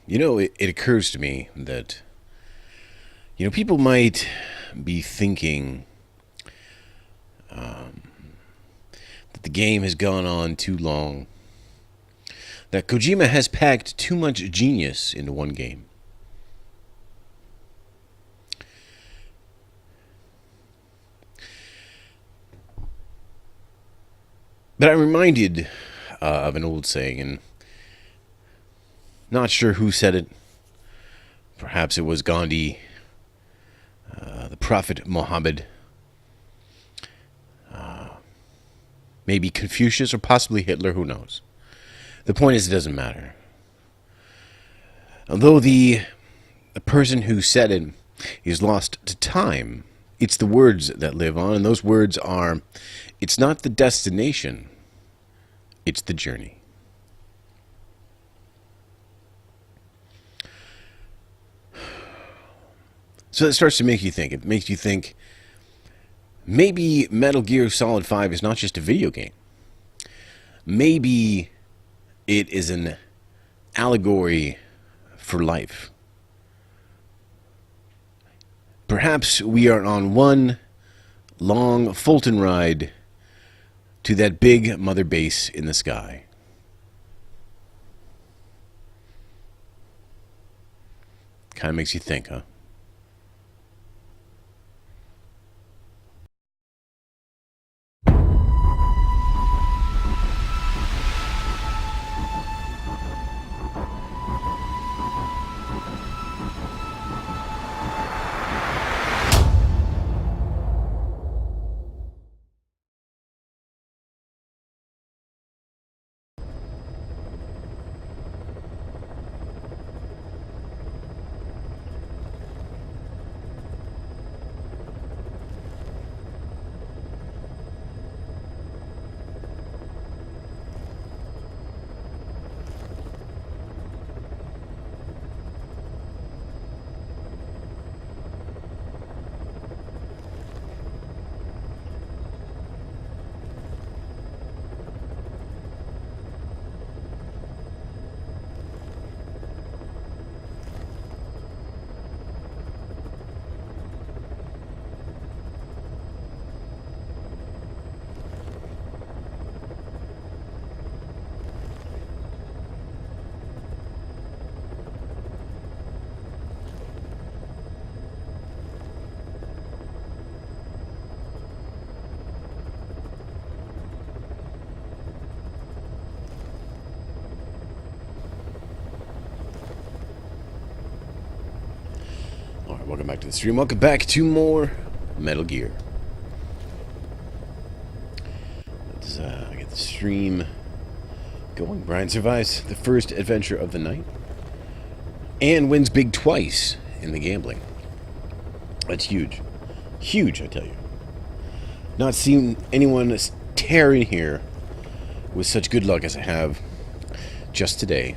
You know, it occurs to me that, people might be thinking that the game has gone on too long, that Kojima has packed too much genius into one game. But I'm reminded of an old saying, and not sure who said it. Perhaps it was Gandhi, the Prophet Muhammad, maybe Confucius, or possibly Hitler, who knows. The point is, it doesn't matter. Although the person who said it is lost to time, it's the words that live on, and those words are, it's not the destination, it's the journey. So that starts to make you think. It makes you think maybe Metal Gear Solid 5 is not just a video game. Maybe it is an allegory for life. Perhaps we are on one long Fulton ride to that big mother base in the sky. Kind of makes you think, huh? Alright, welcome back to the stream. Welcome back to more Metal Gear. Let's get the stream going. Brian survives the first adventure of the night and wins big twice in the gambling. That's huge. Huge, I tell you. Not seen anyone tear in here with such good luck as I have just today.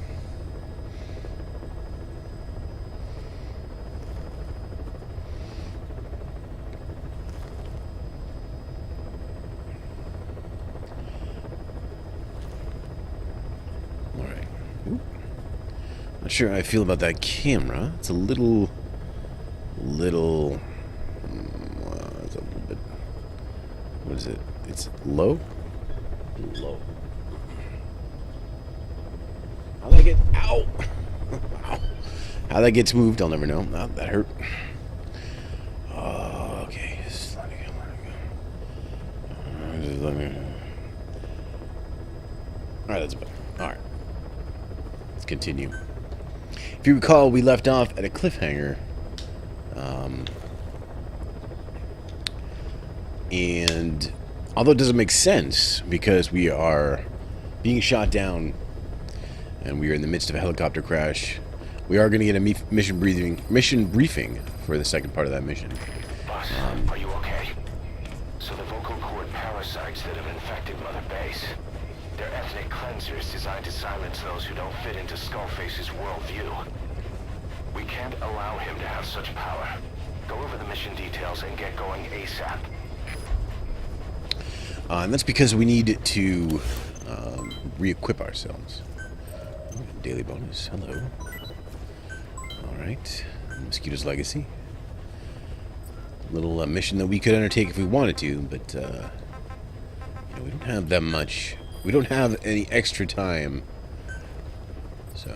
Not sure how I feel about that camera. It's a little, it's a little bit, what is it? It's low? Low. How that get, ow! Ow. How that gets moved, I'll never know. Oh, that hurt. Okay, just let me go, Just let me go. Alright, that's better. Alright. Let's continue. If you recall, we left off at a cliffhanger. And although it doesn't make sense, because we are being shot down and we are in the midst of a helicopter crash, we are going to get a mission briefing for the second part of that mission. Boss, are you okay? So the vocal cord parasites that have infected Mother Base, they're ethnic cleansers designed to silence those who don't fit into Skullface's worldview. We can't allow him to have such power. Go over the mission details and get going ASAP. And that's because we need to re-equip ourselves. Daily bonus. Hello. Alright. Mosquito's Legacy. Little mission that we could undertake if we wanted to, but you know, we don't have that much. We don't have any extra time. So,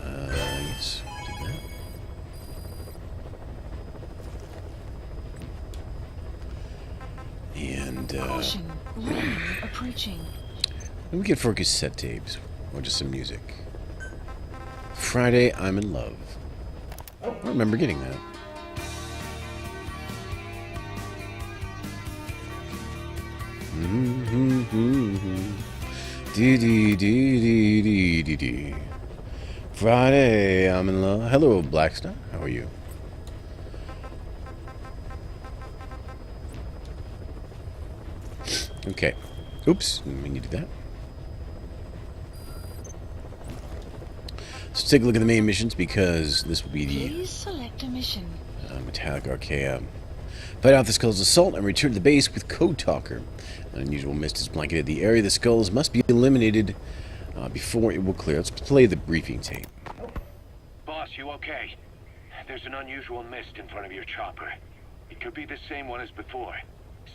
yes, do that. And, Caution, warning, approaching. we could focus set tapes, or just some music. Friday, I'm in Love. I remember getting that. Friday, I'm in love. Hello, Blackstar. How are you? Okay. Oops. We need to do that. So take a look at the main missions because this will be the Please select a mission. Metallic Archaea. Fight out the Skull's assault and return to the base with Code Talker. An unusual mist has blanketed the area. The skulls must be eliminated before it will clear. Let's play the briefing tape. Boss, you okay? There's an unusual mist in front of your chopper. It could be the same one as before.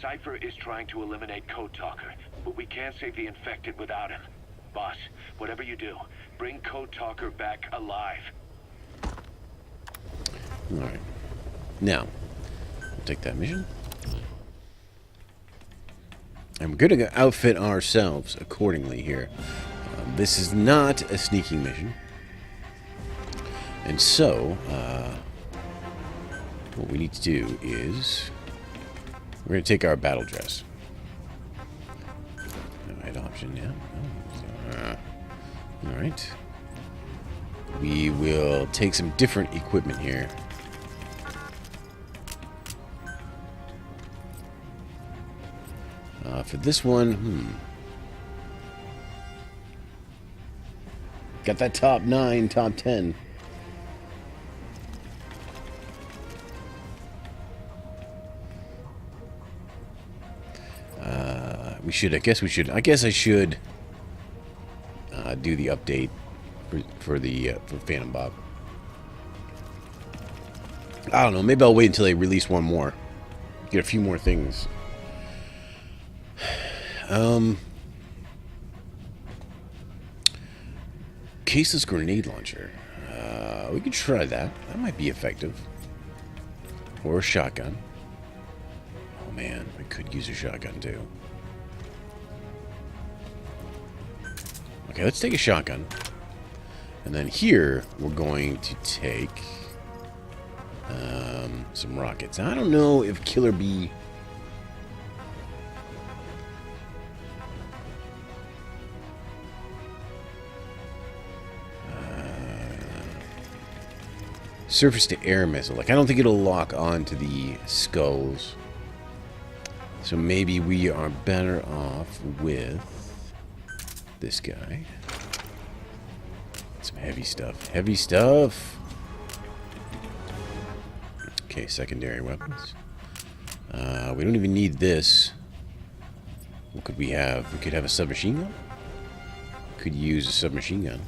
Cypher is trying to eliminate Code Talker, but we can't save the infected without him. Boss, whatever you do, bring Code Talker back alive. Alright. Now, we'll take that mission. And we're going to outfit ourselves accordingly here. This is not a sneaking mission. And so, what we need to do is we're going to take our battle dress. Alright, option, yeah. Alright. We will take some different equipment here. For this one, got that top 9, top 10. We should, I guess I should do the update for Phantom Bob. I don't know, maybe I'll wait until they release one more. Get a few more things. Caseless grenade launcher. We could try that. That might be effective. Or a shotgun. Oh man, I could use a shotgun too. Okay, let's take a shotgun. And then here, we're going to take some rockets. Now, I don't know if Killer Bee... surface-to-air missile. Like, I don't think it'll lock on to the skulls. So maybe we are better off with this guy. Some heavy stuff. Heavy stuff! Okay, secondary weapons. We don't even need this. What could we have? We could have a submachine gun? Could use a submachine gun.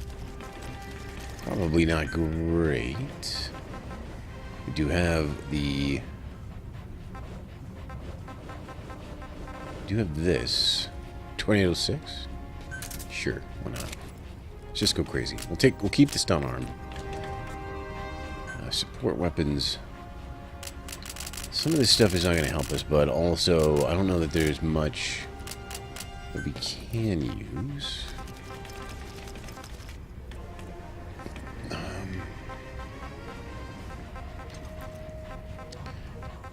Probably not great. We do have the... do have this. Tornado 6? Sure, why not? Let's just go crazy. We'll keep the stun arm. Support weapons. Some of this stuff is not going to help us, but also I don't know that there's much that we can use.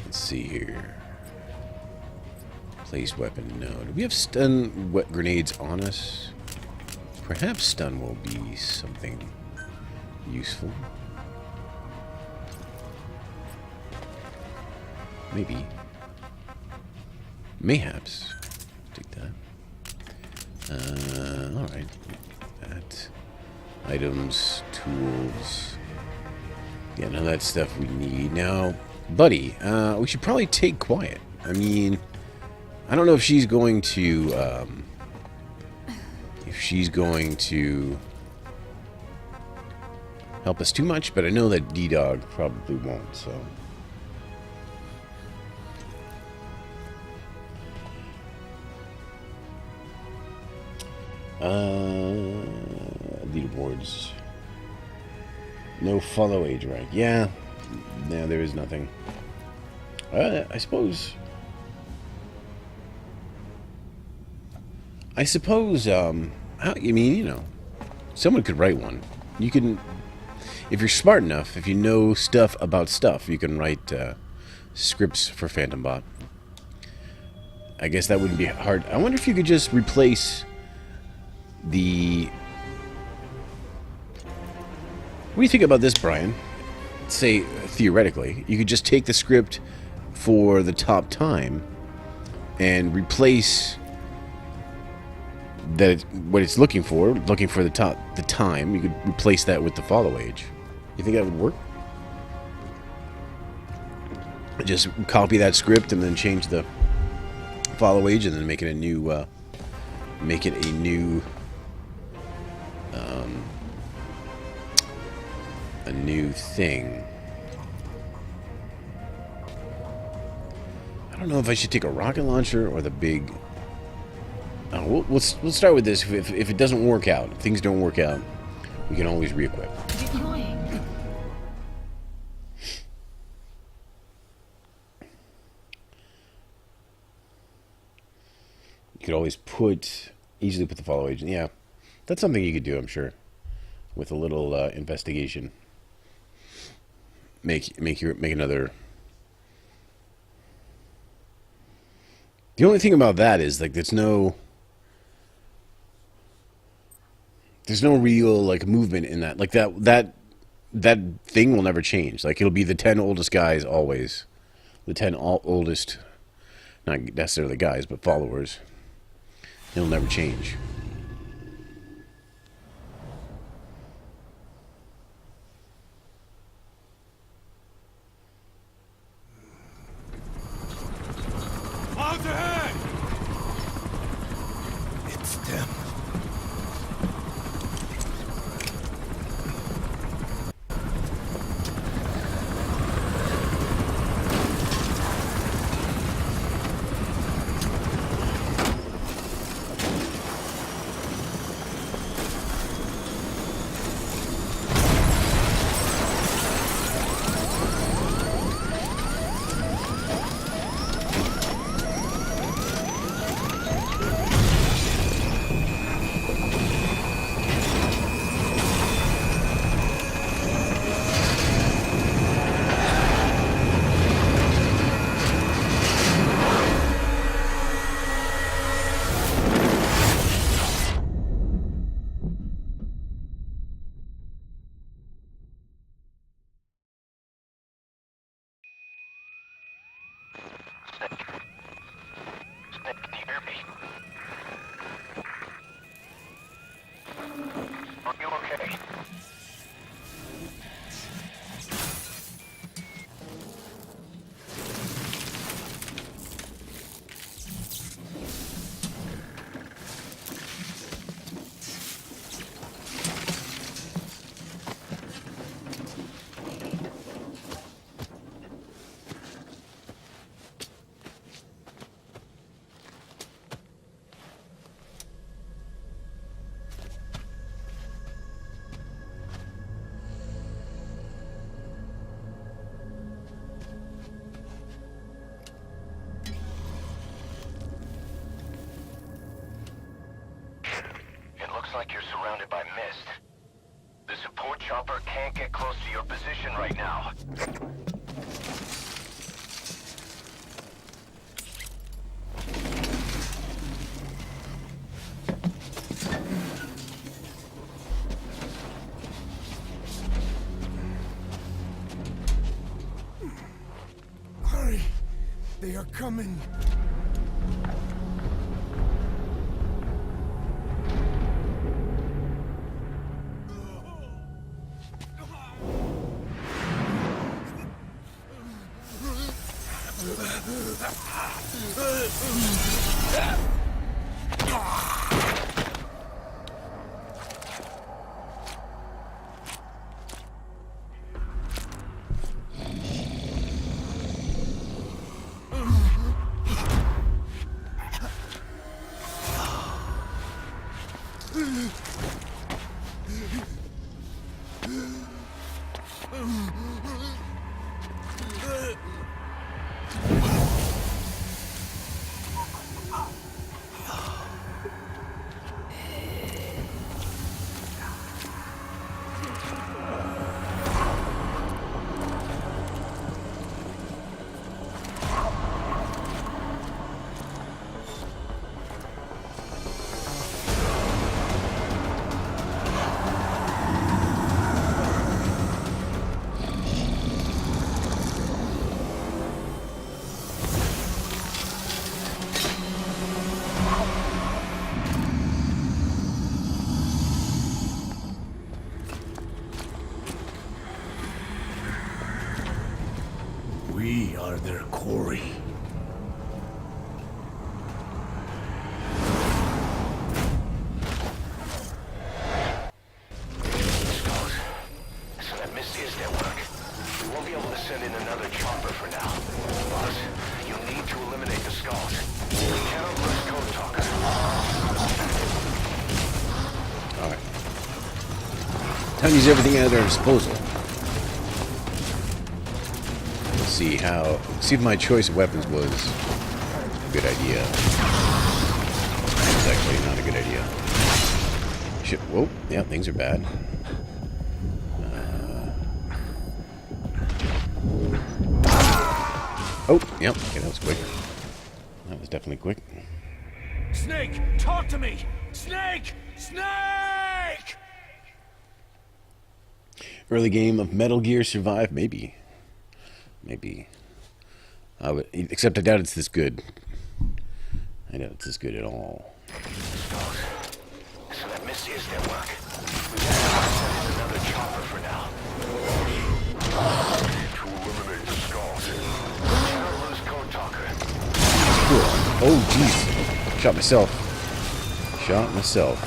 Let's see here. Placed weapon, no. Do we have stun grenades on us? Perhaps stun will be something useful. Maybe. Mayhaps. Take that. Alright. That. Items, tools. Yeah, none of that stuff we need. Now, buddy, we should probably take quiet. I mean, I don't know if she's going to, help us too much, but I know that D-Dog probably won't, so... Leaderboards. No follow age rank. Yeah, there is nothing. I suppose... I mean, you know, someone could write one. You can, if you're smart enough, if you know stuff about stuff, you can write scripts for Phantom Bot. I guess that wouldn't be hard. I wonder if you could just replace the... What do you think about this, Brian? Say, theoretically, you could just take the script for the top time and replace... what it's looking for the time, you could replace that with the follow age. You think that would work? Just copy that script and then change the follow age and then make it a new thing. I don't know if I should take a rocket launcher or the big... we'll start with this. If it doesn't work out, if things don't work out, we can always re-equip. Deploying. You could always easily put the follow agent. Yeah, that's something you could do, I'm sure, with a little investigation. Make another. The only thing about that is like there's no real like movement in that. Like that thing will never change. Like it'll be the 10 oldest guys always. The 10 oldest, not necessarily guys, but followers. It'll never change. Out ahead! It's them. Snake, can you hear me? Are you okay? Like you're surrounded by mist. The support chopper can't get close to your position right now. Hurry! They are coming! We are their quarry. Skulls. So that misses their work. We won't be able to send in another chopper for now. Boss, you need to eliminate the skulls. We cannot lose Code Talker. Alright. Time to use everything at our disposal. Let's see how... See if my choice of weapons was a good idea. It's actually not a good idea. Shit. Whoa. Yeah, things are bad. Oh, yep. Okay, that was quick. That was definitely quick. Snake, talk to me! Snake! Snake! Early game of Metal Gear Survive? Maybe. Maybe. I would, except I doubt it's this good. I doubt it's this good at all. Skulls. So that misses their work. We cannot send in another chopper for now. To eliminate the skulls. We cannot lose Code Talker. Cool. Oh, jeez. Shot myself. Shot myself.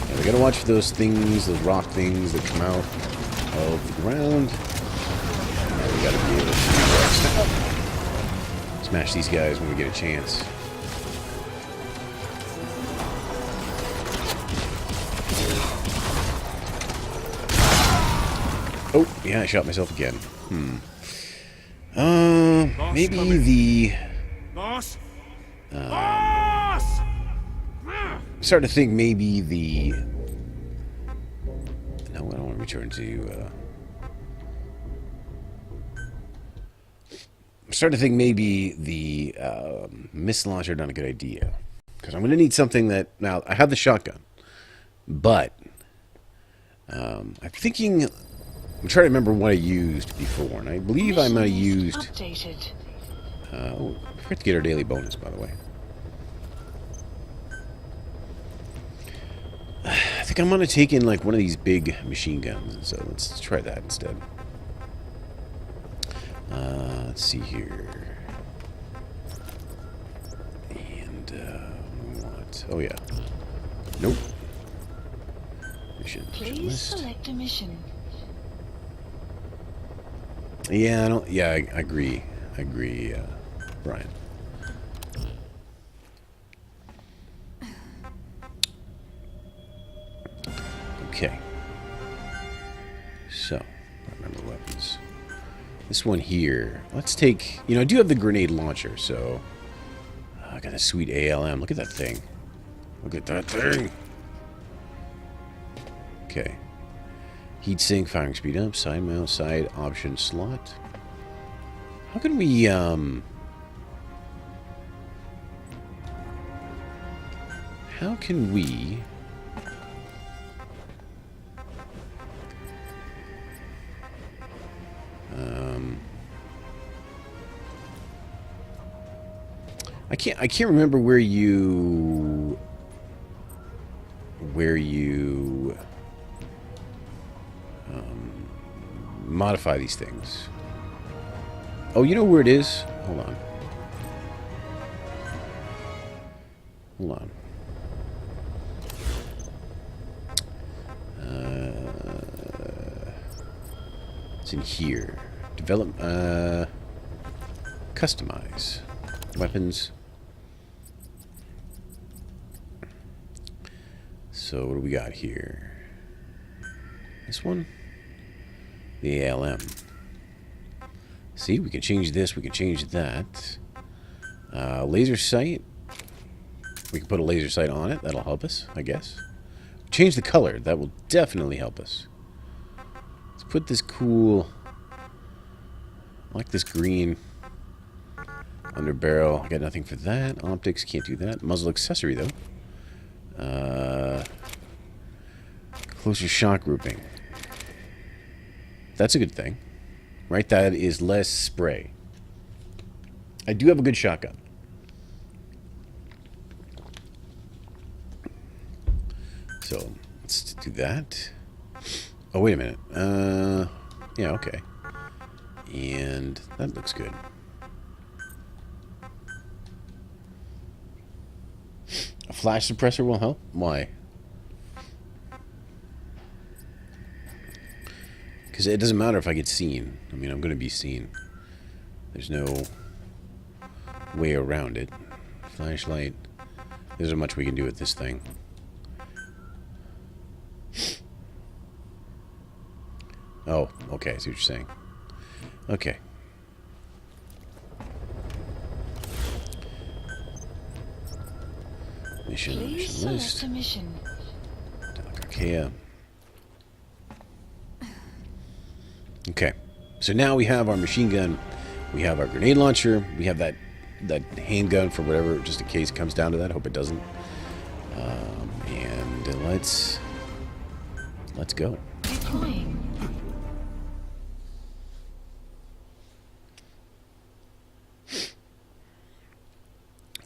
Yeah, we gotta watch for those things, those rock things that come out of the ground. And we gotta be able to smash these guys when we get a chance. Oh, yeah, I shot myself again. Maybe the... Boss? Boss! I'm starting to think maybe the... No, I don't want to return to... I'm starting to think maybe the missile launcher not a good idea. Because I'm going to need something that... Now, I have the shotgun. But... I'm thinking... I'm trying to remember what I used before. And I believe I might have used... Updated. Oh, I forgot to get our daily bonus, by the way. I think I'm going to take in, like, one of these big machine guns. So let's try that instead. Let's see here. And, what? Oh, yeah. Nope. Mission Please list. select a mission. Yeah, I don't... Yeah, I agree. I agree, Brian. Okay. So, I remember weapons. This one here. Let's take... You know, I do have the grenade launcher, so... I got a sweet ALM. Look at that thing. Look at that thing. Okay. Heatsink, firing speed up, side mount, side option slot. How can we, How can we... I can't remember where you modify these things. Oh, you know where it is? Hold on. Hold on. It's in here. Develop, customize. Weapons. So what do we got here? This one? The ALM. See, we can change this, we can change that. Laser sight. We can put a laser sight on it. That'll help us, I guess. Change the color. That will definitely help us. Let's put this cool... I like this green under barrel. I got nothing for that. Optics, can't do that. Muzzle accessory, though. Closer shock grouping. That's a good thing. Right? That is less spray. I do have a good shotgun. So, let's do that. Oh, wait a minute. Yeah, okay. And that looks good. A flash suppressor will help? Why? Because it doesn't matter if I get seen. I mean, I'm going to be seen. There's no way around it. Flashlight. There's not much we can do with this thing. Oh, okay. I see what you're saying. Okay. Mission Please list. select a mission. Archaea. Okay. So now we have our machine gun. We have our grenade launcher. We have that handgun for whatever, just in case it comes down to that. I hope it doesn't. And let's go. Deploying.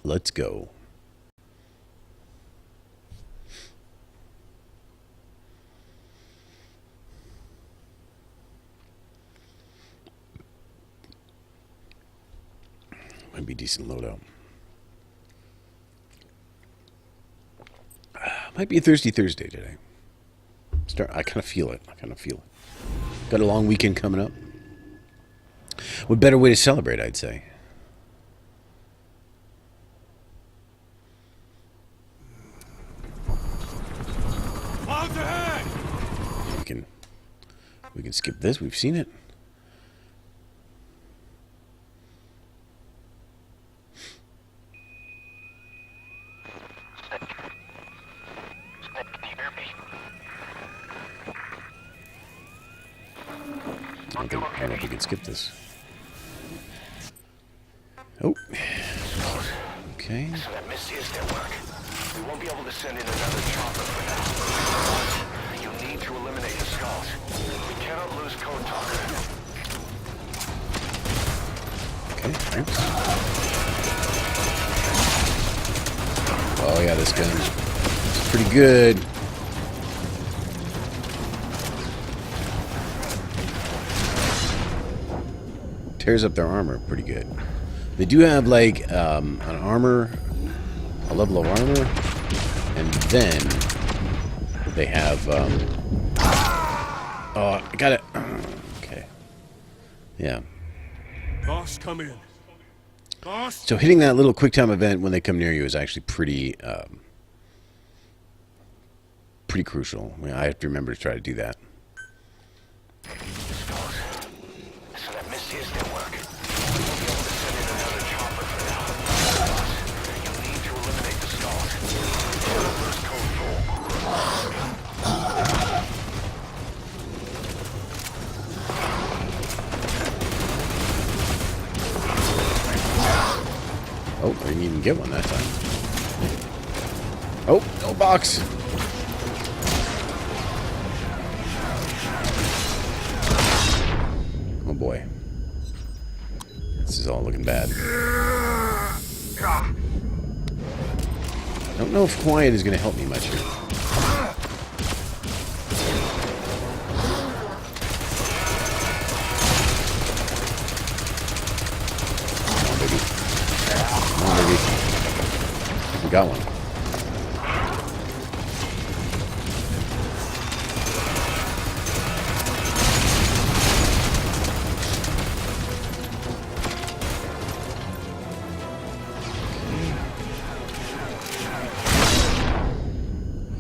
Let's go. Might be decent loadout. Might be a thirsty Thursday today. I kind of feel it. Got a long weekend coming up. What better way to celebrate, I'd say. Clouds ahead! We can skip this. We've seen it. I don't know if we can skip this. Oh. Okay. So that misuse their work. We won't be able to send in another chopper for now. You need to eliminate the skulls. We cannot lose Code Talker. Okay, thanks. Oh yeah, this gun is pretty good. Tears up their armor pretty good. They do have like an armor, a level of armor, and then they have oh, I got it. Okay. Yeah. Boss, come in. Boss? So hitting that little quick time event when they come near you is actually pretty pretty crucial. I mean, I have to remember to try to do that. So that misuse their work. We won't be able to send in another chopper for now. You need to eliminate the skulls. We cannot lose Code 4. Oh, I didn't even get one that time. Oh, no box. Oh boy. This is all looking bad. I don't know if quiet is going to help me much here. Come on, baby. We got one.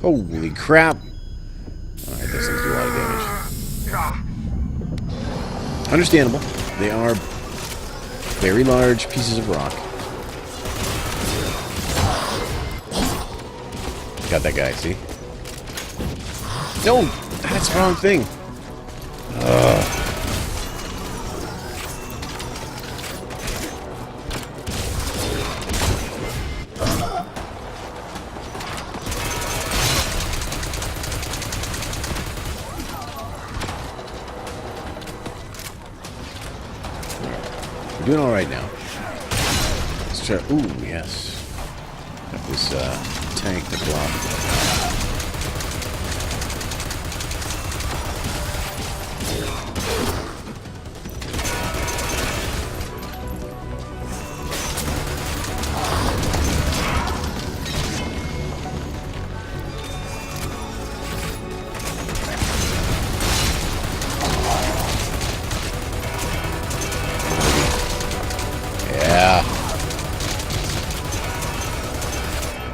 Holy crap! Alright, those things do a lot of damage. Understandable. They are very large pieces of rock. Got that guy, see? No! That's the wrong thing. We're doing alright now. Let's try. Ooh, yes. Got this tank to block.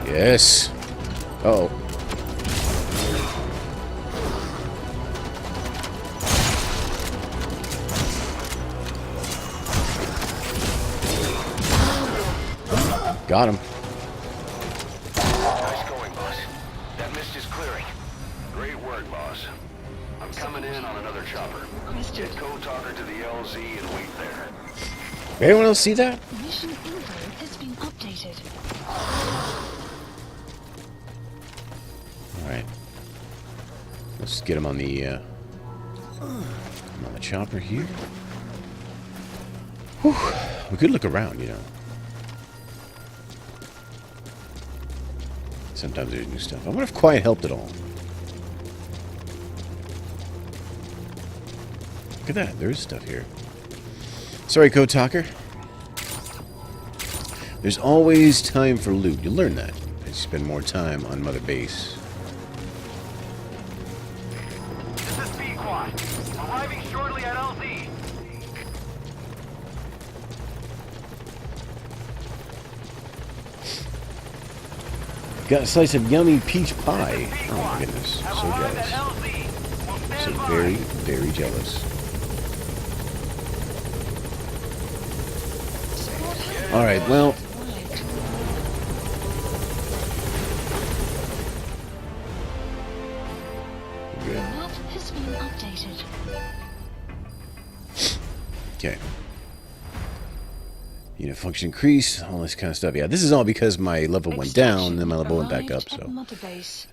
Yes. Uh-oh. Got him. Nice going, boss. That mist is clearing. Great work, boss. I'm coming in on another chopper. Get code talker to the LZ and wait there. Anyone else see that? Mission info has been updated. Alright. Let's get him on the chopper here. Whew. We could look around, you know. Sometimes there's new stuff. I wonder if quiet helped at all. Look at that. There is stuff here. Sorry, Code Talker. There's always time for loot. You'll learn that as you spend more time on Mother Base. This is B-Quad. Arriving shortly at LZ. Got a slice of yummy peach pie. Oh my goodness. So jealous. So very, very jealous. Alright, well. The map has been updated. Okay. Unit function increase, all this kind of stuff. Yeah, this is all because my level went down, then my level went back up, so. Mother Base.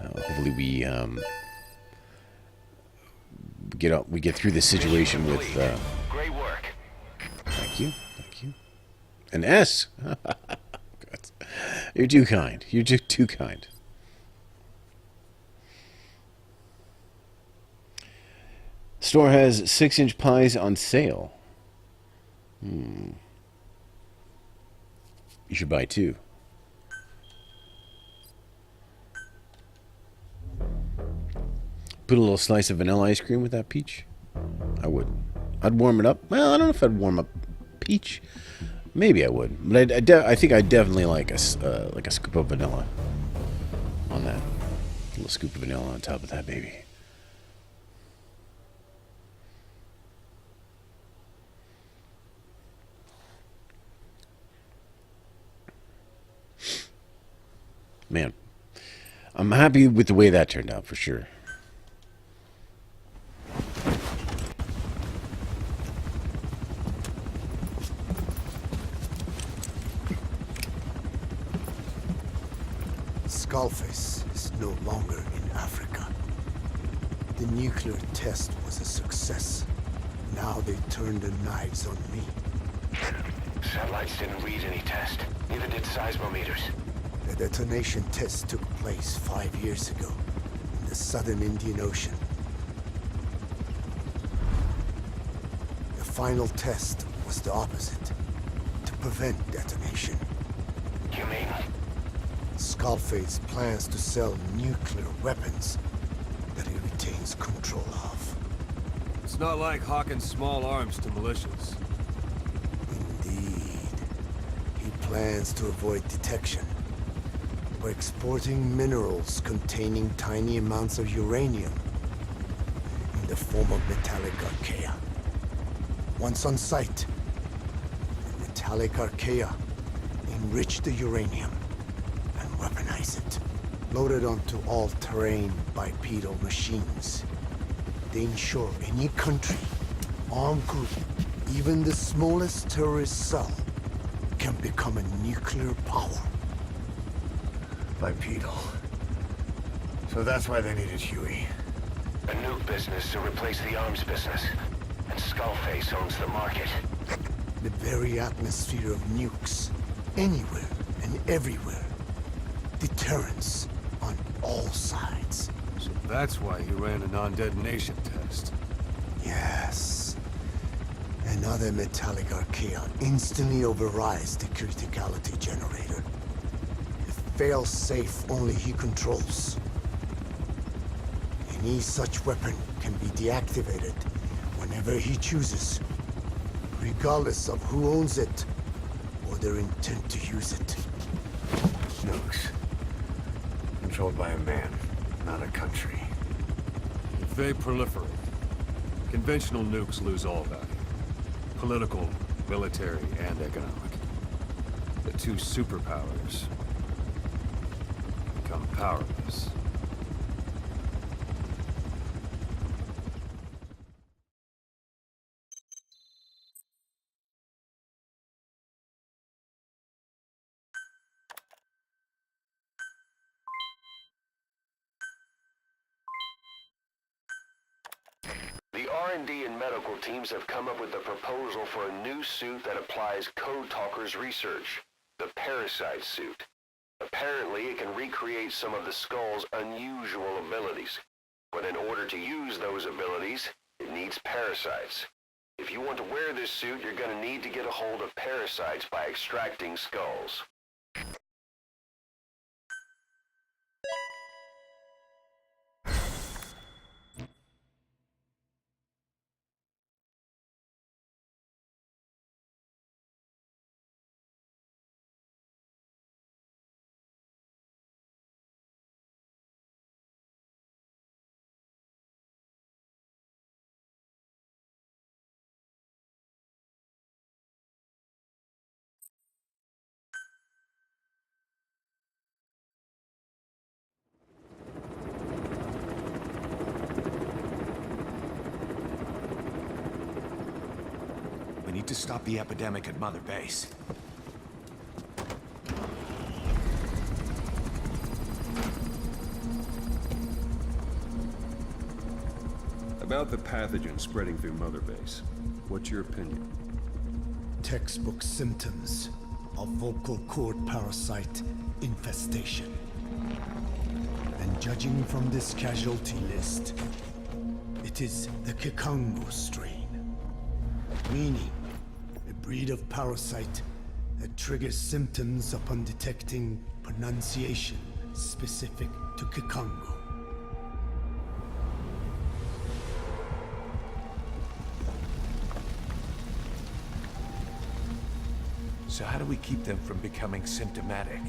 Hopefully we get through this situation with Great work. thank you. An S. You're too kind. You're just too kind. Store has 6-inch pies on sale. You should buy 2. Put a little slice of vanilla ice cream with that peach. I would. I'd warm it up. Well, I don't know if I'd warm up peach. Maybe I would, but I think I definitely like a scoop of vanilla on that. A little scoop of vanilla on top of that baby. Man, I'm happy with the way that turned out for sure. Skullface is no longer in Africa. The nuclear test was a success. Now they turned their knives on me. Satellites didn't read any test. Neither did seismometers. The detonation test took place 5 years ago in the southern Indian Ocean. The final test was the opposite, to prevent detonation. You mean? Skullface plans to sell nuclear weapons that he retains control of. It's not like hawking small arms to militias. Indeed. He plans to avoid detection. were exporting minerals containing tiny amounts of uranium in the form of metallic archaea. Once on site, the metallic archaea enrich the uranium and weaponize it. Loaded onto all-terrain bipedal machines, they ensure any country, armed group, even the smallest terrorist cell, can become a nuclear power. Bipedal. So that's why they needed Huey. A nuke business to replace the arms business. And Skullface owns the market. The very atmosphere of nukes, anywhere and everywhere. Deterrence on all sides. So that's why he ran a non-detonation test. Yes. Another metallic archaea instantly overrides the criticality generator. It fails safe only he controls. Any such weapon can be deactivated whenever he chooses, regardless of who owns it or their intent to use it. Nukes. Controlled by a man, not a country. If they proliferate, conventional nukes lose all value. Political, military, and economic. The two superpowers become powerless. The R&D and medical teams have come up with a proposal for a new suit that applies Code Talker's research, the Parasite suit. Apparently, it can recreate some of the Skull's unusual abilities. But in order to use those abilities, it needs parasites. If you want to wear this suit, you're going to need to get a hold of parasites by extracting skulls. We need to stop the epidemic at Mother Base. About the pathogen spreading through Mother Base, what's your opinion? Textbook symptoms of vocal cord parasite infestation. And judging from this casualty list, it is the Kikongo strain. Meaning, a breed of parasite that triggers symptoms upon detecting pronunciation specific to Kikongo. So how do we keep them from becoming symptomatic?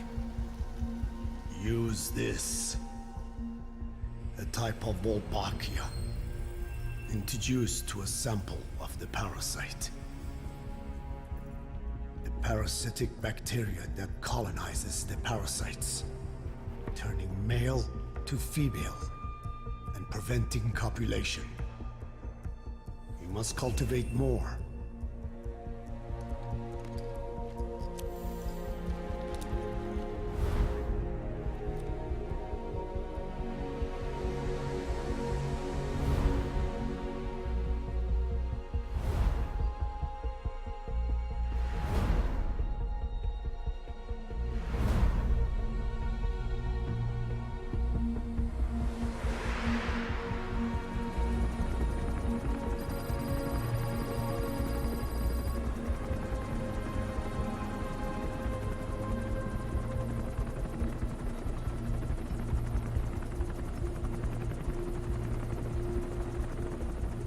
Use this. A type of Wolbachia. Introduced to a sample of the parasite. The parasitic bacteria that colonizes the parasites, turning male to female and preventing copulation. We must cultivate more.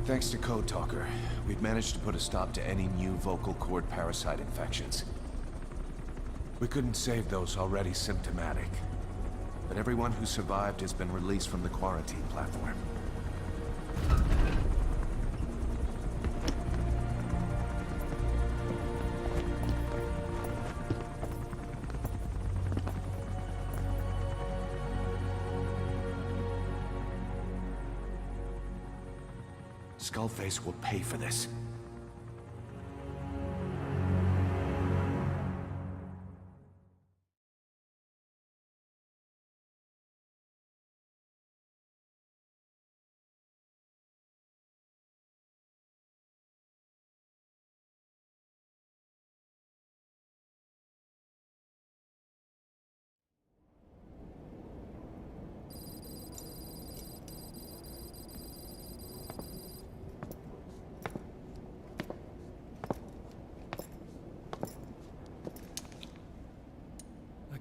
Thanks to Code Talker, we've managed to put a stop to any new vocal cord parasite infections. We couldn't save those already symptomatic, but everyone who survived has been released from the quarantine platform. Skullface will pay for this.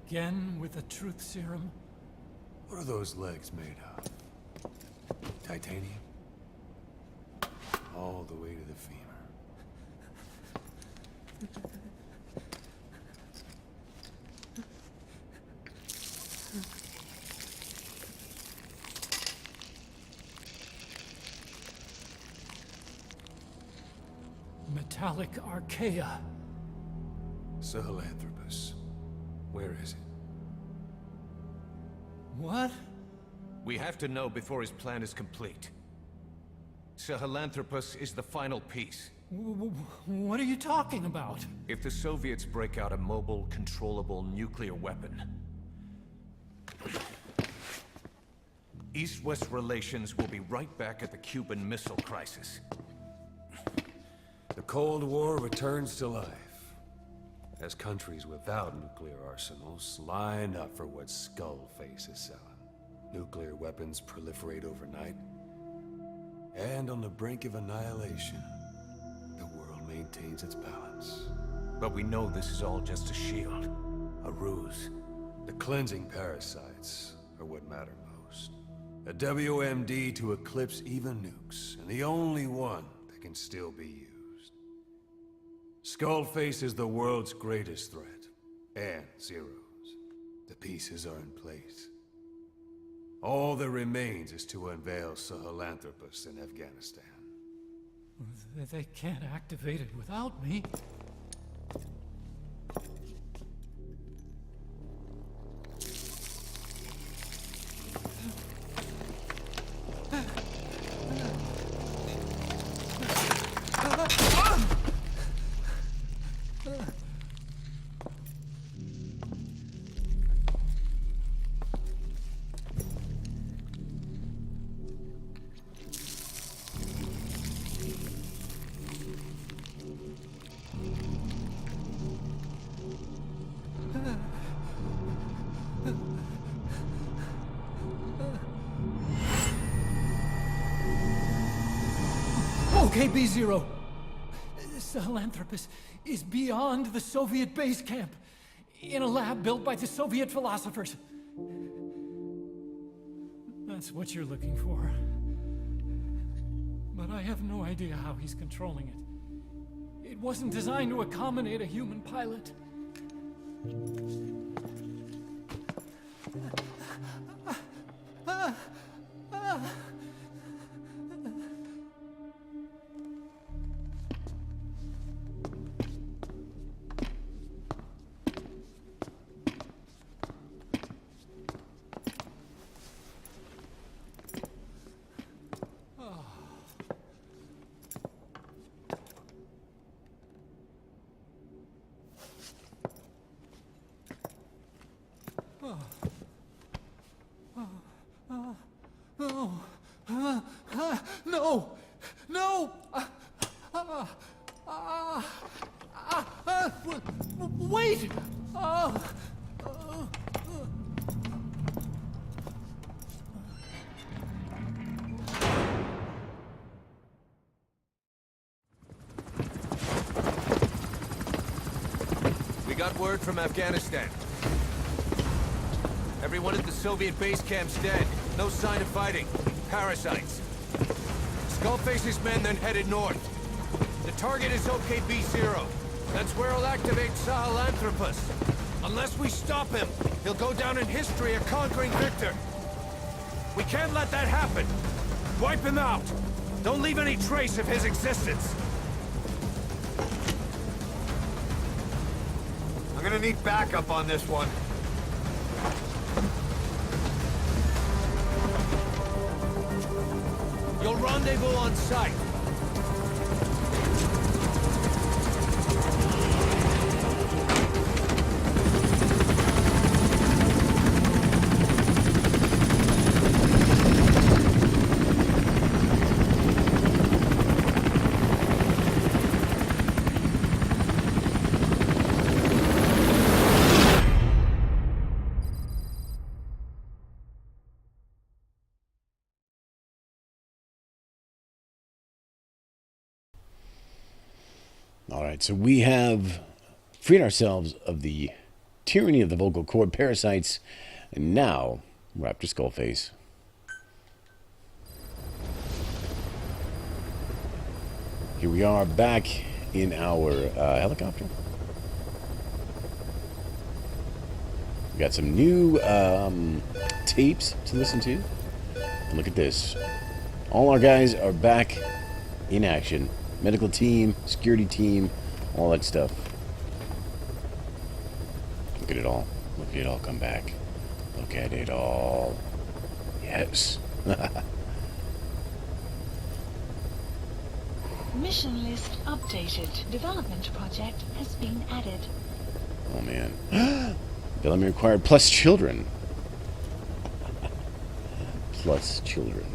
Again with the truth serum? What are those legs made of? Titanium? All the way to the femur. Metallic archaea. Sahelanthropus. Where is it? What? We have to know before his plan is complete. Sahelanthropus is the final piece. What are you talking about? If the Soviets break out a mobile, controllable nuclear weapon, East-West relations will be right back at the Cuban Missile Crisis. The Cold War returns to life, as countries without nuclear arsenals line up for what Skullface is selling. Nuclear weapons proliferate overnight, and on the brink of annihilation, the world maintains its balance. But we know this is all just a shield, a ruse. The cleansing parasites are what matter most. A WMD to eclipse even nukes, and the only one that can still be used. Skullface is the world's greatest threat, and Zero's. The pieces are in place. All that remains is to unveil Sahelanthropus in Afghanistan. They can't activate it without me. Okay, B-Zero. Sahelanthropus is beyond the Soviet base camp, in a lab built by the Soviet philosophers. That's what you're looking for. But I have no idea how he's controlling it. It wasn't designed to accommodate a human pilot. No! No! Wait! We got word from Afghanistan. Everyone at the Soviet base camp's dead. No sign of fighting. Parasites. Skullface's men then headed north. The target is OKB-0. That's where he'll activate Sahelanthropus. Unless we stop him, he'll go down in history a conquering victor. We can't let that happen. Wipe him out. Don't leave any trace of his existence. I'm gonna need backup on this one. You'll rendezvous on site. Alright, so we have freed ourselves of the tyranny of the vocal cord parasites, and now we're after Skullface. Here we are back in our helicopter. We got some new tapes to listen to. And look at this. All our guys are back in action. Medical team, security team, all that stuff. Look at it all. Look at it all come back. Look at it all. Yes. Mission list updated. Development project has been added. Oh man. Bellamy required plus children. Plus children.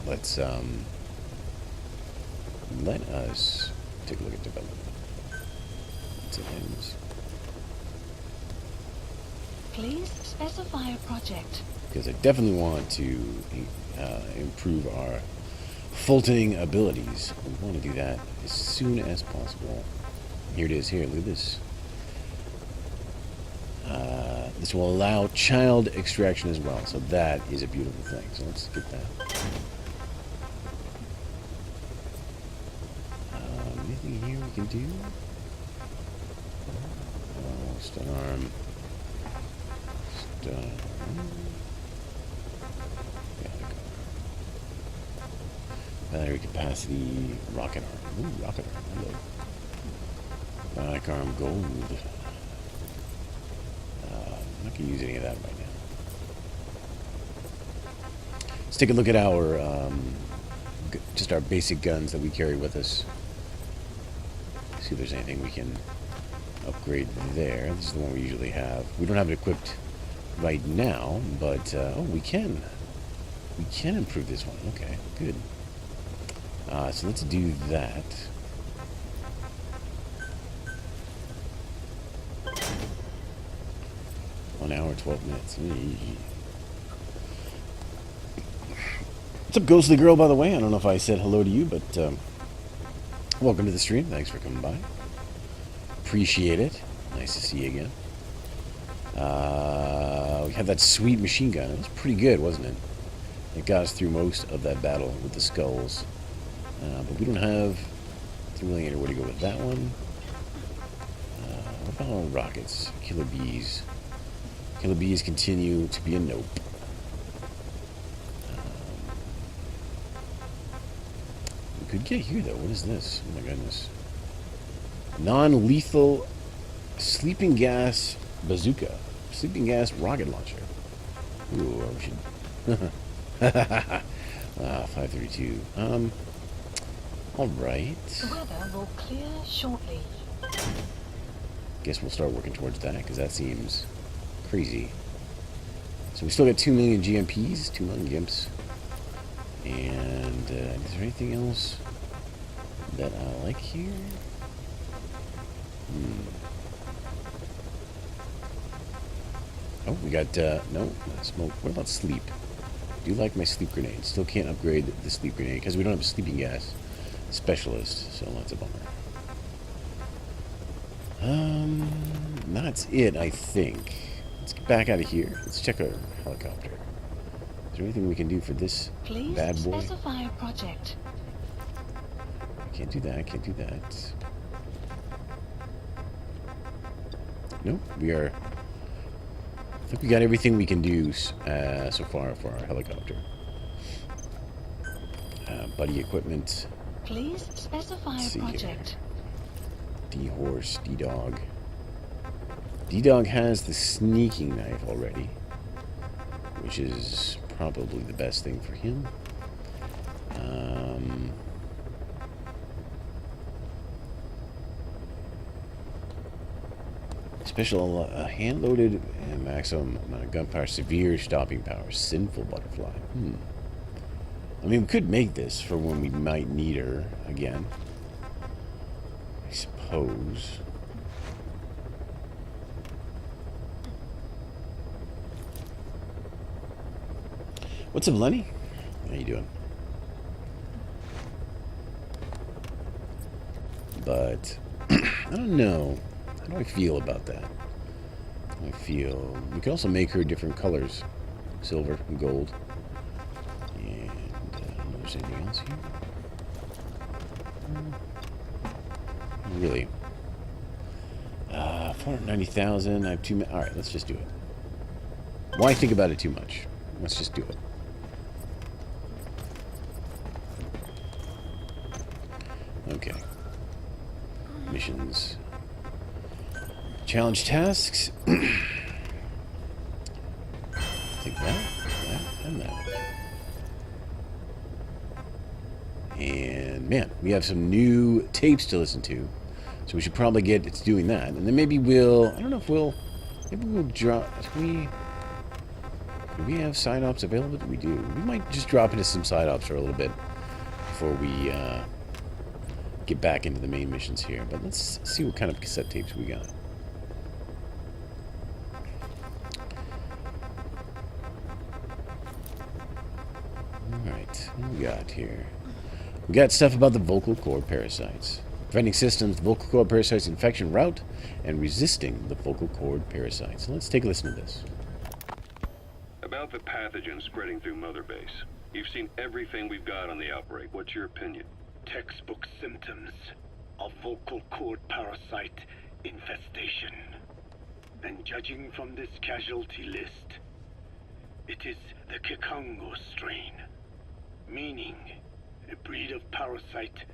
Let's let us take a look at development. It's an ends. Please specify a project. Because I definitely want to improve our Fultoning abilities. We want to do that as soon as possible. Here it is. Here, look at this. This will allow child extraction as well, so that is a beautiful thing. So let's get that. Anything here we can do? Oh, stun arm. Stun. Battery capacity. Rocket arm. Ooh, rocket arm. Hello. Bionic arm gold. I'm not going to use any of that right now. Let's take a look at our, just our basic guns that we carry with us. See if there's anything we can upgrade there. This is the one we usually have. We don't have it equipped right now, but, oh, we can. We can improve this one. Okay, good. So let's do that. 1 hour, 12 minutes. What's up, Ghostly Girl, by the way? I don't know if I said hello to you, but welcome to the stream. Thanks for coming by. Appreciate it. Nice to see you again. We had that sweet machine gun. It was pretty good, wasn't it? It got us through most of that battle with the skulls. But we don't have really anywhere to go with that one. What about rockets? Killer bees. Killer bees continue to be a nope. We could get here though. What is this? Oh my goodness. Non-lethal sleeping gas bazooka. Sleeping gas rocket launcher. Ooh, we should. 532. Alright. Weather will clear shortly. Guess we'll start working towards that, because that seems crazy. So we still got 2 million GMPs, 2 million GIMPs. And is there anything else that I like here? Oh, we got, no, not smoke. What about sleep? I do like my sleep grenade. Still can't upgrade the sleep grenade, because we don't have a sleeping gas specialist, so that's a bummer. That's it, I think. Let's get back out of here. Let's check our helicopter. Is there anything we can do for this Please bad boy? specify a project. Can't do that. Can't do that. Nope. We are... I think we got everything we can do so far for our helicopter. Buddy equipment. Please specify a project. D-Horse, D-Dog. D-Dog has the sneaking knife already, which is probably the best thing for him. Special hand-loaded and maximum amount of gunpowder, severe stopping power, sinful butterfly. I mean, we could make this for when we might need her again, I suppose. What's up, Lenny? How you doing? But I don't know. How do I feel about that? I feel we could also make her different colors, silver and gold. And I don't know if there's anything else here. Really? 490,000. I have too many. All right, let's just do it. Why think about it too much? Let's just do it. Okay. Missions. Challenge tasks. Take that, and that. And man, we have some new tapes to listen to. So we should probably get to doing that. And then maybe we'll, I don't know if we'll, maybe we'll drop, do we have side ops available? We do. We might just drop into some side ops for a little bit before we get back into the main missions here. But let's see what kind of cassette tapes we got. Alright, what do we got here? We got stuff about the vocal cord parasites. Preventing systems, the vocal cord parasites infection route, and resisting the vocal cord parasites. So let's take a listen to this. About the pathogen spreading through Mother Base. You've seen everything we've got on the outbreak. What's your opinion? Textbook symptoms of vocal cord parasite infestation. And judging from this casualty list, it is the Kikongo strain, meaning a breed of parasite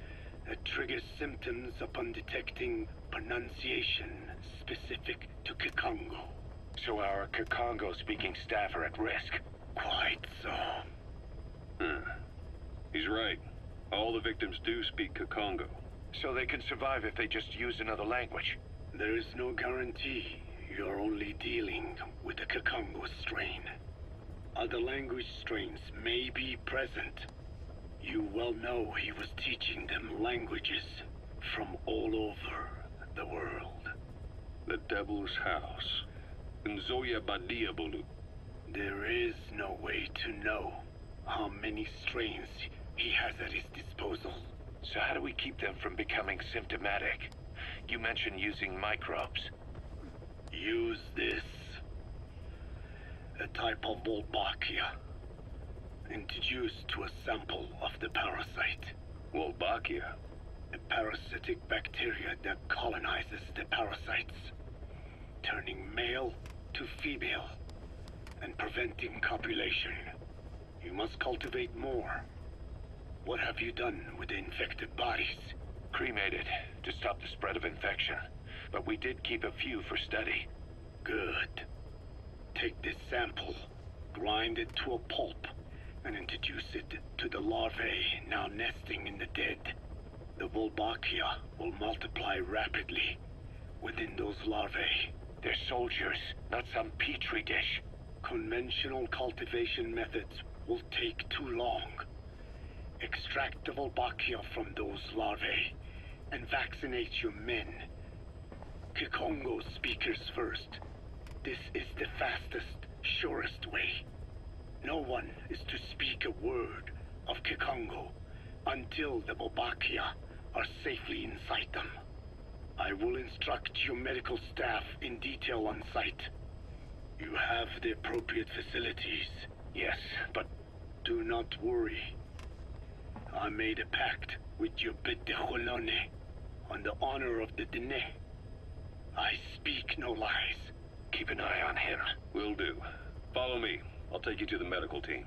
that triggers symptoms upon detecting pronunciation specific to Kikongo. So our Kikongo-speaking staff are at risk? Quite so. He's right. All the victims do speak Kikongo. So they can survive if they just use another language? There is no guarantee. You're only dealing with the Kikongo strain. Other language strains may be present. You well know he was teaching them languages from all over the world. The Devil's House. Nzoya Badiabulu. There is no way to know how many strains he has at his disposal. So how do we keep them from becoming symptomatic? You mentioned using microbes. Use this. A type of Wolbachia. Introduced to a sample of the parasite. Wolbachia? A parasitic bacteria that colonizes the parasites, turning male to female and preventing copulation. You must cultivate more. What have you done with the infected bodies? Cremated to stop the spread of infection, but we did keep a few for study. Good. Take this sample, grind it to a pulp, and introduce it to the larvae now nesting in the dead. The Wolbachia will multiply rapidly within those larvae. They're soldiers, not some petri dish. Conventional cultivation methods will take too long. Extract the Wolbachia from those larvae and vaccinate your men. Kikongo speakers first. This is the fastest, surest way. No one is to speak a word of Kikongo until the Wolbachia are safely inside them. I will instruct your medical staff in detail on site. You have the appropriate facilities. Yes, but do not worry. I made a pact with your bit de Jolone on the honor of the Dene. I speak no lies. Keep an eye on him. Will do. Follow me. I'll take you to the medical team.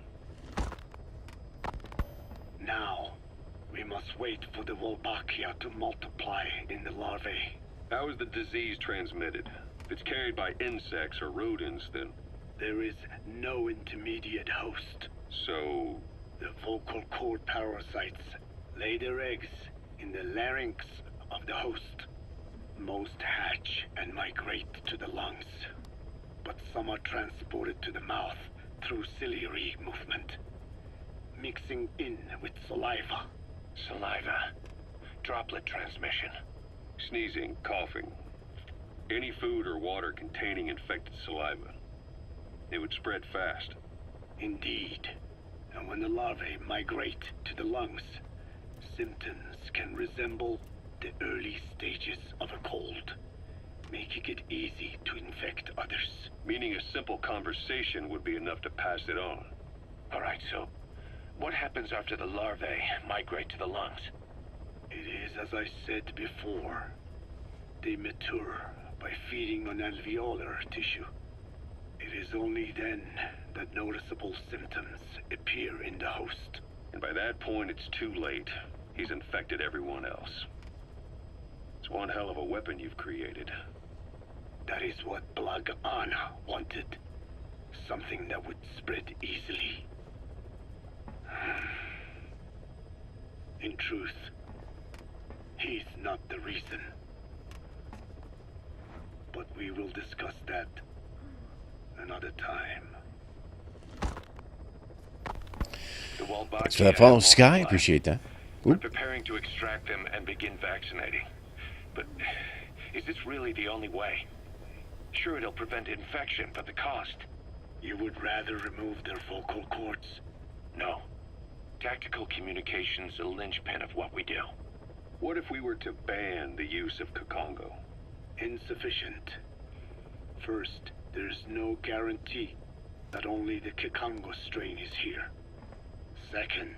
Now, we must wait for the Wolbachia to multiply in the larvae. How is the disease transmitted? If it's carried by insects or rodents, then... There is no intermediate host. So... The vocal cord parasites lay their eggs in the larynx of the host. Most hatch and migrate to the lungs, but some are transported to the mouth through ciliary movement, mixing in with saliva. Saliva. Droplet transmission. Sneezing, coughing. Any food or water containing infected saliva. It would spread fast. Indeed. And when the larvae migrate to the lungs, symptoms can resemble the early stages of a cold, making it easy to infect others. Meaning a simple conversation would be enough to pass it on. Alright, so what happens after the larvae migrate to the lungs? It is as I said before. They mature by feeding on alveolar tissue. It is only then that noticeable symptoms appear in the host. And by that point, it's too late. He's infected everyone else. It's one hell of a weapon you've created. That is what Blag Ana wanted. Something that would spread easily. In truth, he's not the reason. But we will discuss that another time. The Thanks for that follow, Sky. Appreciate that. We're preparing to extract them and begin vaccinating. But is this really the only way? Sure, it'll prevent infection, but the cost. You would rather remove their vocal cords? No. Tactical communication's a linchpin of what we do. What if we were to ban the use of Kakongo? Insufficient. First, there's no guarantee that only the Kakongo strain is here. Second,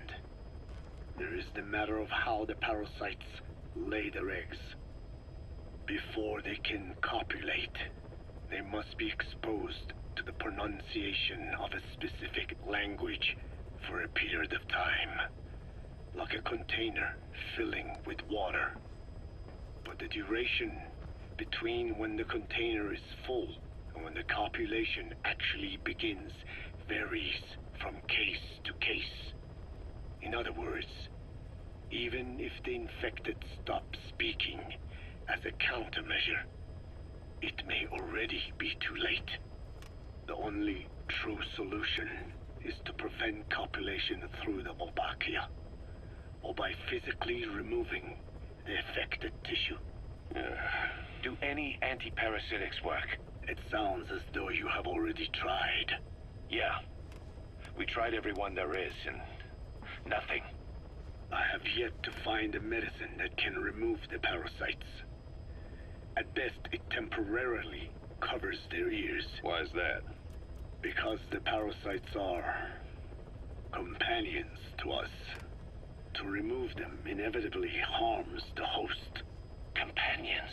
there is the matter of how the parasites lay their eggs. Before they can copulate, they must be exposed to the pronunciation of a specific language for a period of time, like a container filling with water. But the duration between when the container is full and when the copulation actually begins varies from case to case. In other words, even if the infected stop speaking as a countermeasure, it may already be too late. The only true solution is to prevent copulation through the Wolbachia, or by physically removing the affected tissue. Do any antiparasitics work? It sounds as though you have already tried. Yeah. We tried every one there is, and nothing. I have yet to find a medicine that can remove the parasites. At best, it temporarily covers their ears. Why is that? Because the parasites are companions to us. To remove them inevitably harms the host. Companions?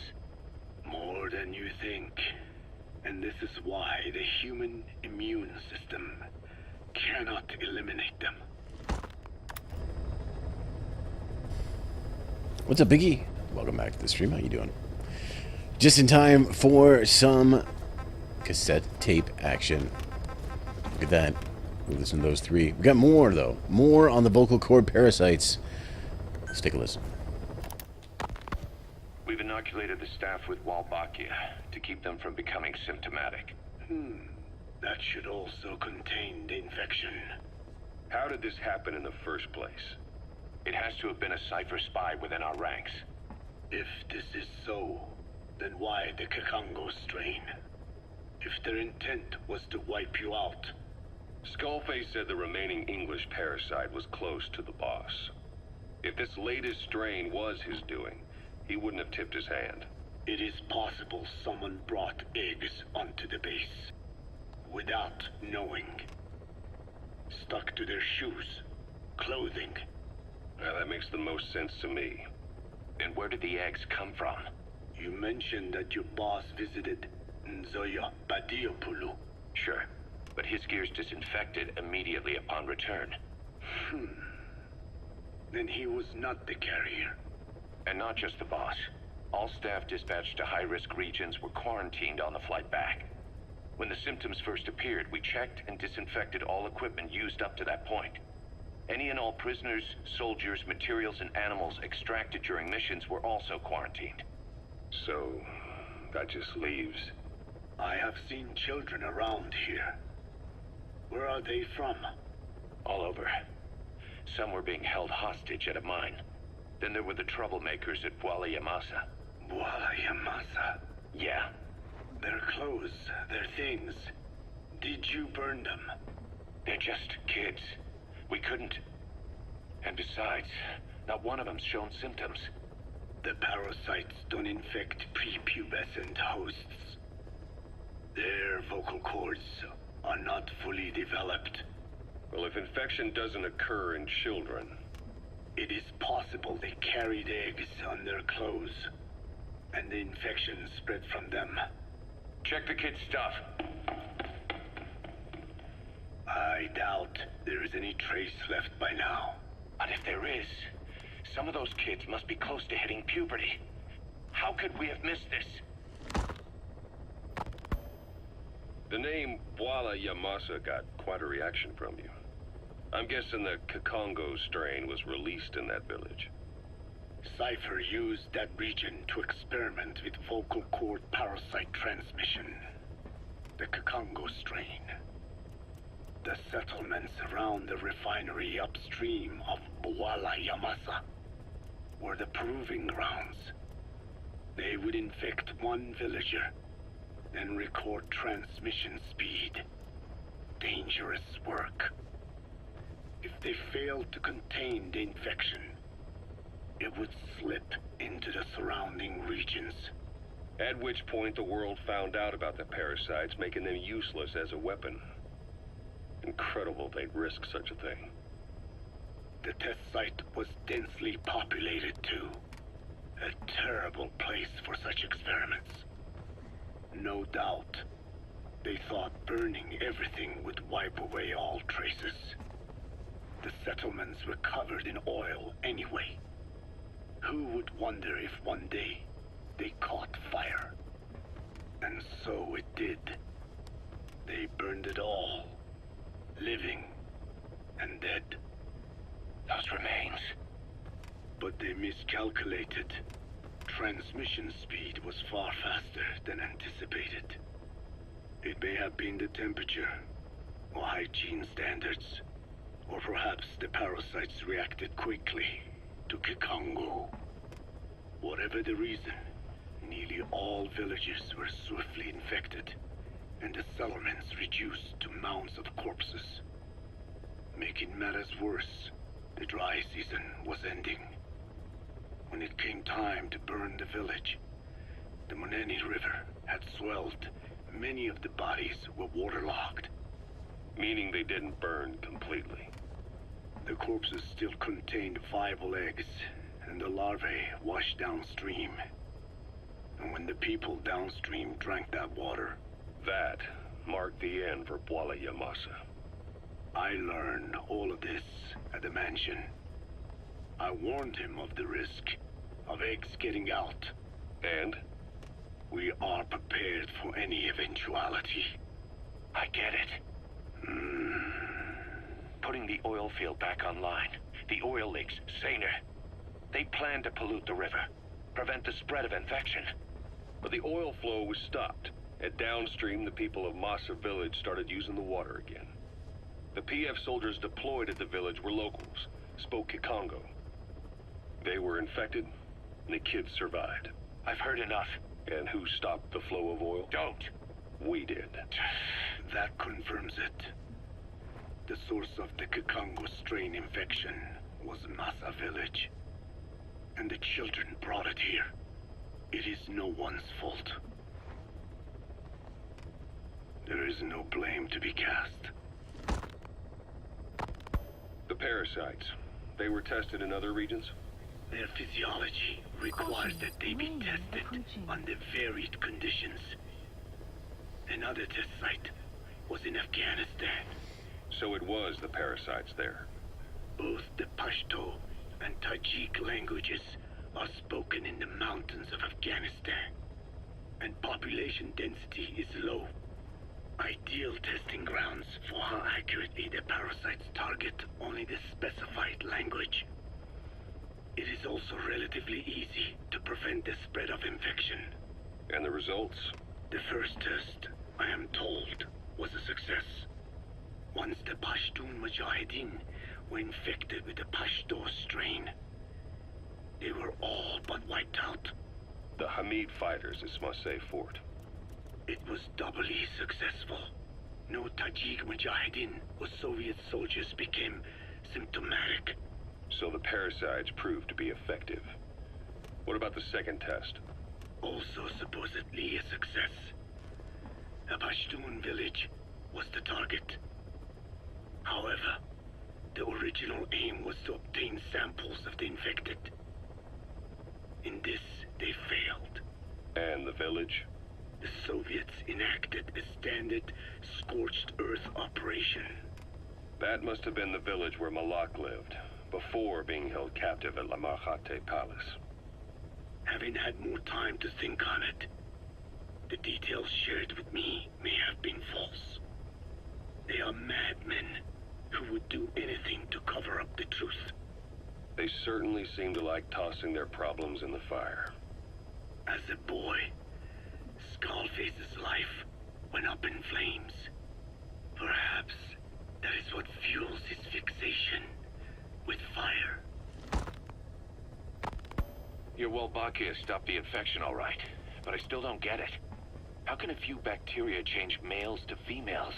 More than you think. And this is why the human immune system cannot eliminate them. What's up, Biggie? Welcome back to the stream. How you doing? Just in time for some cassette tape action. Look at that. We listen to those three. We got more, though. More on the vocal cord parasites. Let's take a listen. We've inoculated the staff with Wolbachia to keep them from becoming symptomatic. That should also contain the infection. How did this happen in the first place? It has to have been a Cypher spy within our ranks. If this is so, then why the Kakongo strain? If their intent was to wipe you out. Skullface said the remaining English parasite was close to the boss. If this latest strain was his doing, he wouldn't have tipped his hand. It is possible someone brought eggs onto the base without knowing. Stuck to their shoes, clothing, That makes the most sense to me. And where did the eggs come from? You mentioned that your boss visited Nzoya Badiopulu. Sure, but his gear's disinfected immediately upon return. Then he was not the carrier. And not just the boss. All staff dispatched to high-risk regions were quarantined on the flight back. When the symptoms first appeared, we checked and disinfected all equipment used up to that point. Any and all prisoners, soldiers, materials, and animals extracted during missions were also quarantined. So, that just leaves... I have seen children around here. Where are they from? All over. Some were being held hostage at a mine. Then there were the troublemakers at Bwala Yamasa. Bwala Yamasa? Yeah. Their clothes, their things. Did you burn them? They're just kids. We couldn't. And besides, not one of them's shown symptoms. The parasites don't infect prepubescent hosts. Their vocal cords are not fully developed. Well, if infection doesn't occur in children... It is possible they carried eggs on their clothes, and the infection spread from them. Check the kid's stuff. I doubt there is any trace left by now. And if there is, some of those kids must be close to hitting puberty. How could we have missed this? The name Bwala Yamasa got quite a reaction from you. I'm guessing the Kikongo strain was released in that village. Cypher used that region to experiment with vocal cord parasite transmission. The Kikongo strain. The settlements around the refinery upstream of Bwala Yamasa were the proving grounds. They would infect one villager, then record transmission speed. Dangerous work. If they failed to contain the infection, it would slip into the surrounding regions. At which point the world found out about the parasites, making them useless as a weapon. Incredible they'd risk such a thing. The test site was densely populated too. A terrible place for such experiments. No doubt, they thought burning everything would wipe away all traces. The settlements were covered in oil anyway. Who would wonder if one day they caught fire? And so it did. They burned it all. Living and dead. Those remains. But they miscalculated. Transmission speed was far faster than anticipated. It may have been the temperature, or hygiene standards, or perhaps the parasites reacted quickly to Kikongo. Whatever the reason, nearly all villages were swiftly infected, and the settlements reduced to mounds of corpses. Making matters worse, the dry season was ending. When it came time to burn the village, the Moneni River had swelled. Many of the bodies were waterlogged. Meaning they didn't burn completely. The corpses still contained viable eggs, and the larvae washed downstream. And when the people downstream drank that water... That marked the end for Bwala Yamasa. I learned all of this at the mansion. I warned him of the risk of eggs getting out. And? We are prepared for any eventuality. I get it. Putting the oil field back online. The oil leaks, saner. They plan to pollute the river, prevent the spread of infection. But the oil flow was stopped, and downstream the people of Masa village started using the water again. The PF soldiers deployed at the village were locals, spoke Kikongo. They were infected, and the kids survived. I've heard enough. And who stopped the flow of oil? Don't. We did. That confirms it. The source of the Kikongo strain infection was Masa village. And the children brought it here. It is no one's fault. There is no blame to be cast. The parasites. They were tested in other regions? Their physiology requires that they be tested under varied conditions. Another test site was in Afghanistan. So it was the parasites there. Both the Pashto and Tajik languages are spoken in the mountains of Afghanistan, and population density is low. Ideal testing grounds for how accurately the parasites target only the specified language. It is also relatively easy to prevent the spread of infection. And the results? The first test, I am told, was a success. Once the Pashtun Mujahideen were infected with the Pashto strain, they were all but wiped out. The Hamid fighters at Smasei Fort. It was doubly successful. No Tajik Mujahideen or Soviet soldiers became symptomatic. So the parasites proved to be effective. What about the second test? Also supposedly a success. A Pashtun village was the target. However, the original aim was to obtain samples of the infected. In this, they failed. And the village? The Soviets enacted a standard scorched earth operation. That must have been the village where Malak lived, before being held captive at La Marjate Palace. Having had more time to think on it, the details shared with me may have been false. They are madmen who would do anything to cover up the truth. They certainly seem to like tossing their problems in the fire. As a boy, Skullface's life went up in flames. Perhaps that is what fuels his fixation with fire. Your Wolbachia stopped the infection all right, but I still don't get it. How can a few bacteria change males to females?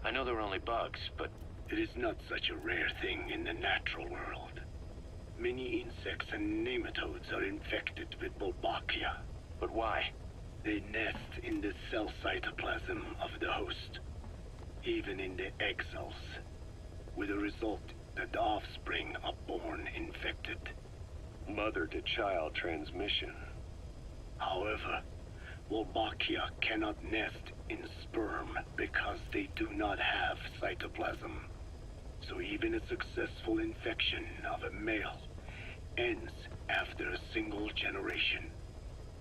I know they're only bugs, but... It is not such a rare thing in the natural world. Many insects and nematodes are infected with Wolbachia. But why? They nest in the cell cytoplasm of the host, even in the egg cells, with the result that the offspring are born infected. Mother-to-child transmission. However, Wolbachia cannot nest in sperm because they do not have cytoplasm. So even a successful infection of a male ends after a single generation.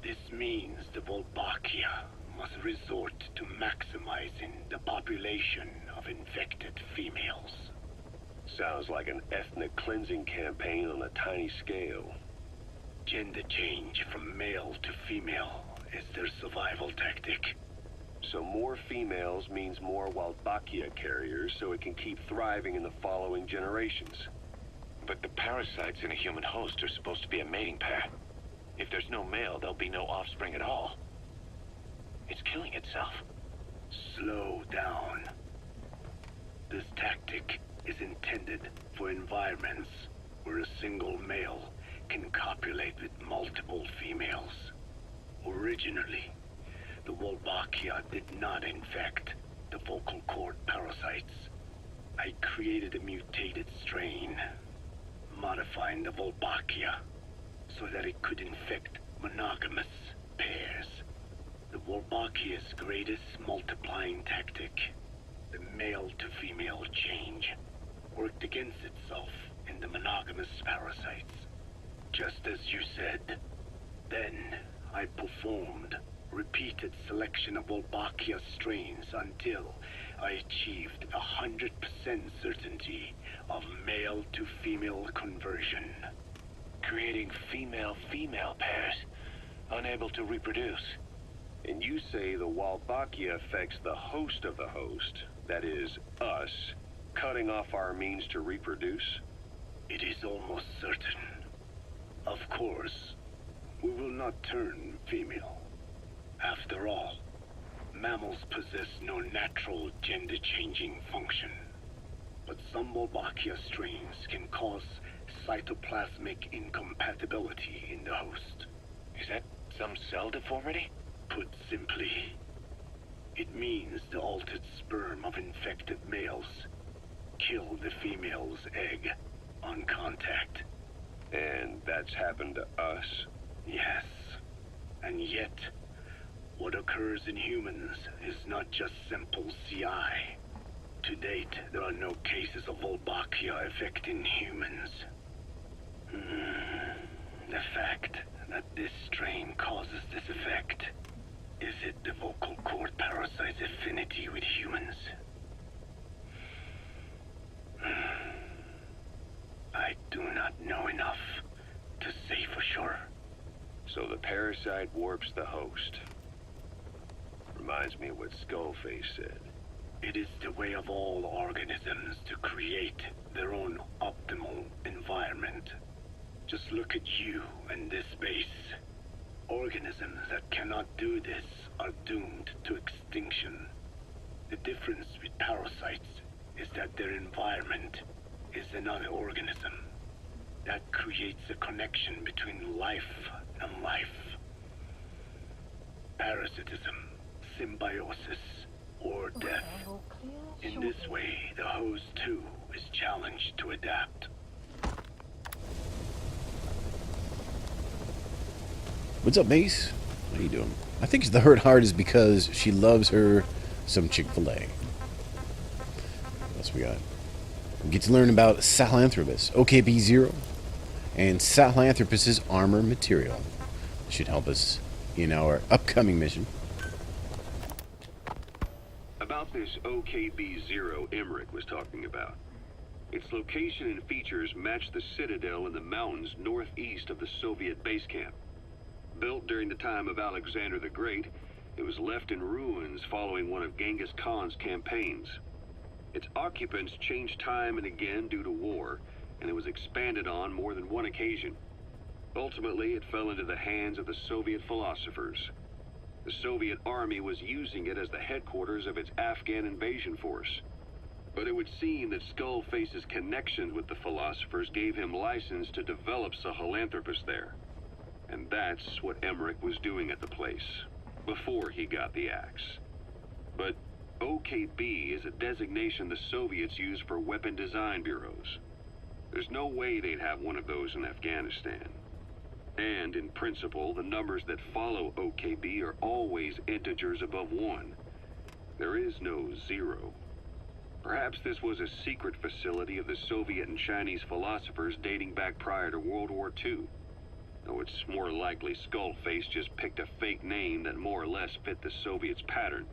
This means the Wolbachia must resort to maximizing the population of infected females. Sounds like an ethnic cleansing campaign on a tiny scale. Gender change from male to female is their survival tactic. So more females means more Wolbachia carriers, so it can keep thriving in the following generations. But the parasites in a human host are supposed to be a mating pair. If there's no male, there'll be no offspring at all. It's killing itself. Slow down. This tactic is intended for environments where a single male can copulate with multiple females. Originally, the Wolbachia did not infect the vocal cord parasites. I created a mutated strain, modifying the Wolbachia so that it could infect monogamous pairs. The Wolbachia's greatest multiplying tactic, the male-to-female change, worked against itself in the monogamous parasites. Just as you said. Then, I performed repeated selection of Wolbachia strains until I achieved 100% certainty of male-to-female conversion. Creating female-female pairs, unable to reproduce. And you say the Wolbachia affects the host of the host, that is, us, cutting off our means to reproduce? It is almost certain. Of course, we will not turn female. After all, mammals possess no natural gender-changing function. But some Wolbachia strains can cause cytoplasmic incompatibility in the host. Is that some cell deformity? Put simply, it means the altered sperm of infected males kill the female's egg, on contact. And that's happened to us? Yes. And yet, what occurs in humans is not just simple CI. To date, there are no cases of Wolbachia affecting humans. The fact that this strain causes this effect, is it the vocal cord parasite's affinity with humans? I do not know enough to say for sure. So the parasite warps the host. Reminds me of what Skullface said. It is the way of all organisms to create their own optimal environment. Just look at you and this base. Organisms that cannot do this are doomed to extinction. The difference with parasites is that their environment is another organism. That creates a connection between life and life. Parasitism, symbiosis, or death. In this way, the host too is challenged to adapt. What's up, Mace? How you doing? I think the hurt heart is because she loves her some Chick-fil-A. What else we got? We get to learn about Sahelanthropus, OKB-0, and Sahelanthropus's armor material. Should help us in our upcoming mission. About this OKB-0 Emmerich was talking about. Its location and features match the citadel in the mountains northeast of the Soviet base camp. Built during the time of Alexander the Great, it was left in ruins following one of Genghis Khan's campaigns. Its occupants changed time and again due to war, and it was expanded on more than one occasion. Ultimately, it fell into the hands of the Soviet philosophers. The Soviet army was using it as the headquarters of its Afghan invasion force. But it would seem that Skullface's connections with the philosophers gave him license to develop Sahelanthropus there. And that's what Emmerich was doing at the place, before he got the axe. But OKB is a designation the Soviets use for weapon design bureaus. There's no way they'd have one of those in Afghanistan. And in principle, the numbers that follow OKB are always integers above 1. There is no 0. Perhaps this was a secret facility of the Soviet and Chinese philosophers dating back prior to World War II. Though it's more likely Skullface just picked a fake name that more or less fit the Soviets' pattern.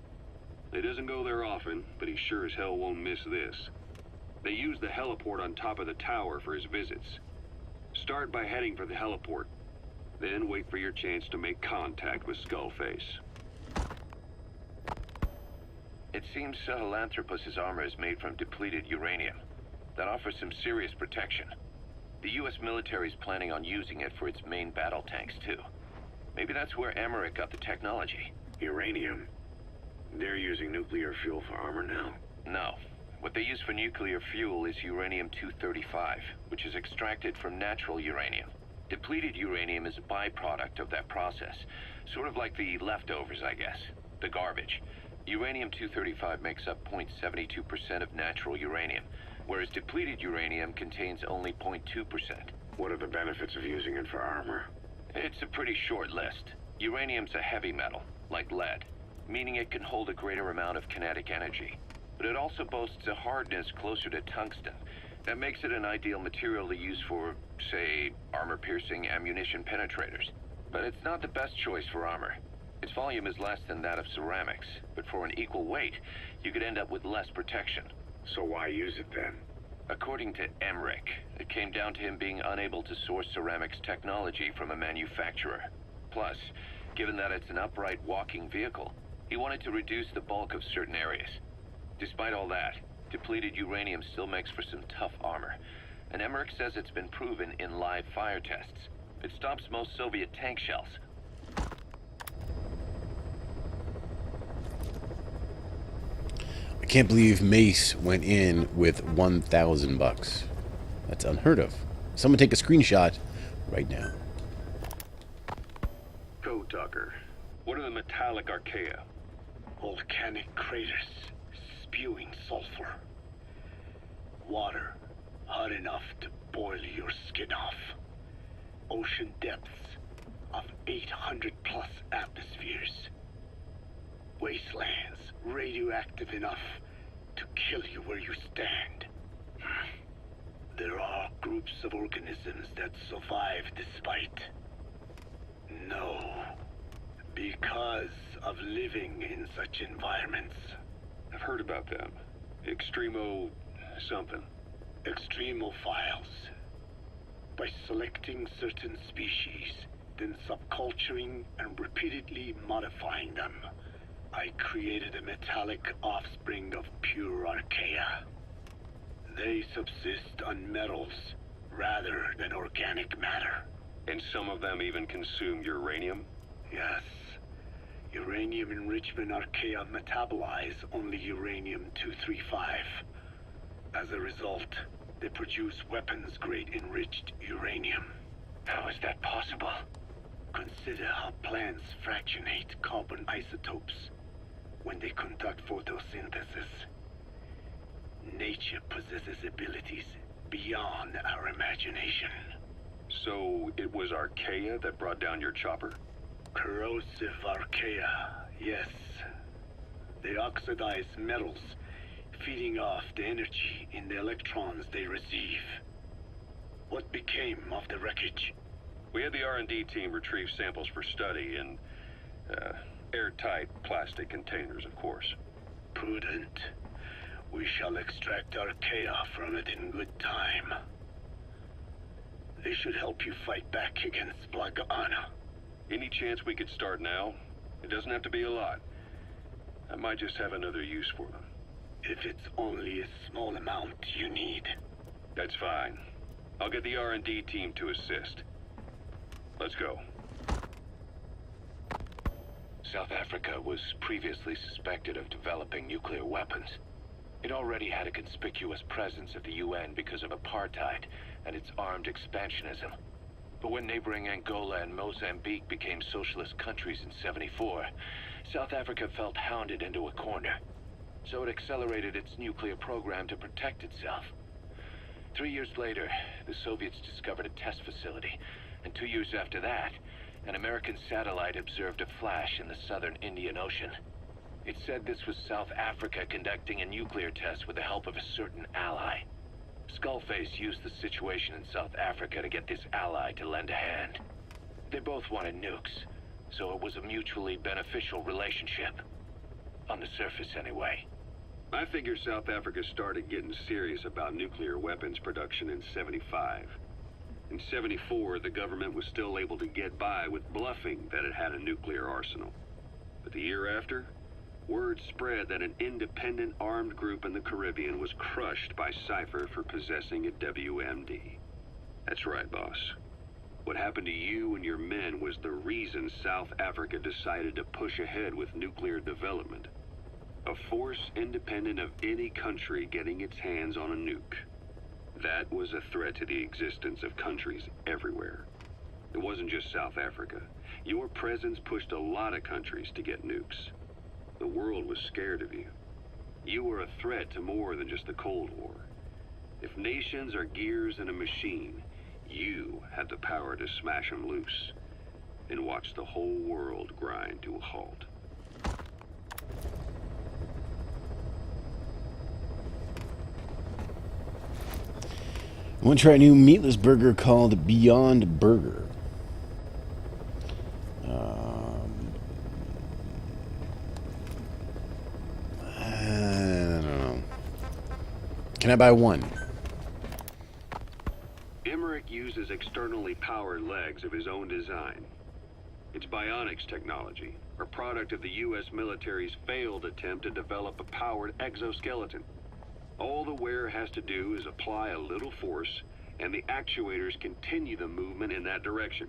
He doesn't go there often, but he sure as hell won't miss this. They use the heliport on top of the tower for his visits. Start by heading for the heliport. Then wait for your chance to make contact with Skullface. It seems Sahelanthropus's armor is made from depleted uranium. That offers some serious protection. The U.S. military is planning on using it for its main battle tanks, too. Maybe that's where Emmerich got the technology. Uranium? They're using nuclear fuel for armor now? No. What they use for nuclear fuel is uranium-235, which is extracted from natural uranium. Depleted uranium is a byproduct of that process. Sort of like the leftovers, I guess. The garbage. Uranium-235 makes up 0.72% of natural uranium, whereas depleted uranium contains only 0.2%. What are the benefits of using it for armor? It's a pretty short list. Uranium's a heavy metal, like lead, meaning it can hold a greater amount of kinetic energy. But it also boasts a hardness closer to tungsten. That makes it an ideal material to use for, say, armor-piercing ammunition penetrators. But it's not the best choice for armor. Its volume is less than that of ceramics, but for an equal weight, you could end up with less protection. So why use it then? According to Emmerich, it came down to him being unable to source ceramics technology from a manufacturer. Plus, given that it's an upright walking vehicle, he wanted to reduce the bulk of certain areas. Despite all that, depleted uranium still makes for some tough armor, and Emmerich says it's been proven in live fire tests. It stops most Soviet tank shells. I can't believe Mace went in with $1,000. That's unheard of. Someone take a screenshot right now. Code Talker, what are the metallic archaea? Volcanic craters, spewing sulfur. Water, hot enough to boil your skin off. Ocean depths of 800 plus atmospheres. Wastelands radioactive enough to kill you where you stand. There are groups of organisms that survive despite. No. Because of living in such environments. I've heard about them. Extremo... something. Extremophiles. By selecting certain species, then subculturing and repeatedly modifying them, I created a metallic offspring of pure archaea. They subsist on metals rather than organic matter. And some of them even consume uranium? Yes. Uranium enrichment archaea metabolize only uranium-235. As a result, they produce weapons-grade enriched uranium. How is that possible? Consider how plants fractionate carbon isotopes when they conduct photosynthesis. Nature possesses abilities beyond our imagination. So it was archaea that brought down your chopper? Corrosive archaea, yes. They oxidize metals, feeding off the energy in the electrons they receive. What became of the wreckage? We had the R&D team retrieve samples for study in airtight plastic containers, of course. Prudent. We shall extract archaea from it in good time. They should help you fight back against Blagana. Any chance we could start now? It doesn't have to be a lot. I might just have another use for them. If it's only a small amount you need. That's fine. I'll get the R&D team to assist. Let's go. South Africa was previously suspected of developing nuclear weapons. It already had a conspicuous presence at the UN because of apartheid and its armed expansionism. But when neighboring Angola and Mozambique became socialist countries in '74, South Africa felt hounded into a corner. So it accelerated its nuclear program to protect itself. 3 years later, the Soviets discovered a test facility, and 2 years after that, an American satellite observed a flash in the southern Indian Ocean. It said this was South Africa conducting a nuclear test with the help of a certain ally. Skullface used the situation in South Africa to get this ally to lend a hand. They both wanted nukes, so it was a mutually beneficial relationship. On the surface, anyway. I figure South Africa started getting serious about nuclear weapons production in '75. In '74, the government was still able to get by with bluffing that it had a nuclear arsenal. But the year after, word spread that an independent armed group in the Caribbean was crushed by Cypher for possessing a WMD. That's right, boss. What happened to you and your men was the reason South Africa decided to push ahead with nuclear development. A force independent of any country getting its hands on a nuke. That was a threat to the existence of countries everywhere. It wasn't just South Africa. Your presence pushed a lot of countries to get nukes. The world was scared of you. You were a threat to more than just the Cold War. If nations are gears in a machine, you had the power to smash them loose and watch the whole world grind to a halt. I want to try a new meatless burger called Beyond Burger. I don't know. Can I buy one? Emmerich uses externally powered legs of his own design. It's bionics technology, a product of the U.S. military's failed attempt to develop a powered exoskeleton. All the wearer has to do is apply a little force, and the actuators continue the movement in that direction.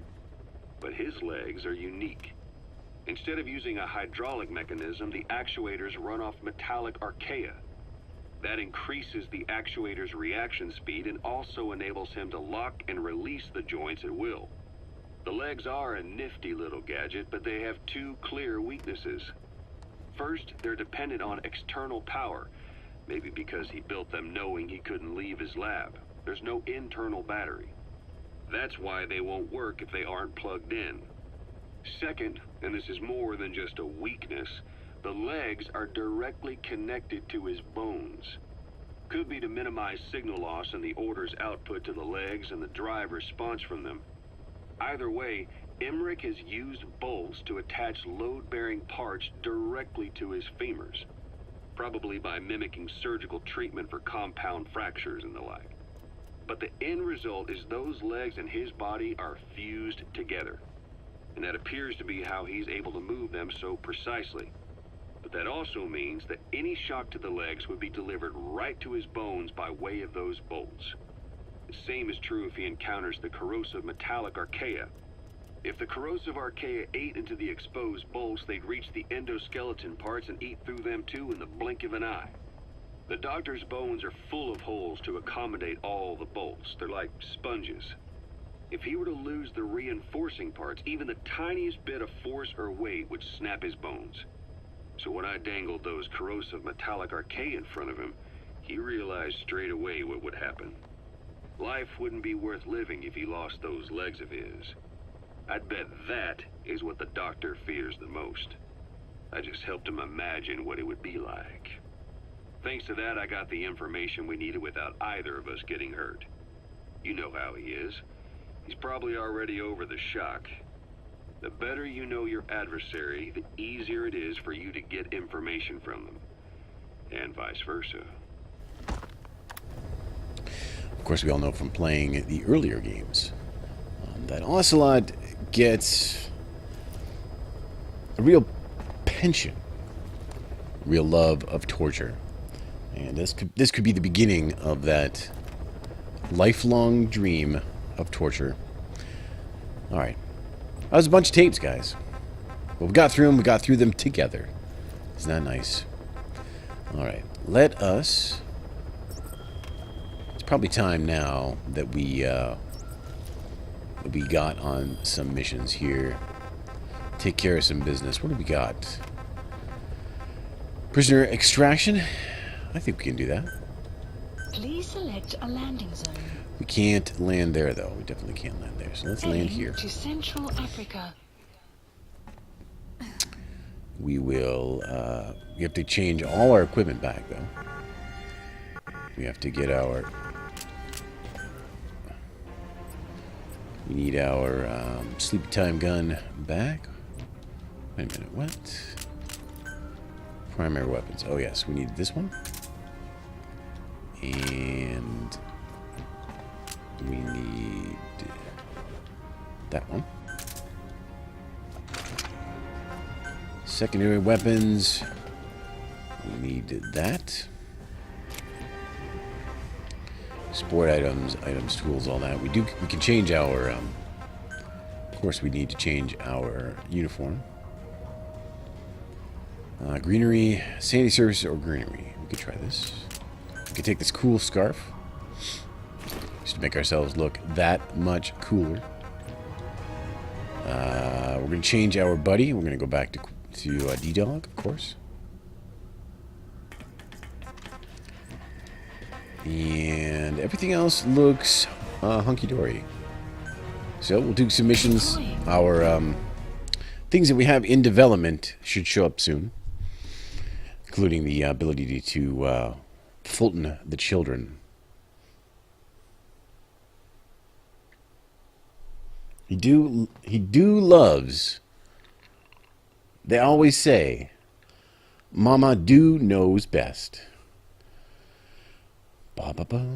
But his legs are unique. Instead of using a hydraulic mechanism, the actuators run off metallic archaea. That increases the actuator's reaction speed and also enables him to lock and release the joints at will. The legs are a nifty little gadget, but they have two clear weaknesses. First, they're dependent on external power, maybe because he built them knowing he couldn't leave his lab. There's no internal battery. That's why they won't work if they aren't plugged in. Second, and this is more than just a weakness, the legs are directly connected to his bones. Could be to minimize signal loss and the order's output to the legs and the drive response from them. Either way, Emmerich has used bolts to attach load-bearing parts directly to his femurs, probably by mimicking surgical treatment for compound fractures and the like. But the end result is those legs and his body are fused together, and that appears to be how he's able to move them so precisely. But that also means that any shock to the legs would be delivered right to his bones by way of those bolts. The same is true if he encounters the corrosive metallic archaea. If the corrosive archaea ate into the exposed bolts, they'd reach the endoskeleton parts and eat through them too in the blink of an eye. The doctor's bones are full of holes to accommodate all the bolts. They're like sponges. If he were to lose the reinforcing parts, even the tiniest bit of force or weight would snap his bones. So when I dangled those corrosive metallic archaea in front of him, he realized straight away what would happen. Life wouldn't be worth living if he lost those legs of his. I'd bet that is what the doctor fears the most. I just helped him imagine what it would be like. Thanks to that, I got the information we needed without either of us getting hurt. You know how he is. He's probably already over the shock. The better you know your adversary, the easier it is for you to get information from them. And vice versa. Of course, we all know from playing the earlier games that Ocelot gets a real penchant, real love of torture. And this could be the beginning of that lifelong dream of torture. Alright. That was a bunch of tapes, guys. But we got through them. We got through them together. Isn't that nice? Alright. Let us... It's probably time now that we got on some missions here. Take care of some business. What do we got? Prisoner extraction? I think we can do that. Please select a landing zone. We can't land there, though. We definitely can't land there. So let's land here. To Central Africa. We will, we have to change all our equipment back, though. We have to get our... We need our sleepy time gun back. Wait a minute, what? Primary weapons. Oh, yes, we need this one. And... we need that one. Secondary weapons. We need that. Sport items, tools, all that. We can change our. Of course, we need to change our uniform. Greenery, sanity services, or greenery. We could try this. We could take this cool scarf. Just to make ourselves look that much cooler. We're going to change our buddy. We're going to go back to D-Dog, of course. And everything else looks hunky-dory. So we'll do some missions. Our things that we have in development should show up soon. Including the ability to Fulton the children. He do loves. They always say, Mama do knows best. Ba ba ba.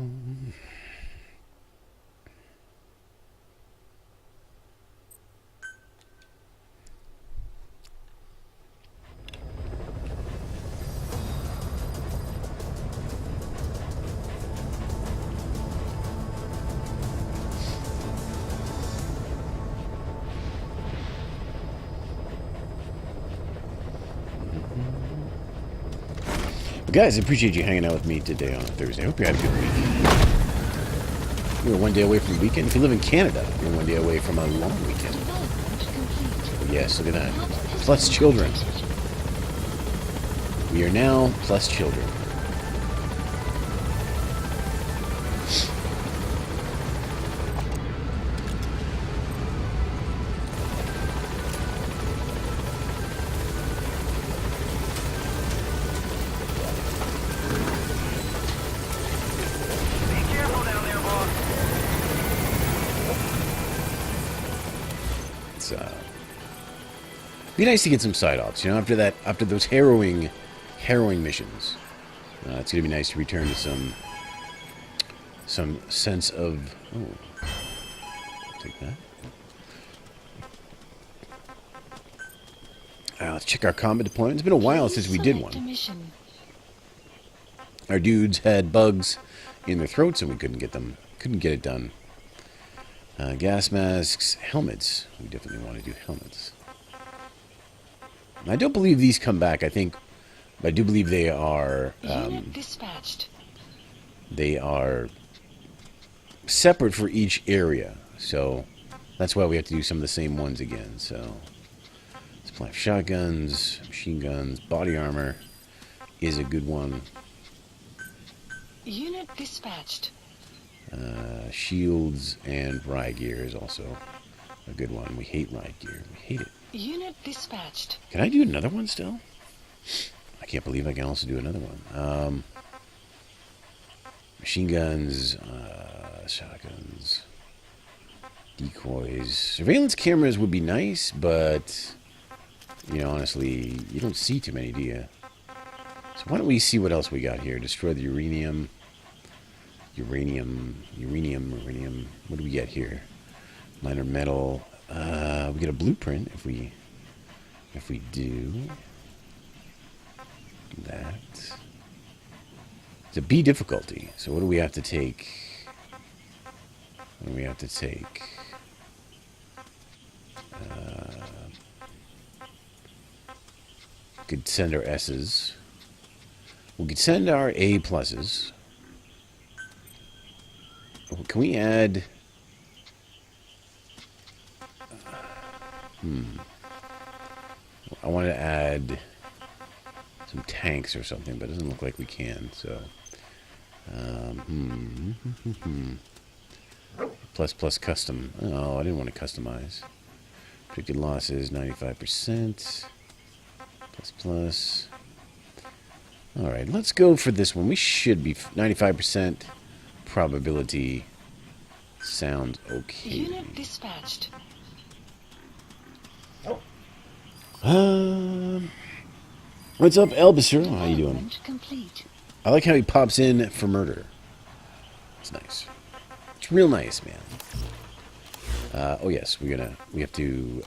Guys, I appreciate you hanging out with me today on Thursday. I hope you had a good week. You're one day away from the weekend. If you live in Canada, you're one day away from a long weekend. Oh, yes, look at that. Plus children. We are now plus children. Be nice to get some side offs, you know, after those harrowing missions. It's gonna be nice to return to some sense of. Oh, I'll take that. Let's check our combat deployment. It's been a while since we did one. Our dudes had bugs in their throats, and we couldn't get it done. Gas masks, helmets. We definitely want to do helmets. I don't believe these come back. I do believe they are. Unit dispatched. They are separate for each area, so that's why we have to do some of the same ones again. So, supply of shotguns, machine guns, body armor is a good one. Unit dispatched. Shields and riot gear is also a good one. We hate riot gear. We hate it. Unit dispatched. Can I do another one still? I can't believe I can also do another one. Machine guns, shotguns, decoys. Surveillance cameras would be nice, but, you know, honestly, you don't see too many, do you? So why don't we see what else we got here? Destroy the uranium. Uranium. What do we get here? Minor metal. We get a blueprint if we do that. It's a B difficulty. So what do we have to take? What do we have to take? Could send our S's. We could send our A pluses. Can we add? I want to add some tanks or something, but it doesn't look like we can. So, plus custom. Oh, I didn't want to customize. Predicted losses 95%. Plus. All right, let's go for this one. We should be 95% probability. Sounds okay. Unit dispatched. What's up, Elbisser? How you doing? Complete. I like how he pops in for murder. It's nice. It's real nice, man. Oh yes, we have to.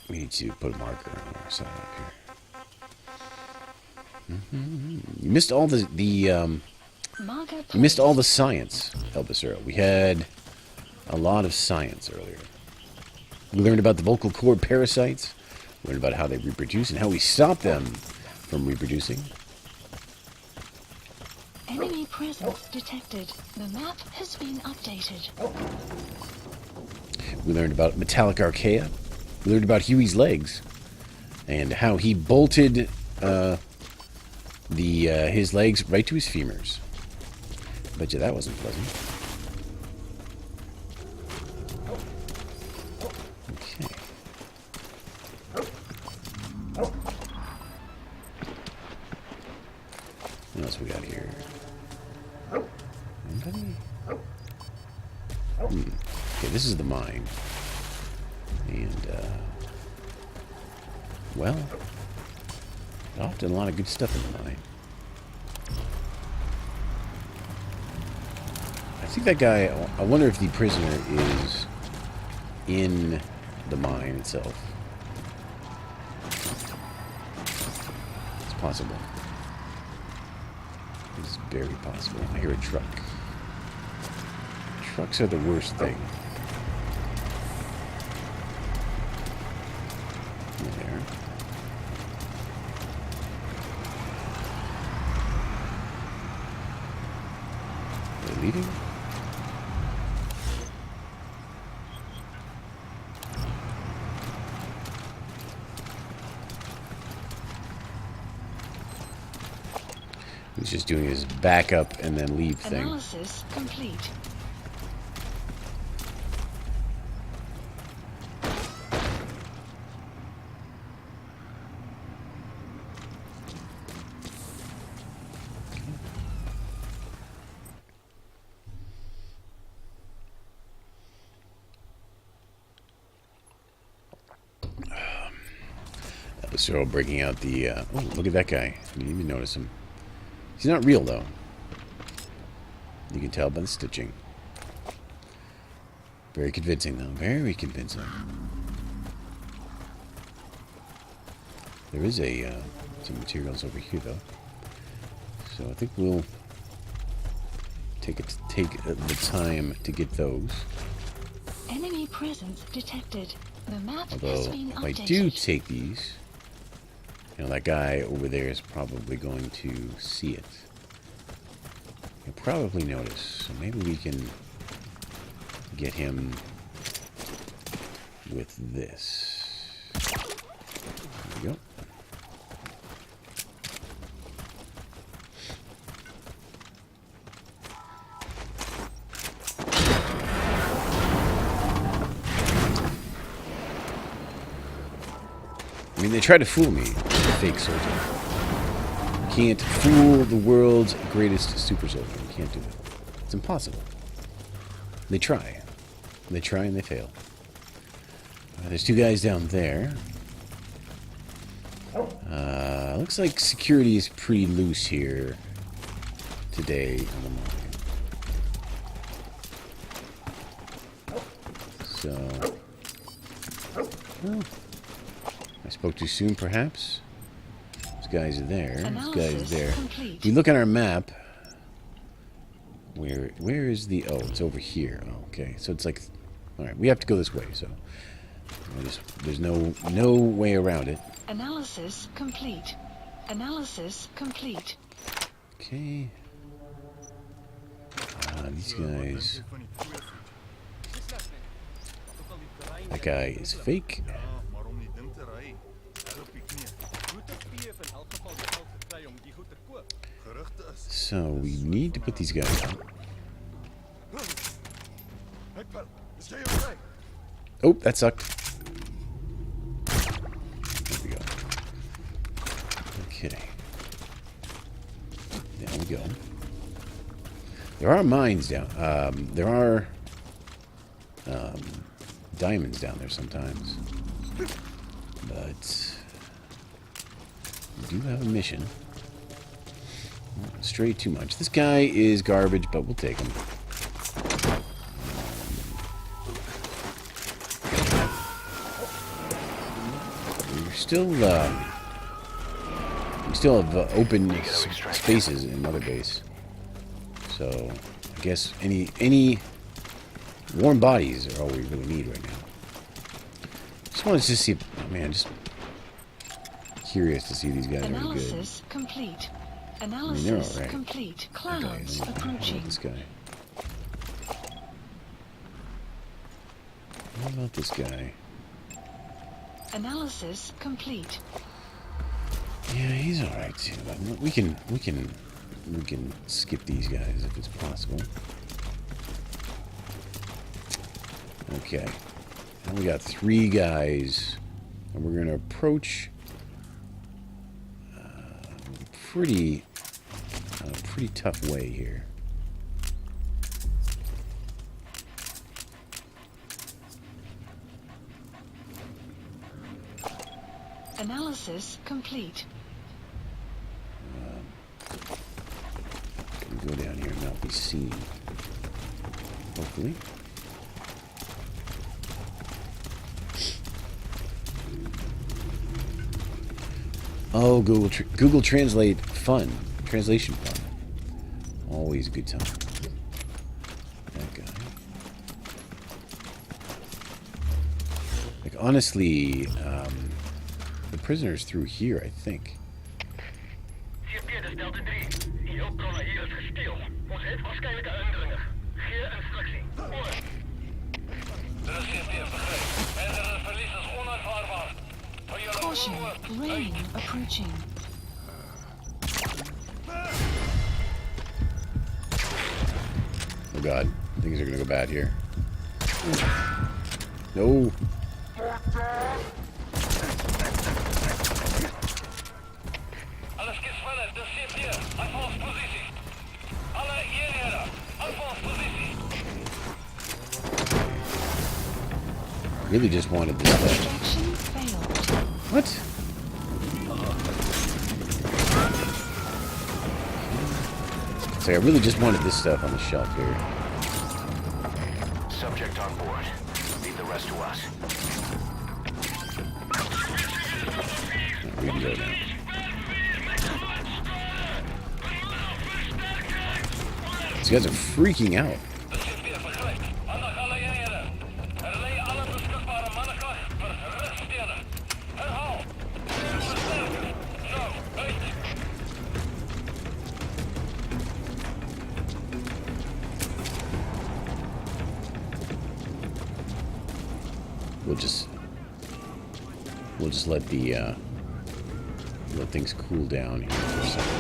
We need to put a marker on our side up here. You missed all you missed all the science, Elbisser. We had a lot of science earlier. We learned about the vocal cord parasites. We learned about how they reproduce and how we stop them from reproducing. Enemy presence detected. The map has been updated. We learned about metallic archaea. We learned about Huey's legs and how he bolted his legs right to his femurs. Bet you that wasn't pleasant. Okay. What else we got here? Anybody? Okay, this is the mine. And, well, often a lot of good stuff in the mine. I think that guy, I wonder if the prisoner is in the mine itself. It's possible. It's very possible. I hear a truck. Trucks are the worst thing. There. They're leaving? He's just doing his backup and then leave thing. Analysis complete. So we're breaking out the... oh, look at that guy. I didn't even notice him. He's not real, though. You can tell by the stitching. Very convincing, though. Very convincing. There is some materials over here, though. So I think we'll take the time to get those. Enemy presence detected. The map has Although, been if updated. I do take these, you know, that guy over there is probably going to see it. He'll probably notice. So maybe we can get him with this. There we go. I mean, they try to fool me, the fake soldier. Can't fool the world's greatest super soldier. You can't do it. It's impossible. They try. They try and they fail. There's two guys down there. Looks like security is pretty loose here today on the market. So, well, I spoke too soon, perhaps. Those guys are there. Those guys are there. If we look at our map, where is the... oh, it's over here. Oh, okay. So it's like... alright, we have to go this way, so... there's no way around it. Analysis complete. Analysis complete. Okay. These guys... that guy is fake. So we need to put these guys out. Oh, that sucked. There we go. Okay. There we go. There are mines down. There are diamonds down there sometimes. But we do have a mission. Not stray too much. This guy is garbage, but we'll take him. We still have open spaces in Mother Base. So I guess any warm bodies are all we really need right now. Just wanted to see, oh man, just curious to see these guys are really good. Analysis complete. Analysis they're all right. complete. Clouds approaching. This guy. What about this guy? Analysis complete. Yeah, he's all right too. We can skip these guys if it's possible. Okay. Now we got 3 guys, and we're gonna approach pretty tough way here. Analysis complete. Can go down here and not be seen. Hopefully. Oh, Google Translate fun. Translation fun. Always a good time. That guy. Like, honestly, the prisoner's through here, I think. Caution, rain approaching. Oh god, things are gonna go bad here. No. Really just wanted this guy. Projection failed. What? So I really just wanted this stuff on the shelf here. Subject on board. Leave the rest to us. We can go now. These guys are freaking out. We'll just let the let things cool down here for a second.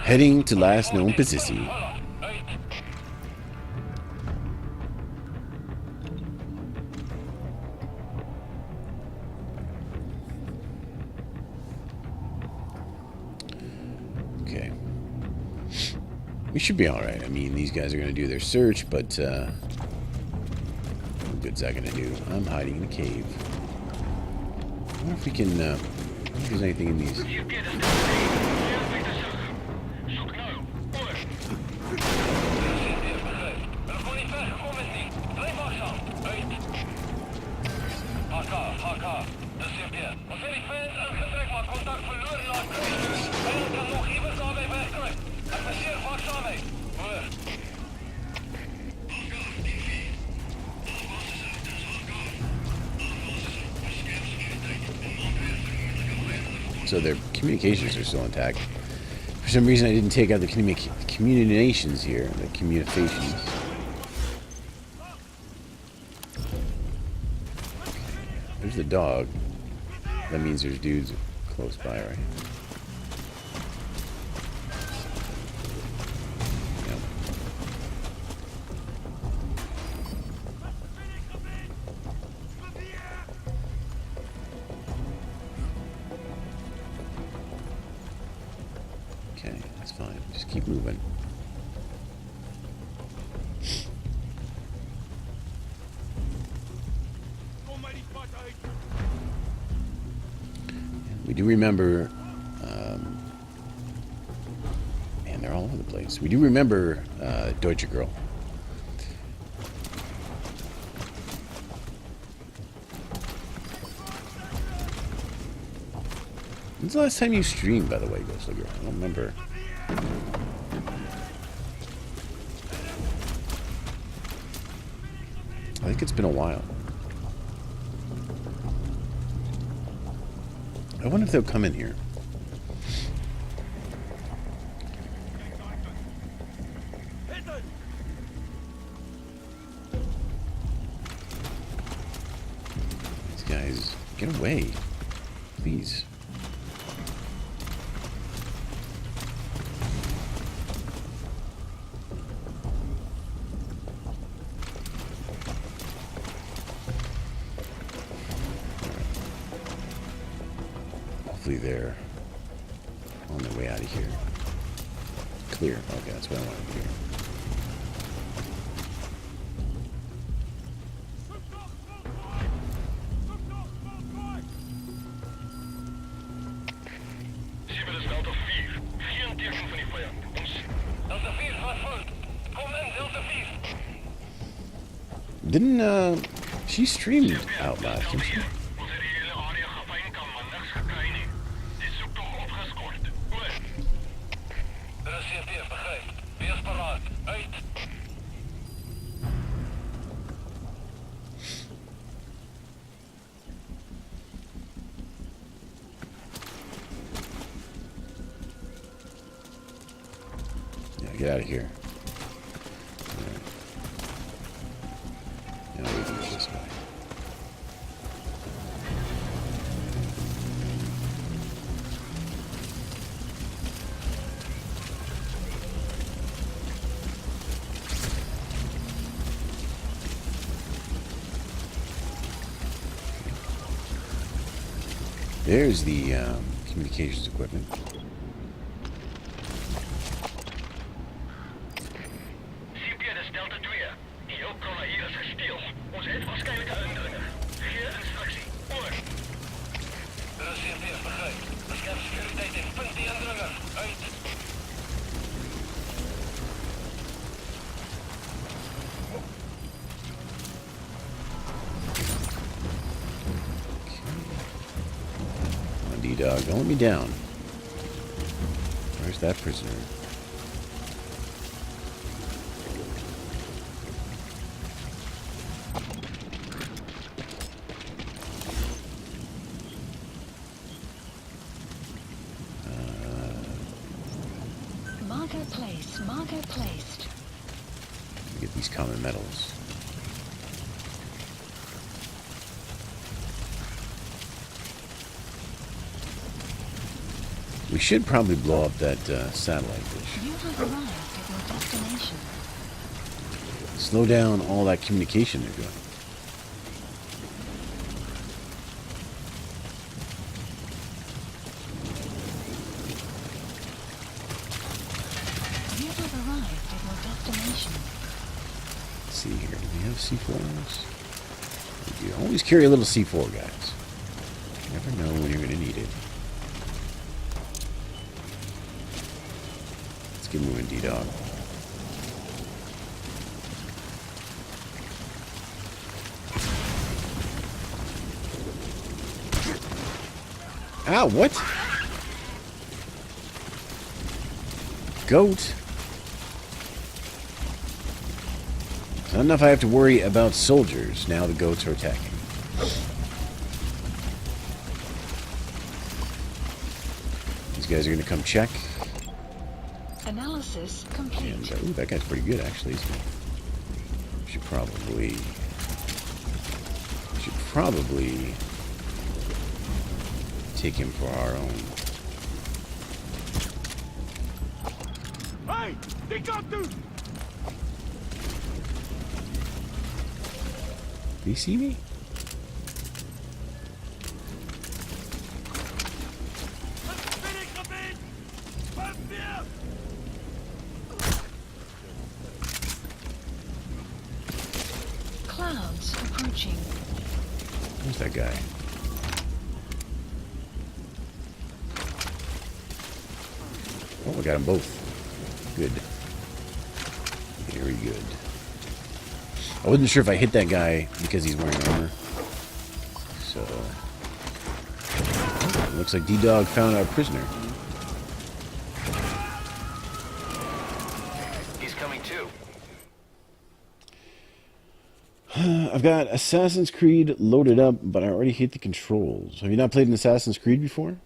Heading to last known position. Okay. We should be alright. I mean, these guys are going to do their search, but what good's that going to do? I'm hiding in a cave. I wonder if we can, I wonder if there's anything in these. So their communications are still intact. For some reason, I didn't take out the communications here. The communications. There's the dog. That means there's dudes close by, right? Yep. Okay, that's fine. Just keep moving. We do remember, man, they're all over the place. We do remember Deutsche Girl. When's the last time you streamed, by the way, Ghostly Girl? I don't remember. I think it's been a while. I wonder if they'll come in here. These guys, get away. Please. Hopefully they're on their way out of here. Clear. Okay, that's what I wanted to hear. Didn't, she streamed out last, didn't she? Yeah, get out of here. Now we can go this way. There's the communications equipment. D-Dog. Don't let me down. Where's that prisoner? Marker placed. Marker placed. Get these common metals. We should probably blow up that satellite dish. You have arrived at your destination. Slow down all that communication they're doing. You have arrived at your destination. Let's see here. Do we have C4s? We do. Always carry a little C4, guys. You never know when you're going to need it. Let's get moving, D-Dog. Ow, what? Goat. Not enough I have to worry about soldiers. Now the goats are attacking. These guys are going to come check. Analysis complete. And, ooh, that guy's pretty good, actually, isn't he? Should probably take him for our own. Hey! They got through! Do you see me? Clouds approaching. Where's that guy? Oh, we got them both. Good. Very good. I wasn't sure if I hit that guy because he's wearing armor. So, it looks like D-Dog found our prisoner. He's coming too. I've got Assassin's Creed loaded up, but I already hit the controls. Have you not played an Assassin's Creed before?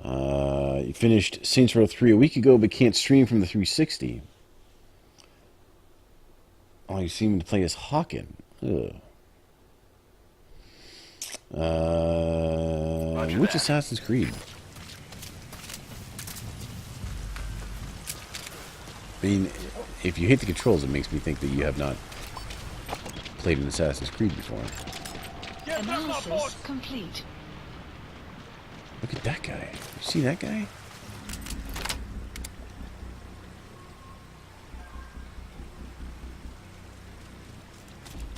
You finished Saints Row 3 a week ago, but can't stream from the 360. Oh, you seem to play as Hawken. Ugh. Which Assassin's Creed? I mean, if you hit the controls, it makes me think that you have not played an Assassin's Creed before. Analysis complete. Look at that guy. You see that guy?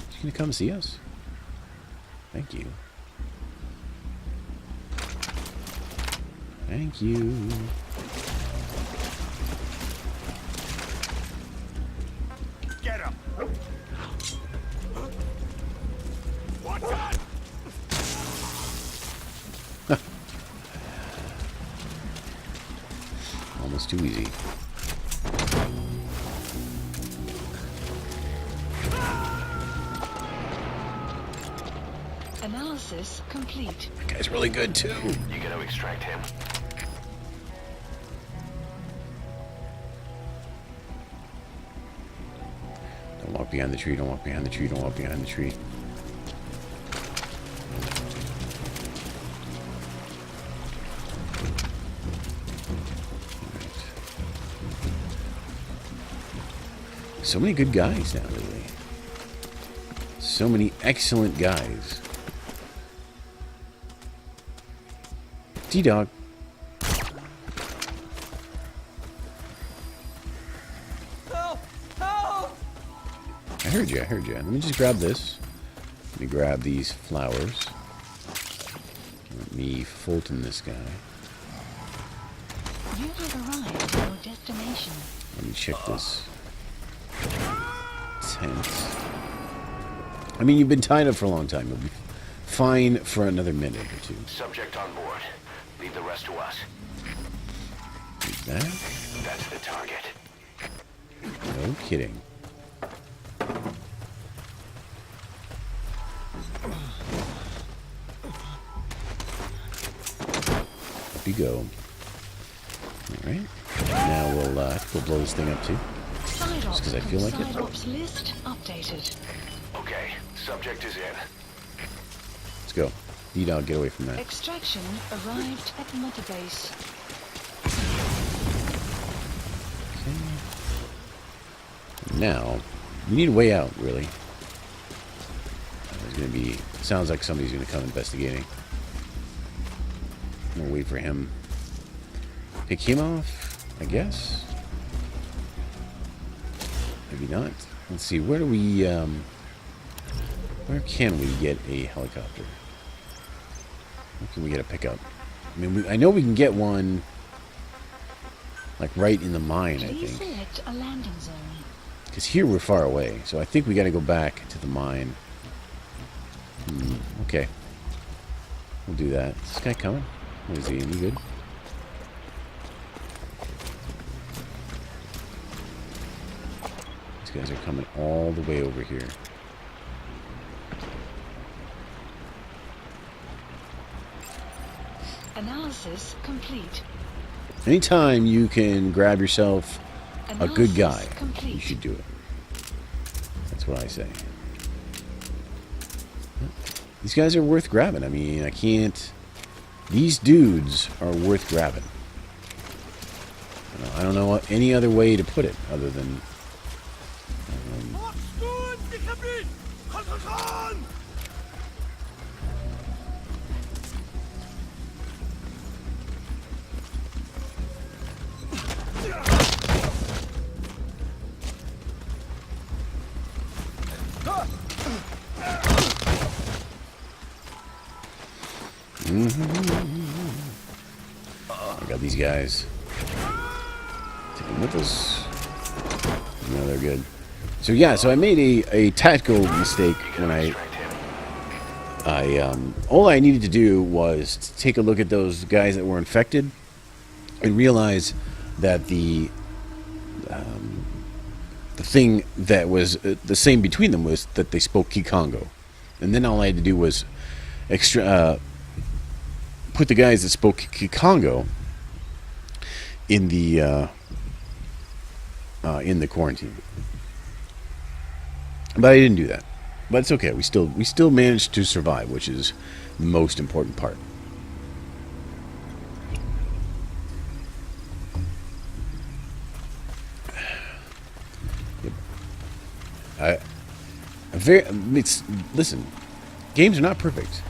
Is he gonna come see us? Thank you. Thank you. Get him! Watch out! Almost too easy. Analysis complete. That guy's really good too. You gotta extract him. Don't walk behind the tree, don't walk behind the tree, don't walk behind the tree. So many good guys now lately. So many excellent guys. D-Dog. Help! Help! I heard you, I heard you. Let me just grab this. Let me grab these flowers. Let me Fulton this guy. You have arrived at your destination. Let me check this tent. I mean, you've been tied up for a long time. You'll be fine for another minute or two. Subject on board. Leave the rest to us. Is that? That's the target. No kidding. Up you go. Alright. Now we'll blow this thing up too. Just because I feel like it. Side-ops list updated. Okay, subject is in. Let's go. D-Dog, get away from that. Extraction arrived at Mother Base. Okay. Now, we need a way out, really. There's gonna be... Sounds like somebody's gonna come investigating. I'm gonna wait for him. Pick him off, I guess. Maybe not. Let's see, where do we, where can we get a helicopter? Where can we get a pickup? I mean, I know we can get one, like, right in the mine, I Please think. select a landing zone. Because here we're far away, so I think we gotta go back to the mine. Okay. We'll do that. Is this guy coming? What is he? Any good? These guys are coming all the way over here. Analysis complete. Anytime you can grab yourself a good guy, Analysis complete. you should do it. That's what I say. These guys are worth grabbing. I mean, I can't... These dudes are worth grabbing. I don't know any other way to put it other than... I got these guys. Take them with us. No, they're good. So yeah, so I made a tactical mistake when all I needed to do was to take a look at those guys that were infected and realize that the thing that was the same between them was that they spoke Kikongo. And then all I had to do was put the guys that spoke Kikongo in the quarantine. But I didn't do that. But it's okay. We still managed to survive, which is the most important part. Listen, games are not perfect.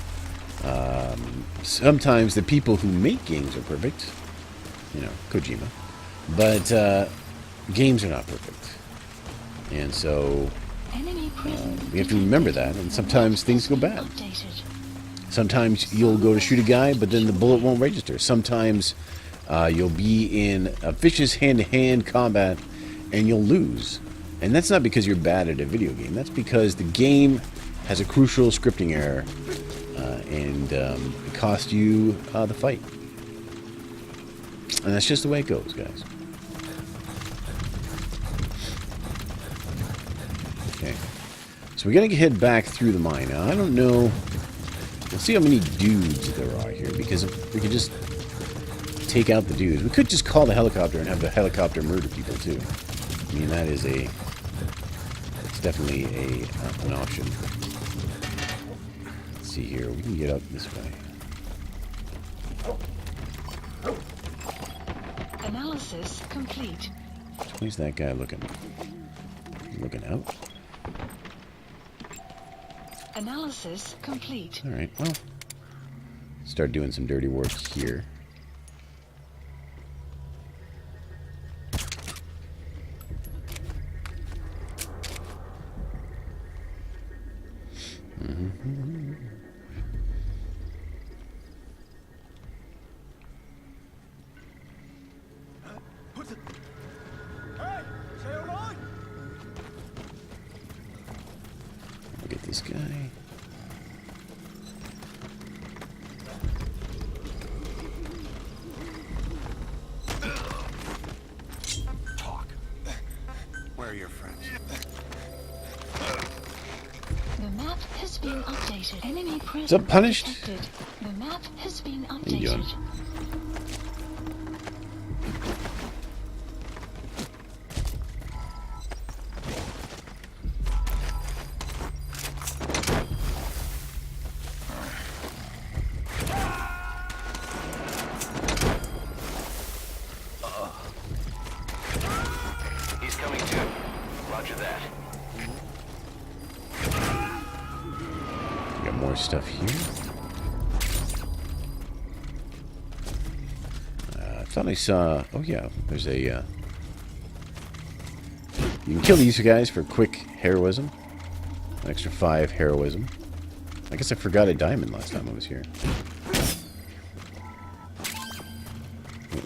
Sometimes the people who make games are perfect, Kojima, but games are not perfect, and so we have to remember that. And sometimes things go bad. Sometimes you'll go to shoot a guy, but then the bullet won't register. Sometimes you'll be in a vicious hand-to-hand combat and you'll lose. And that's not because you're bad at a video game. That's because the game has a crucial scripting error, and it cost you the fight. And that's just the way it goes, guys. Okay. So we gotta head back through the mine. Now, I don't know. Let's see how many dudes there are here, because if we could just take out the dudes. We could just call the helicopter and have the helicopter murder people, too. I mean, that is it's definitely an option. Let's see here. We can get up this way. Analysis complete. Where's that guy looking? Looking out? Analysis complete. Alright, well. Start doing some dirty work here. Look at this guy. been updated. Enemy presence What's up, Punished? detected. The map has been How you doing? updated. He's coming too. Roger that. Got more stuff here. I thought I saw... Oh, yeah. There's a... You can kill these guys for quick heroism. An extra 5 heroism. I guess I forgot a diamond last time I was here.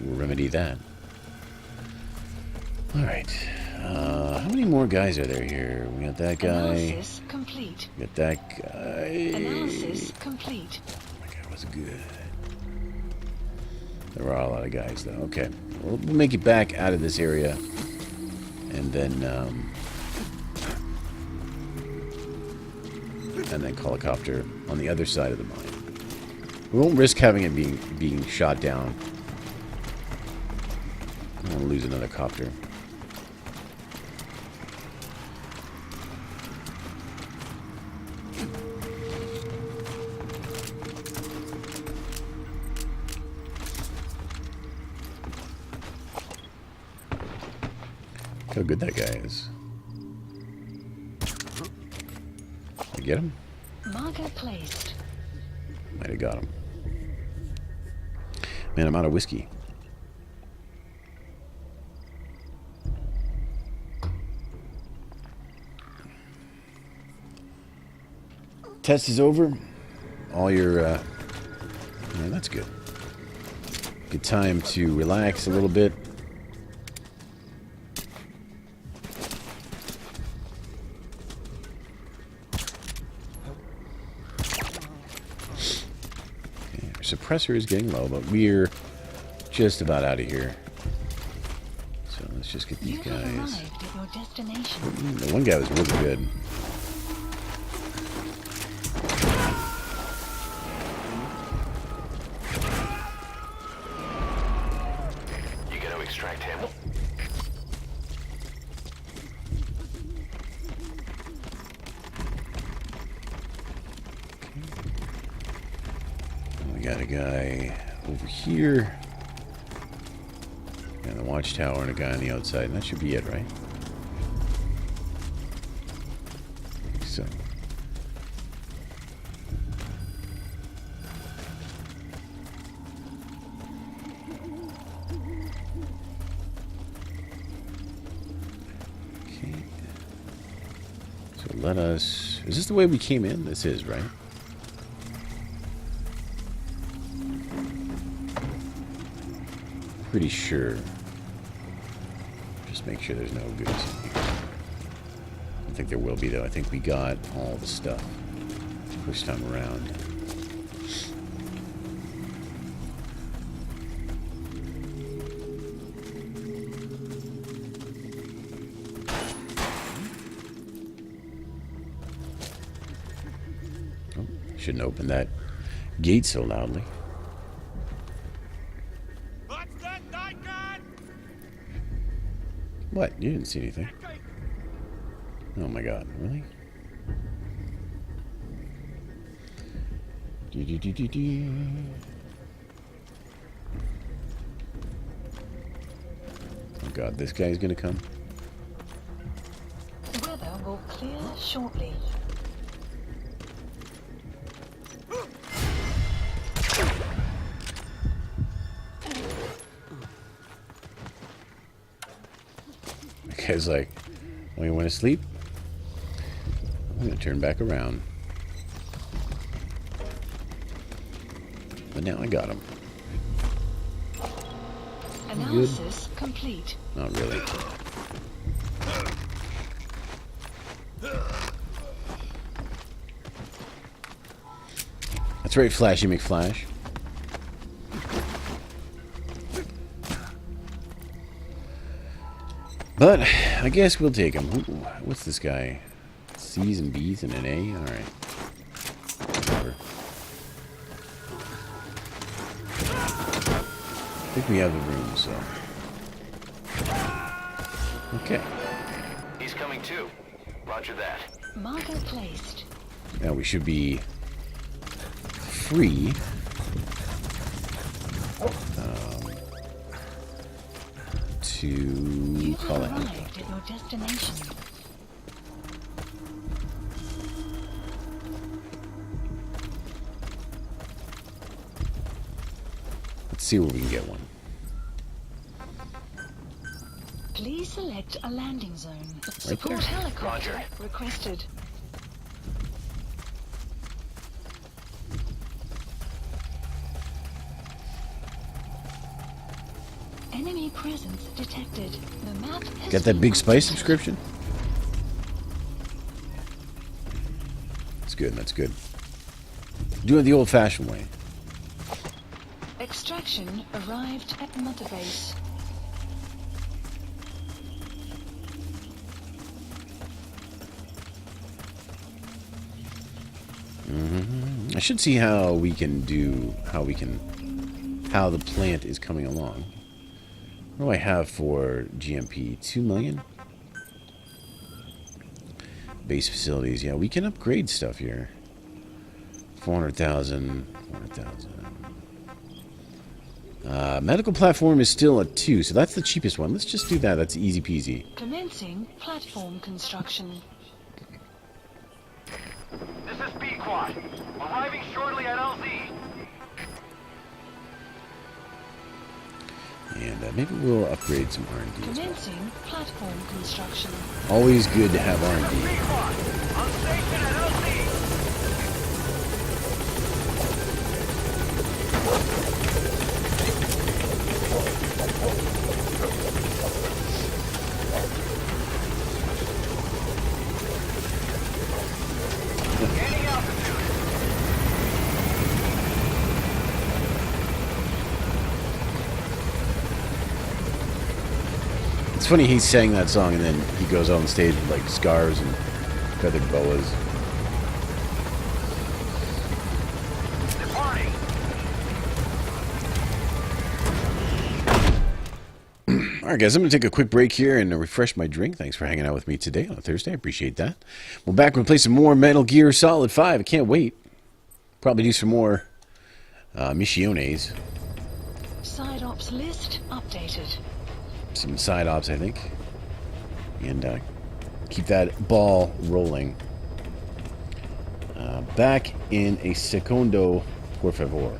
We'll remedy that. Alright. How many more guys are there here? We got that guy. Analysis complete. We got that guy. Analysis complete. Oh my god, was good. There are a lot of guys, though. Okay. We'll make it back out of this area. And then helicopter on the other side of the mine. We won't risk having it being shot down. I don't want to lose another copter. How good that guy is. Did I get him? Marker placed. Might have got him. Man, I'm out of whiskey. Test is over. All your, yeah, that's good. Good time to relax a little bit. Okay, our suppressor is getting low, but we're just about out of here. So let's just get these You have guys. arrived at your destination. The one guy was really good. You gotta extract him. We got a guy over here. And the watchtower and a guy on the outside. And that should be it, right? So. Okay. So let us... Is this the way we came in? This is, right? Pretty sure. Just make sure there's no goodies in here. I think there will be, though. I think we got all the stuff first time around. Oh, shouldn't open that gate so loudly. What? You didn't see anything. Oh my god, really? Oh god, this guy's gonna come? The weather will clear shortly. The guy's like, oh, you want to sleep? I'm gonna turn back around. But now I got him. Analysis complete. Not really. That's right, Flashy McFlash. But I guess we'll take him. Ooh, what's this guy? C's and B's and an A? Alright. whatever. I think we have the room, so. Okay. He's coming too. Roger that. Marker placed. Now we should be free. To call it. Arrived at your destination. Let's see where we can get one. Please select a landing zone. Right Support there. helicopter Roger. requested. Enemy presence detected. The map has Got that been Big Spice updated. subscription? That's good, that's good. Doing it the old-fashioned way. Extraction arrived at Mother Base. I should see how we can do, how the plant is coming along. What do I have for GMP? 2 million? Base facilities. Yeah, we can upgrade stuff here. 400,000. 400,000. Medical platform is still at 2, so that's the cheapest one. Let's just do that. That's easy peasy. Commencing platform construction. This is B-Quad. Arriving shortly at LZ. And maybe we'll upgrade some R&D as well. Commencing platform construction. Always good to have R&D. B-Quad. On station at LZ. Gaining altitude. It's funny he sang that song and then he goes on stage with like scarves and feathered boas. Departing. Alright guys, I'm going to take a quick break here and refresh my drink. Thanks for hanging out with me today on a Thursday. I appreciate that. We're back. We're going to play some more Metal Gear Solid 5. I can't wait. Probably do some more missiones. Side ops list updated. Some side ops, I think. And keep that ball rolling. Back in a segundo, por favor.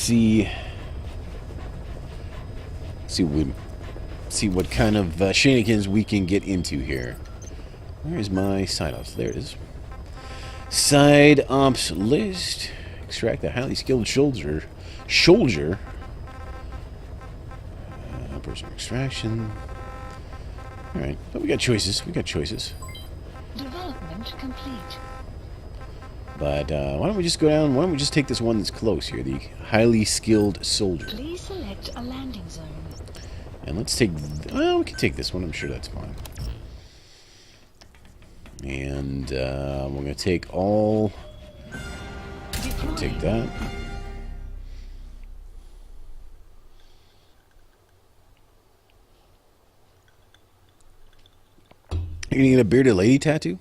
see what kind of shenanigans we can get into here. Where is my side ops? There it is. Side ops list. Extract the highly skilled soldier. Personal extraction. Alright. But we got choices. Development complete. But why don't we just go down? Why don't we just take this one that's close here? The highly skilled soldier. Please select a landing zone. And let's take... Well, we can take this one. I'm sure that's fine. And we're going to take all... Take that. You're going to get a bearded lady tattoo?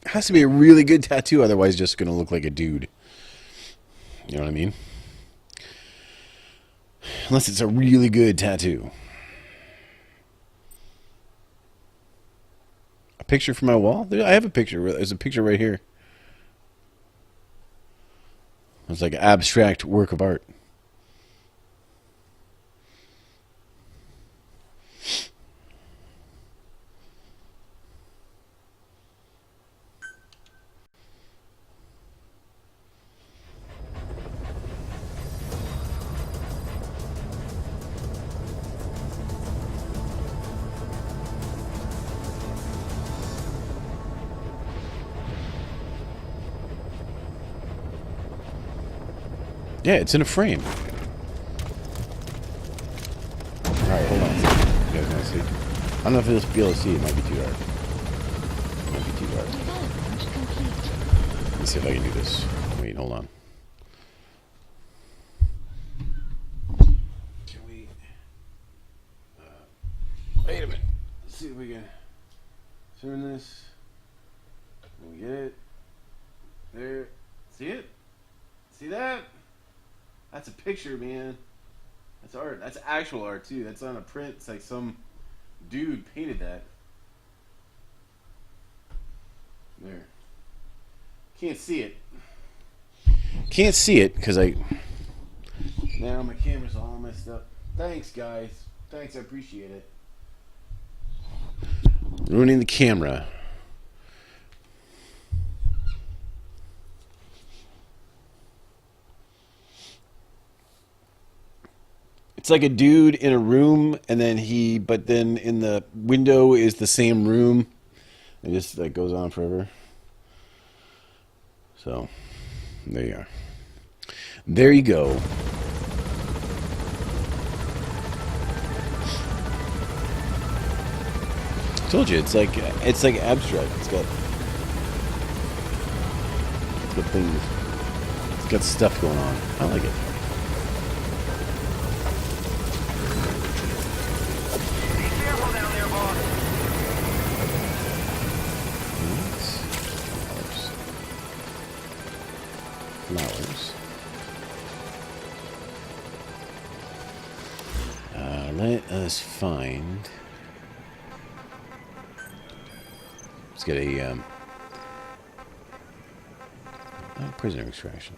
It has to be a really good tattoo, otherwise just going to look like a dude. You know what I mean? Unless it's a really good tattoo. A picture for my wall? I have a picture. There's a picture right here. It's like an abstract work of art. Yeah, it's in a frame. Alright, hold on. You guys want to see? I don't know if you'll be able to see. It might be too dark. It might be too dark. Let me see if I can do this. Wait, hold on. Can we... wait a minute. Let's see if we can turn this. Can we get it? There. See it? See that? That's a picture, man. That's art. That's actual art, too. That's not a print. It's like some dude painted that. There. Can't see it. Can't see it, because now my camera's all messed up. Thanks, guys. Thanks, I appreciate it. Ruining the camera. It's like a dude in a room, and then but then in the window is the same room. It just like goes on forever. So, there you are. There you go. I told you, it's like abstract. It's got things. It's got stuff going on. I like it. Flowers. Let us find. Let's get a prisoner extraction.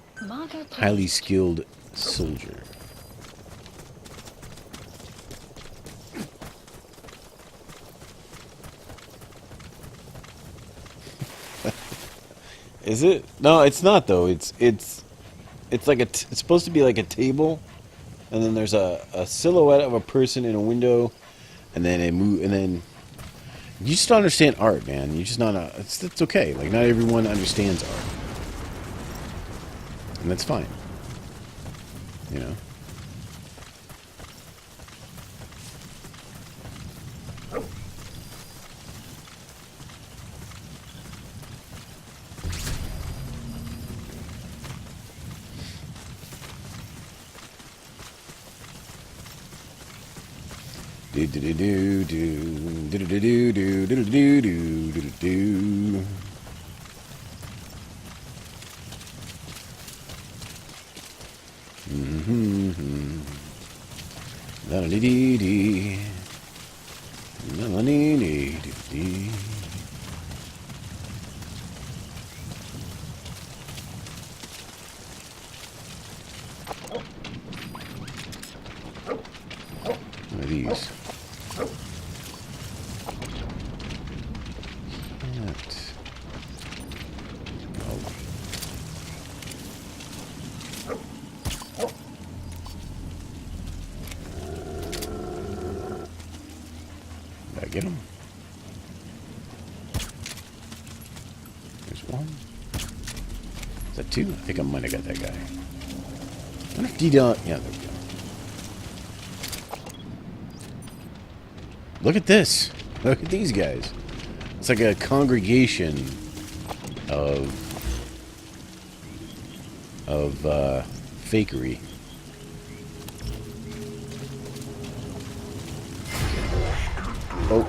Highly skilled soldier. Is it? No, it's not though. It's like it's supposed to be like a table, and then there's a silhouette of a person in a window, and then and then you just don't understand art, man. You just not. It's okay. Like not everyone understands art, and that's fine. You know. Do do do do do do do do do do do do do do. La la dee dee. La la dee dee dee. What are these? Can't. Oh. Did I get him? There's one. Is that two? I think I might have got that guy. I wonder if D-Dog... Yeah, there we go. Look at this. Look at these guys. It's like a congregation of fakery. Oh.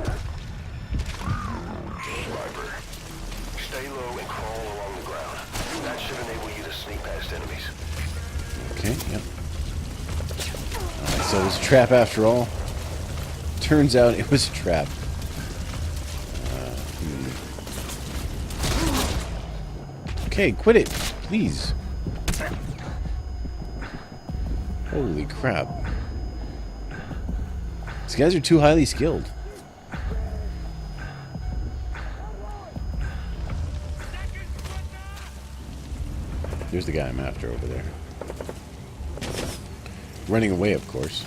Stay low and crawl along the ground. That should enable you to sneak past enemies. Okay, yep. Alright, so it was a trap after all. Turns out it was a trap. Okay, quit it, please. Holy crap. These guys are too highly skilled. There's the guy I'm after over there. Running away, of course.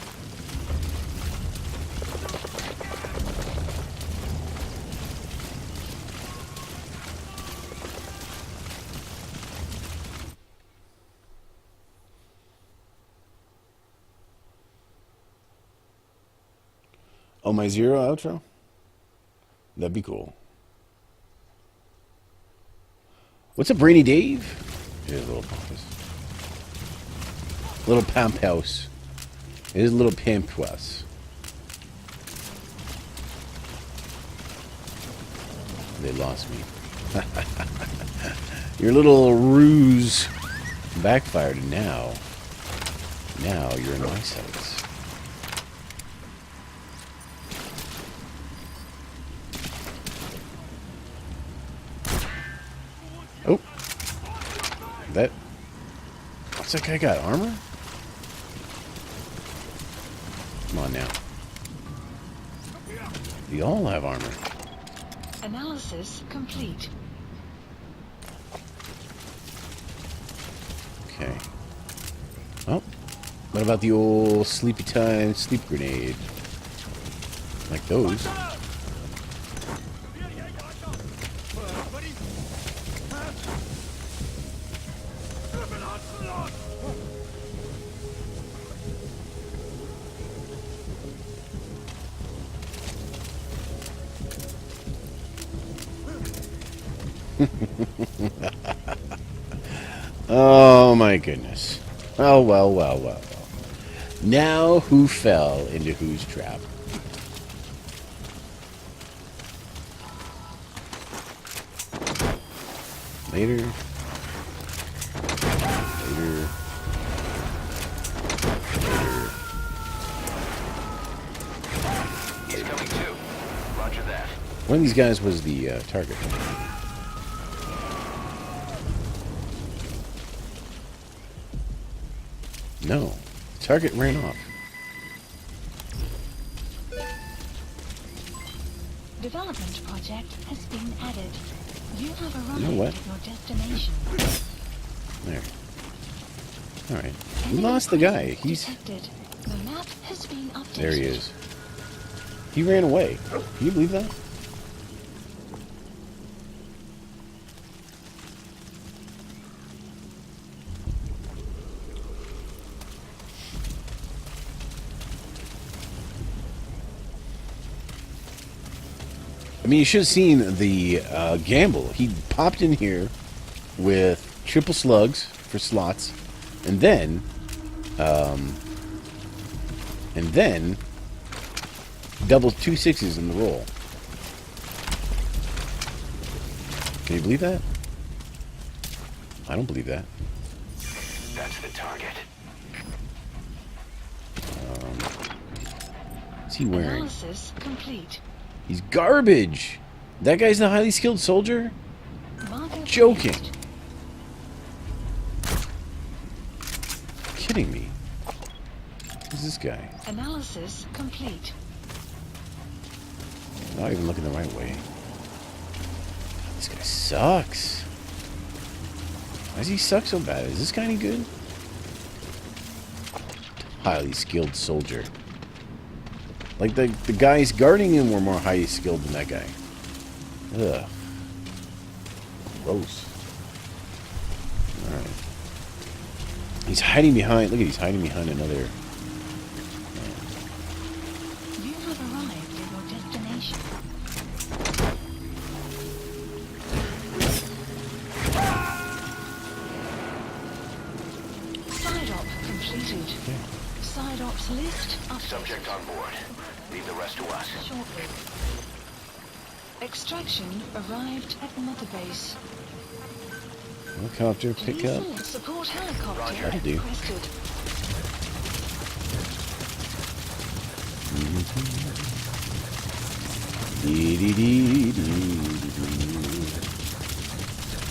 Oh, my zero outro? That'd be cool. What's up, Brainy Dave? Here's a little pompous. Little pamp house. It is a little pamp house. They lost me. Your little ruse backfired, and now you're in my sights. Oh. That... What's that guy got? Armor? Come on now. We all have armor. Analysis complete. Okay. Oh. What about the old sleepy time sleep grenade? Like those. Oh my goodness. Oh well, well, well, well. Now who fell into whose trap? Later. Later. Later. He's coming too. Roger that. One of these guys was the target. No. The target ran off. Development project has been added. You have arrived You know what? at your destination. There. Alright. We lost the guy. He's... Detected. The map has been updated. There he is. He ran away. Can you believe that? I mean, you should have seen the gamble. He popped in here with triple slugs for slots, and then double 2 6s in the roll. Can you believe that? I don't believe that. That's the target. What's he wearing? Analysis complete. He's garbage. That guy's a highly skilled soldier? Marker Joking. placed. Kidding me. Who's this guy? Analysis complete. Not even looking the right way. This guy sucks. Why does he suck so bad? Is this guy any good? Highly skilled soldier. Like the guys guarding him were more highly skilled than that guy. Ugh. Gross. Alright. He's hiding behind. Look at he's hiding behind another. You have arrived at your destination. Side op completed. Side ops list updated. Subject on board. Leave the rest to us. Shortly. Extraction arrived at Mother Base. Helicopter pick up. Support helicopter That'll do. requested.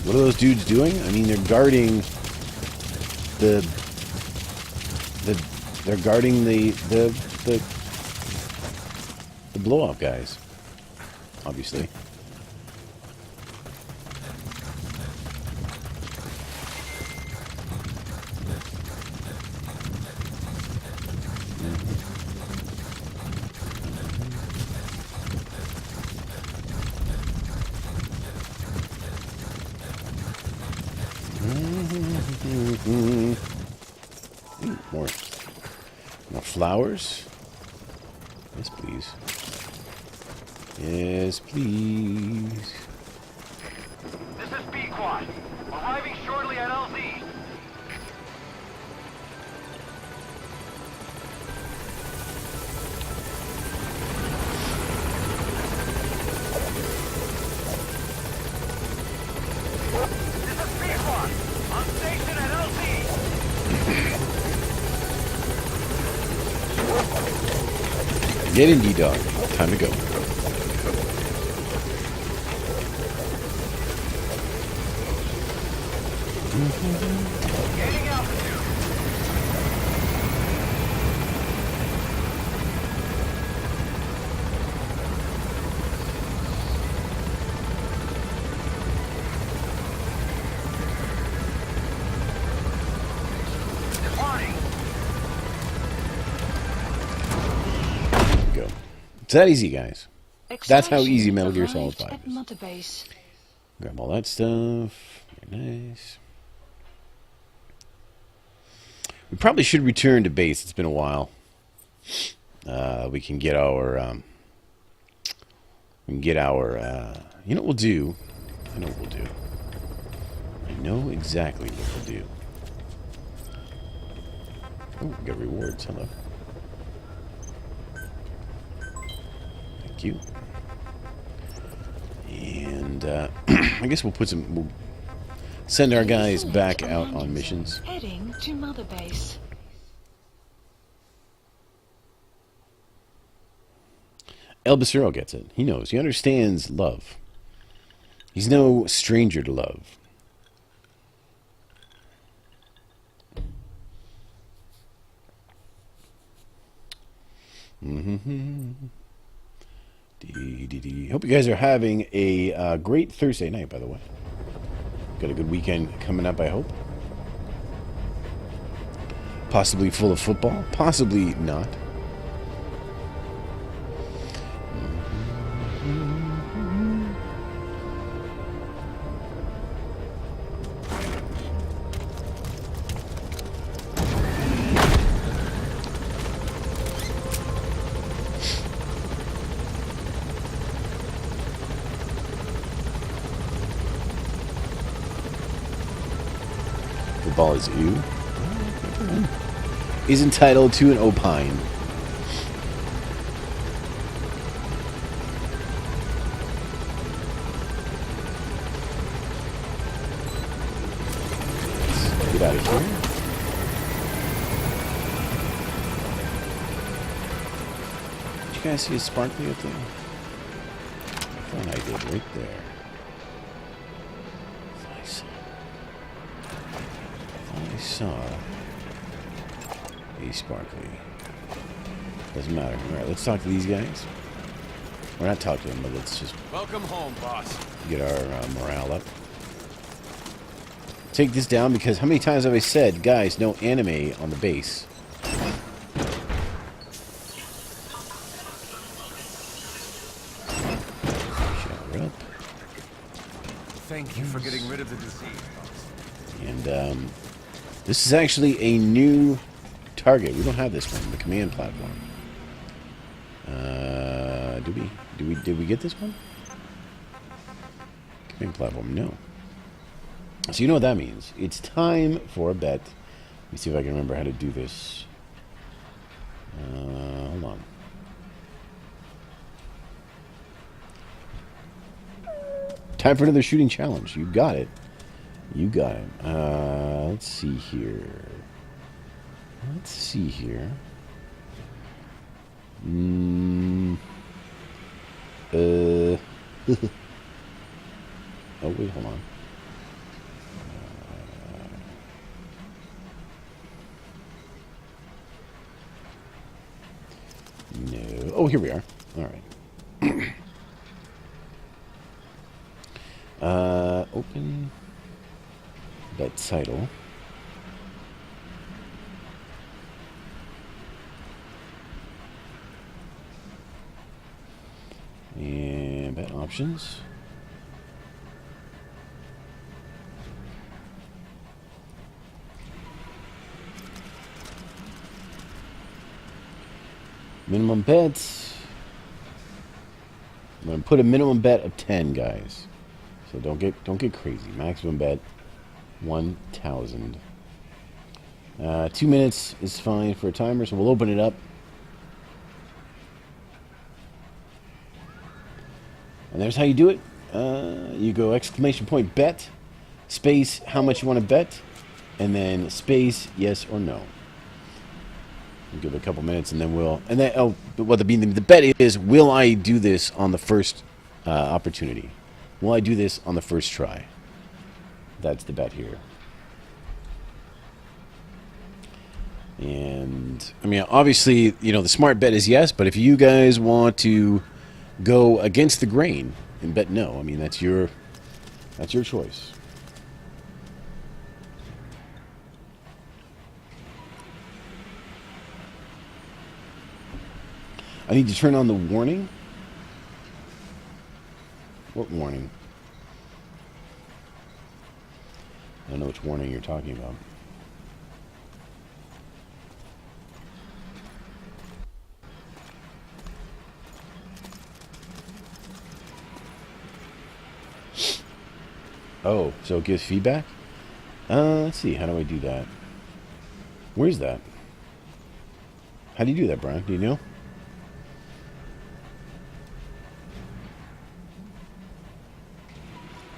What are those dudes doing? I mean, they're guarding they're guarding the blow up guys, obviously. More flowers. Yes, please. Yes, please. This is B-Quad. Arriving shortly at LZ. This is B-Quad. On station at LZ. Get in, D-Dog. Time to go. Gaining altitude. Departing. Go. It's that easy, guys. That's how easy Extraction Metal Gear arrived Solid 5 at is. Mother Base. Grab all that stuff. Very nice. We probably should return to base. It's been a while. We can get our. You know what we'll do? I know what we'll do. I know exactly what we'll do. Oh, we got rewards. Hello. Thank you. And I guess we'll send our guys back out on missions. Heading to Mother Base. El Basero gets it. He knows. He understands love. He's no stranger to love. Hope you guys are having a great Thursday night, by the way. Got a good weekend coming up, I hope. Possibly full of football, possibly not. The ball is you. Is entitled to an opine. Let's get out of here. Did you guys see a sparkly up there? I thought I did right there. I saw a sparkly. Doesn't matter. Alright, let's talk to these guys. Or not talk to them, but let's just... Welcome home, boss. Get our morale up. Take this down because how many times have I said, guys, no anime on the base? Shower up. Thank you for getting rid of the disease. And this is actually a new target. We don't have this one, the command platform. Did we get this one? Command platform, no. So you know what that means. It's time for a bet. Let me see if I can remember how to do this. Hold on. Time for another shooting challenge. You got it. You got it. Let's see here. Let's see here. Oh, wait, hold on. No. Oh, here we are. All right. Open bet title. And bet options. Minimum bets. I'm gonna put a minimum bet of 10, guys. So don't get crazy. Maximum bet 1,000. 2 minutes is fine for a timer, so we'll open it up. And there's how you do it. You go exclamation point bet, space how much you want to bet, and then space yes or no. We'll give it a couple minutes, and then we'll. And then the bet is: will I do this on the first opportunity? Will I do this on the first try? That's the bet here. And I mean, obviously, you know, the smart bet is yes. But if you guys want to go against the grain and bet no, I mean, that's your choice. I need to turn on the warning. What warning? I don't know which warning you're talking about. Oh, so it gives feedback? Let's see. How do I do that? Where's that? How do you do that, Brian? Do you know?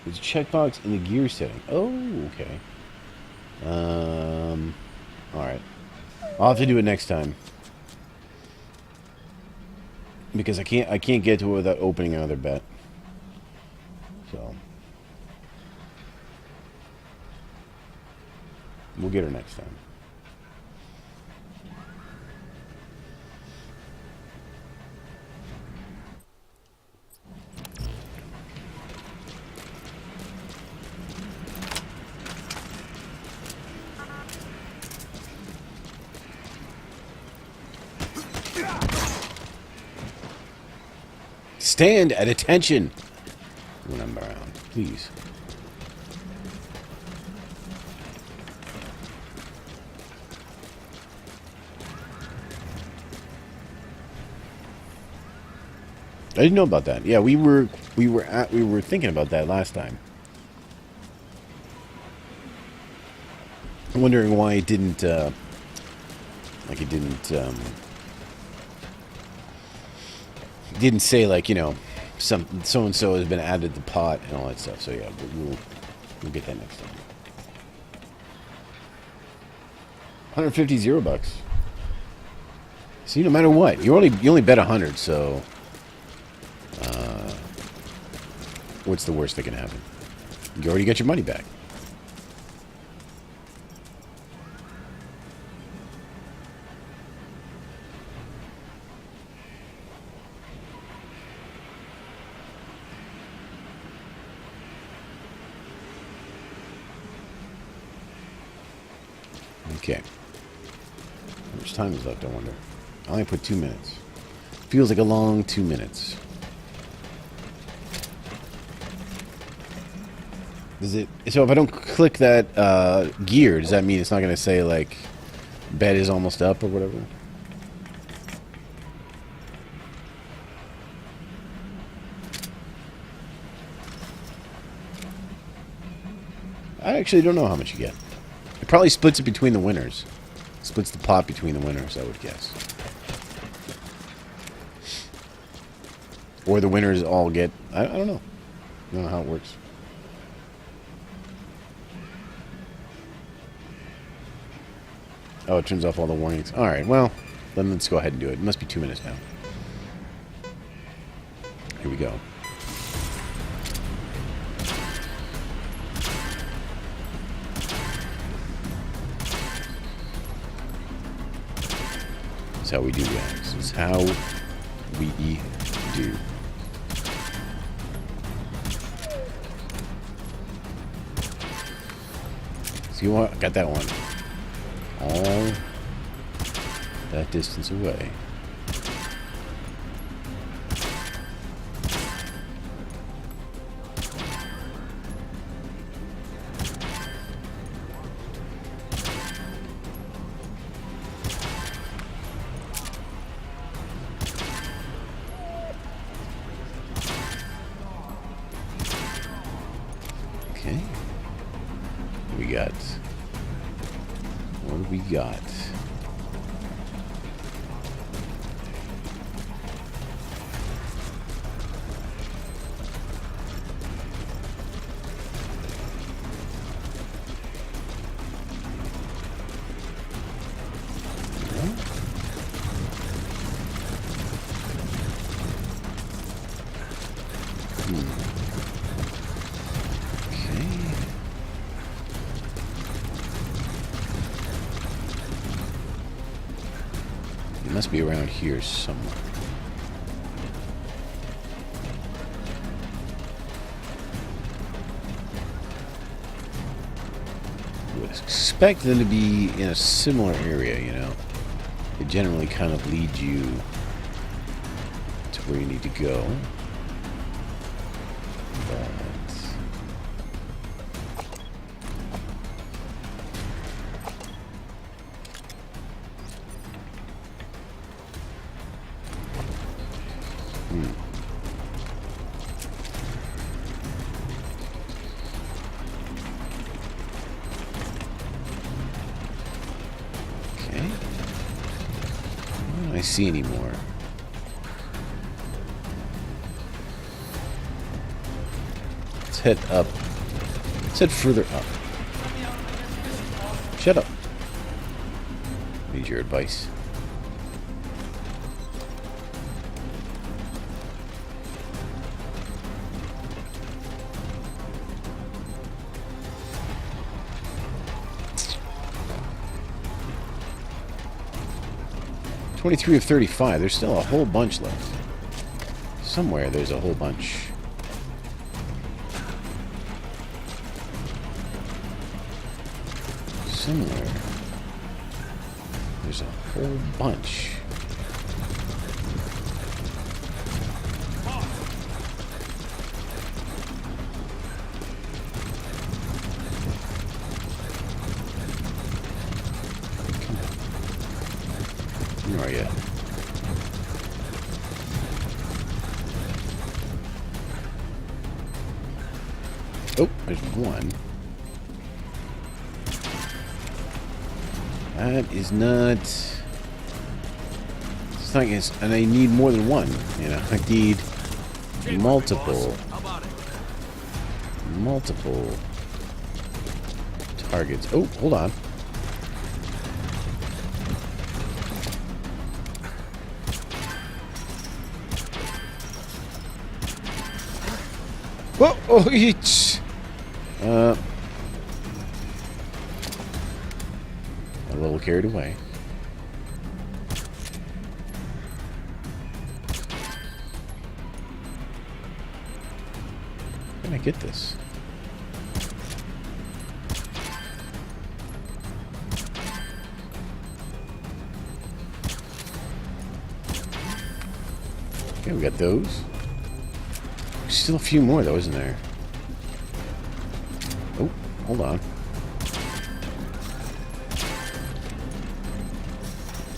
There's a checkbox in the gear setting. Oh, okay. Alright. I'll have to do it next time. Because I can't get to it without opening another bet. So we'll get her next time. Stand at attention when I'm around, please. I didn't know about that. Yeah, we were thinking about that last time. I'm wondering why it didn't didn't say, like, you know, so and so has been added to the pot and all that stuff. So yeah, we'll get that next time. 150 $0. See, no matter what, you only bet 100. So what's the worst that can happen? You already got your money back. Okay. How much time is left, I wonder? I only put 2 minutes. Feels like a long 2 minutes. Does it... So if I don't click that gear, does that mean it's not going to say, like, bed is almost up or whatever? I actually don't know how much you get. It probably splits it between the winners. Splits the pot between the winners, I would guess. Or the winners all get... I don't know. I don't know how it works. Oh, it turns off all the warnings. Alright, well, then let's go ahead and do it. It must be 2 minutes now. Here we go. That's how we do, guys. It's how we do. See what? Got that one. All that distance away. Okay. We got... What do we got? It must be around here somewhere. I would expect them to be in a similar area, you know. They generally kind of lead you to where you need to go. But... I see anymore. Let's head up. Let's head further up. Shut up. Need your advice. .23 of 35. There's still a whole bunch left. Somewhere there's a whole bunch. Somewhere there's a whole bunch. Where are you? Oh, there's one. That is not... It's not... And I need more than one, you know. I need multiple. Multiple targets. Oh, hold on. Whoa! Oh, each. A little carried away. How can I get this? Okay, we got those. Still a few more, though, isn't there? Oh, hold on.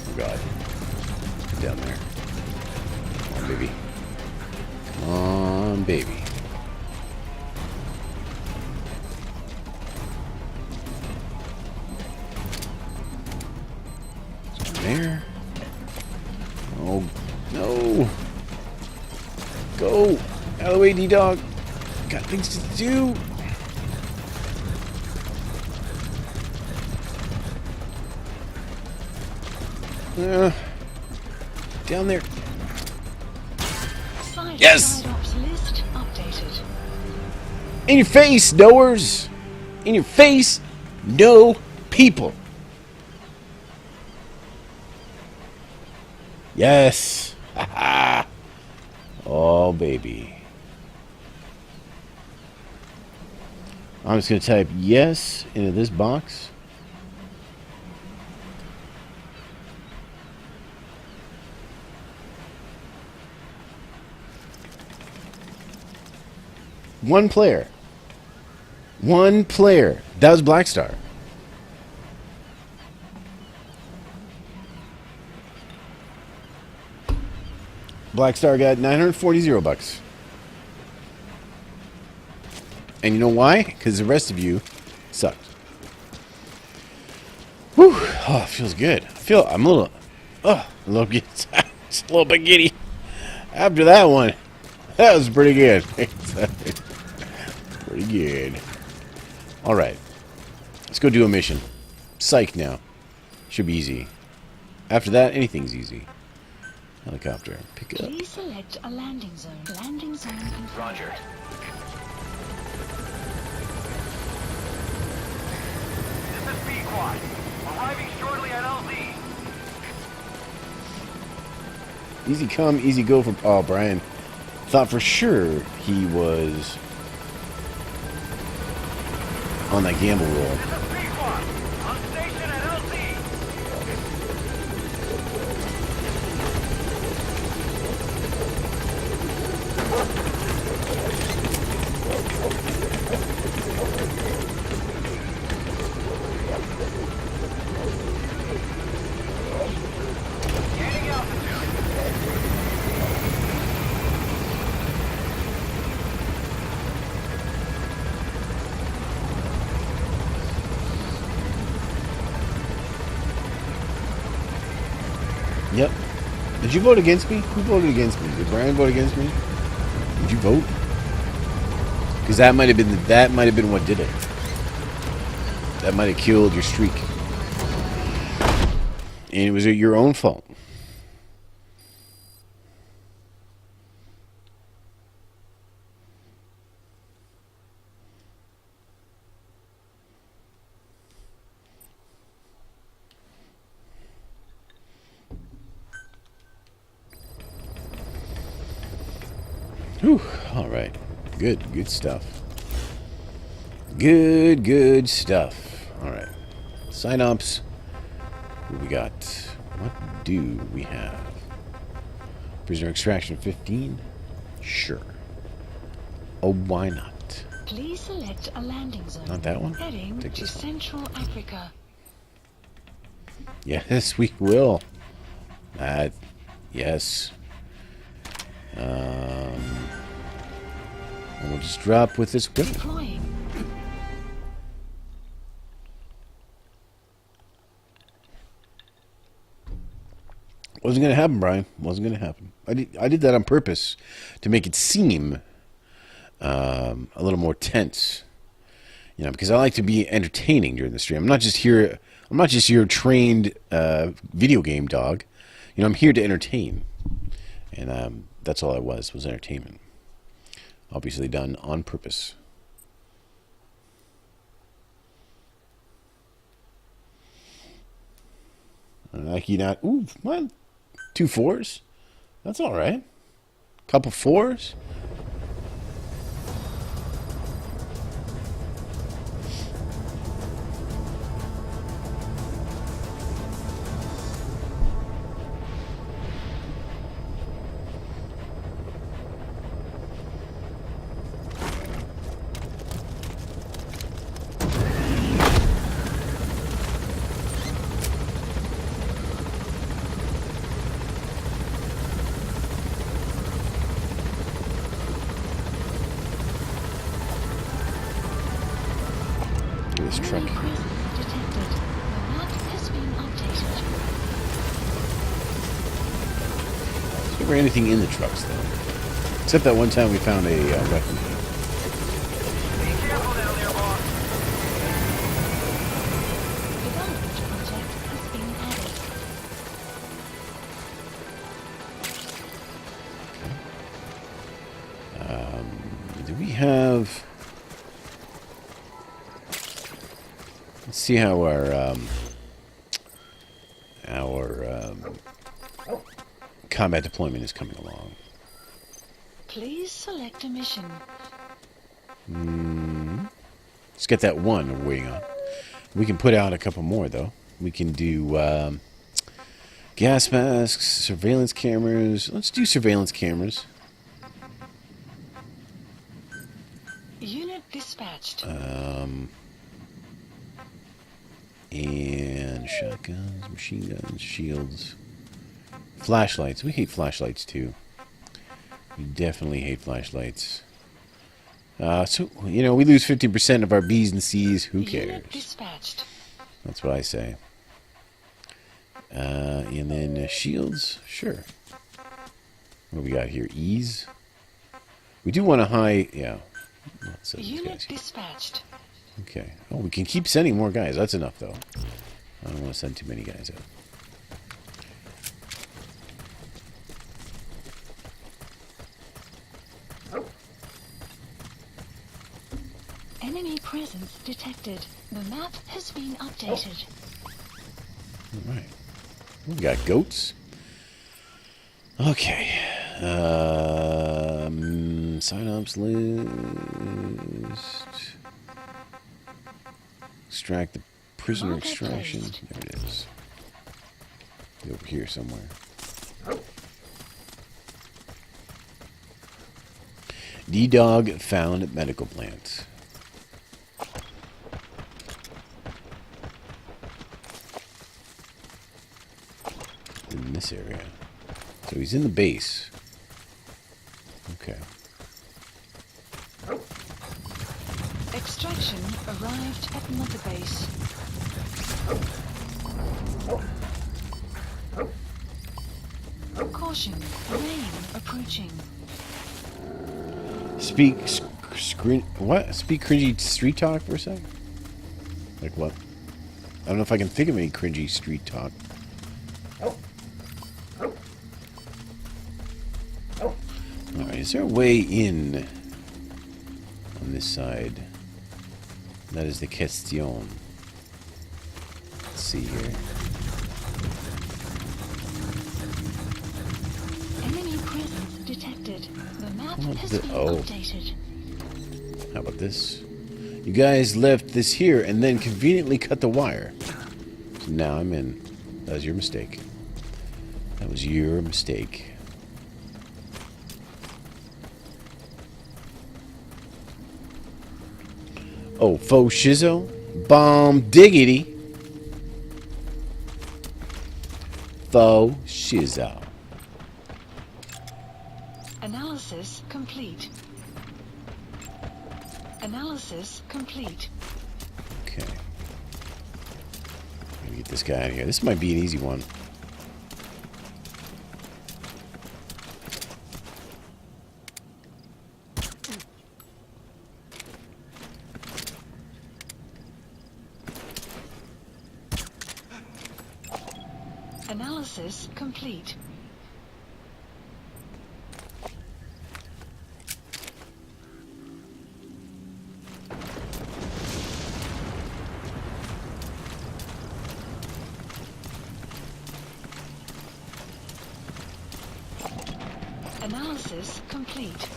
Oh, God. Get down there. Come on, baby. Come on, baby. There. Oh, no. Go. Out of the way, D-Dog. Got things to do. Down there. Yes! List updated. In your face, knowers. In your face, no people. Yes. Oh, baby. I'm just going to type yes into this box. One player. One player. That was Black Star. Black Star got 940 bucks. And you know why? Because the rest of you sucked. Whew. Oh, it feels good. I'm a little bit giddy. After that one, that was pretty good. Pretty good. All right. Let's go do a mission. Psych now. Should be easy. After that, anything's easy. Helicopter. Pick up. Please select a landing zone. Landing zone confirmed. Roger. This is B-Quad. Arriving shortly at LZ. Easy come, easy go for... Oh, Brian. Thought for sure he was on that gamble roll. This is B-Quad. On station at LZ. Gaining altitude. Yep. Did you vote against me? Who voted against me? Did Brian vote against me? Did you vote? Because that might have been what did it. That might have killed your streak. And it was your own fault. Whew. All right. Good stuff. Good stuff. All right. Sign-ups. What we got? What do we have? Prisoner extraction 15? Sure. Oh, why not? Please select a landing zone. Not that one? Heading Take to this one. Central Africa. Yes, we will. Yes. And we'll just drop with this equipment. Deploying. Wasn't going to happen, Brian. Wasn't going to happen. I did that on purpose to make it seem a little more tense. You know, because I like to be entertaining during the stream. I'm not just your trained video game dog. You know, I'm here to entertain. And that's all I was entertainment. Obviously done on purpose. Like you not... Ooh, what? 2 4s? That's all right. Couple 4s? this truck. Enemy presence detected. The map has been updated. There's never anything in the trucks, though. Except that one time we found a weapon. Be careful down there, boss. Development project has been added. Do we have... Let's see how our combat deployment is coming along. Please select a mission. Let's get that one we're waiting on. We can put out a couple more, though. We can do gas masks, surveillance cameras. Let's do surveillance cameras. Unit dispatched. And shotguns, machine guns, shields, flashlights. We hate flashlights too. We definitely hate flashlights. So you know, we lose 50% of our B's and C's. Who cares? Unit dispatched. That's what I say. And then shields, sure. What do we got here? Ease. We do want a high, yeah. Let's send these Unit guys here. dispatched. Okay. Oh, we can keep sending more guys. That's enough, though. I don't want to send too many guys out. Enemy presence detected. The map has been updated. All right. We got goats. Okay. Sign-ups list. Extract the prisoner Market extraction. placed. There it is. Over here somewhere. D-Dog found at medical plant. In this area. So he's in the base. Okay. Extraction arrived at Mother Base. Caution, rain approaching. Speak screen what? Speak cringy street talk for a sec? Like what? I don't know if I can think of any cringy street talk. Alright, is there a way in on this side? That is the question. Let's see here. Enemy presence detected. The map What has the- been oh. updated. How about this? You guys left this here and then conveniently cut the wire. So now I'm in. That was your mistake. That was your mistake. Oh, faux shizo? Bomb diggity. Faux shizo. Analysis complete. Analysis complete. Okay. Let me get this guy out of here. This might be an easy one. Analysis complete. Analysis complete.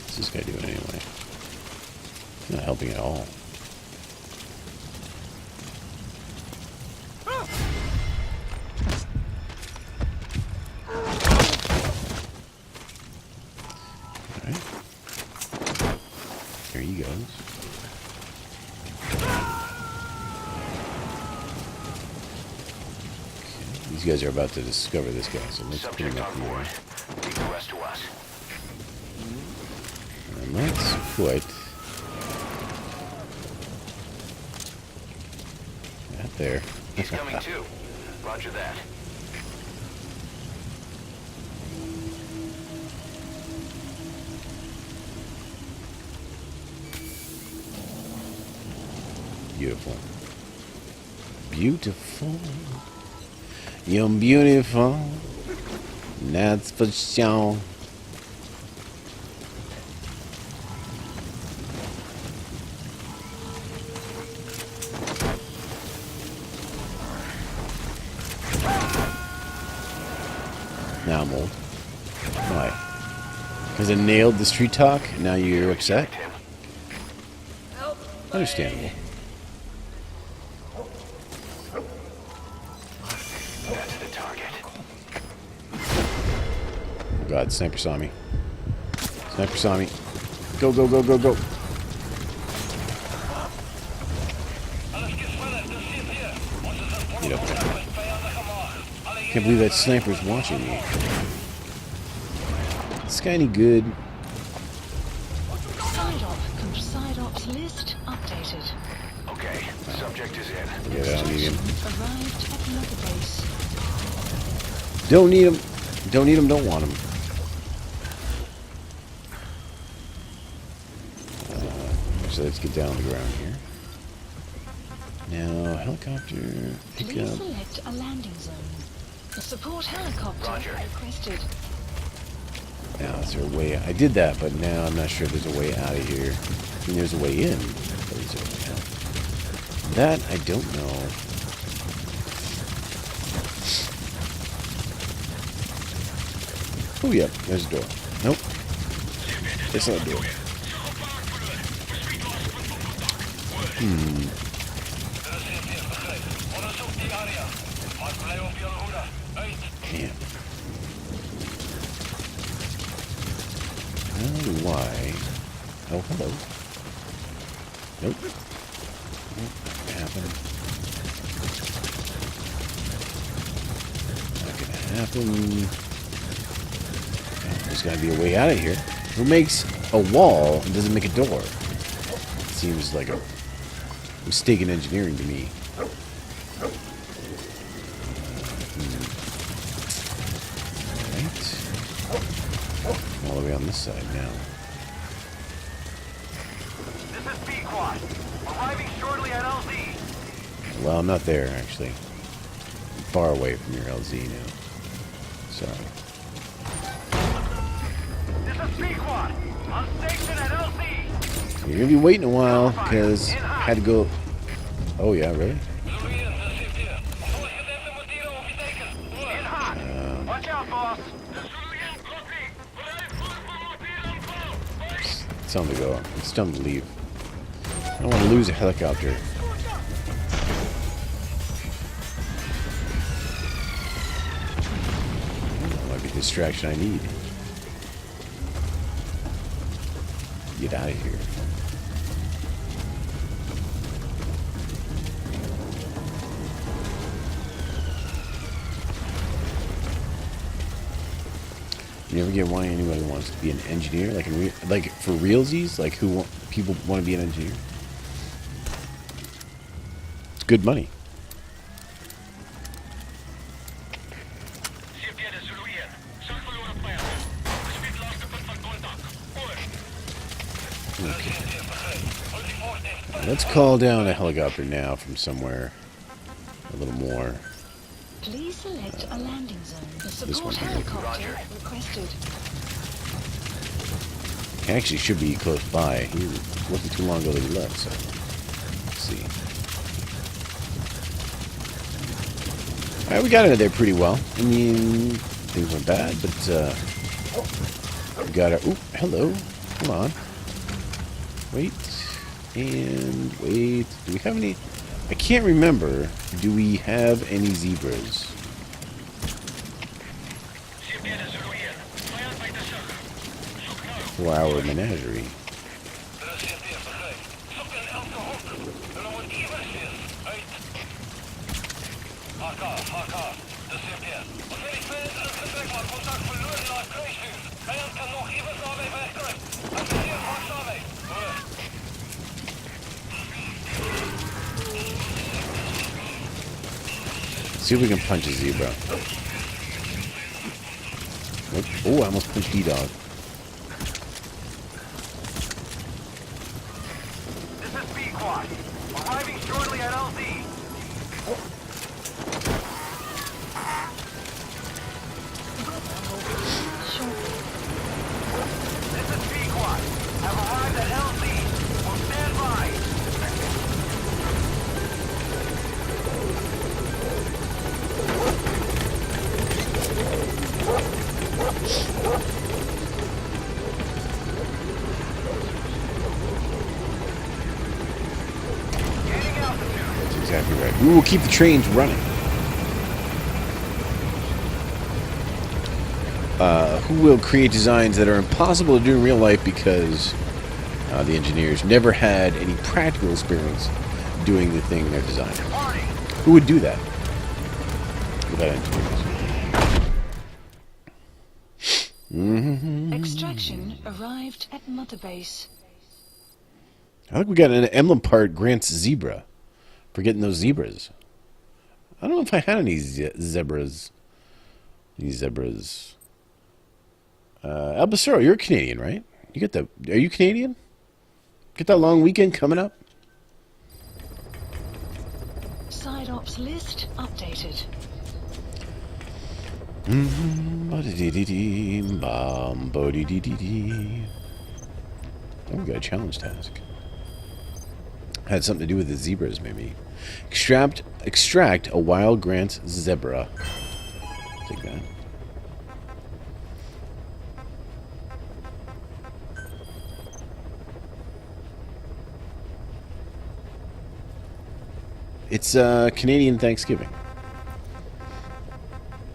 What's this guy doing anyway? He's not helping at all. These guys are about to discover this guy, so let's put him Subject up on here. board. Leave the rest to us. And let's put that there. He's coming too. Roger that. Beautiful. Beautiful. You're beautiful. That's for sure. Now I'm old. Why? Because I nailed the street talk? Now you're upset? Understandable. That's the target. Oh god, sniper saw me. Sniper saw me. Go, go, go, go, go. Get up there. Can't believe that sniper's watching me. Is this guy any good? Side ops list updated. Okay, subject is in. Yeah, I don't need him. Arrived at another base. Don't need him. Don't need him, don't want him. So let's get down on the ground here. Now, helicopter, pick Please up. select a landing zone. A support helicopter requested. Now, is there a way? I did that, but now I'm not sure if there's a way out of here. I mean, there's a way in, but is there a way out? That I don't know. Oh, yeah, there's a door. Nope. It's not a door. Damn. Why? Oh, hello. Nope. Nope, not gonna happen. Not gonna happen. Oh, there's gotta be a way out of here. Who makes a wall and doesn't make a door? Seems like a mistaken engineering to me. All the way on this side now. This is B-Quad. Arriving shortly at LZ. Well, I'm not there, actually. I'm far away from your LZ now. Sorry. This is B-Quad. On station at LZ. You're going to be waiting a while, because I had to go... Oh, yeah, really? Watch out, boss. It's time to go. It's time to leave. I don't want to lose a helicopter. That might be the distraction I need. Get out of here. You never get why anybody wants to be an engineer, like like for realsies, like people want to be an engineer. It's good money. Okay. Let's call down a helicopter now from somewhere a little more. Please select a landing zone. The This support one here. helicopter requested. He actually should be close by. He wasn't too long ago that he left, so let's see. Alright, we got into there pretty well. I mean, things went bad, but we got our... Ooh, hello. Come on. Wait. And wait. Do we have any... I can't remember. Do we have any zebras? For our menagerie. see if we can punch a zebra. Nope. Oh, I almost punched D-Dog. This is B-Quad. Arriving shortly at LZ. This is B-Quad. Have arrived at LZ. Will stand by. That's exactly right. We will keep the trains running. Who will create designs that are impossible to do in real life because the engineers never had any practical experience doing the thing they're designing? Who would do that without engineers? Extraction arrived at Mother Base. I think we got an emblem part grants zebra for getting those zebras. I don't know if I had any zebras. These zebras. Albacero, you're Canadian, right? You get the? Are you Canadian? Get that long weekend coming up? Side ops list updated. Oh, we got a challenge task. Had something to do with the zebras, maybe. Extract a wild Grant's zebra. Take that. It's Canadian Thanksgiving.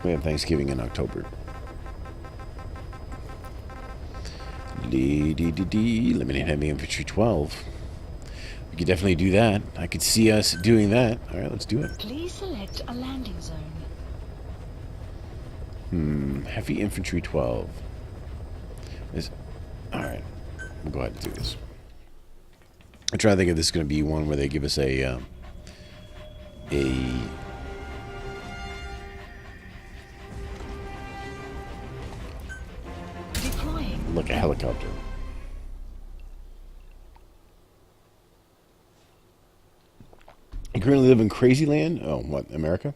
We have Thanksgiving in October. Eliminate heavy infantry 12. We could definitely do that. I could see us doing that. All right, let's do it. Please select a landing zone. Heavy infantry 12. All right, we'll go ahead and do this. I'm trying to think if this is going to be one where they give us a Deploying. like a helicopter. You currently live in Crazy Land? Oh, what, America?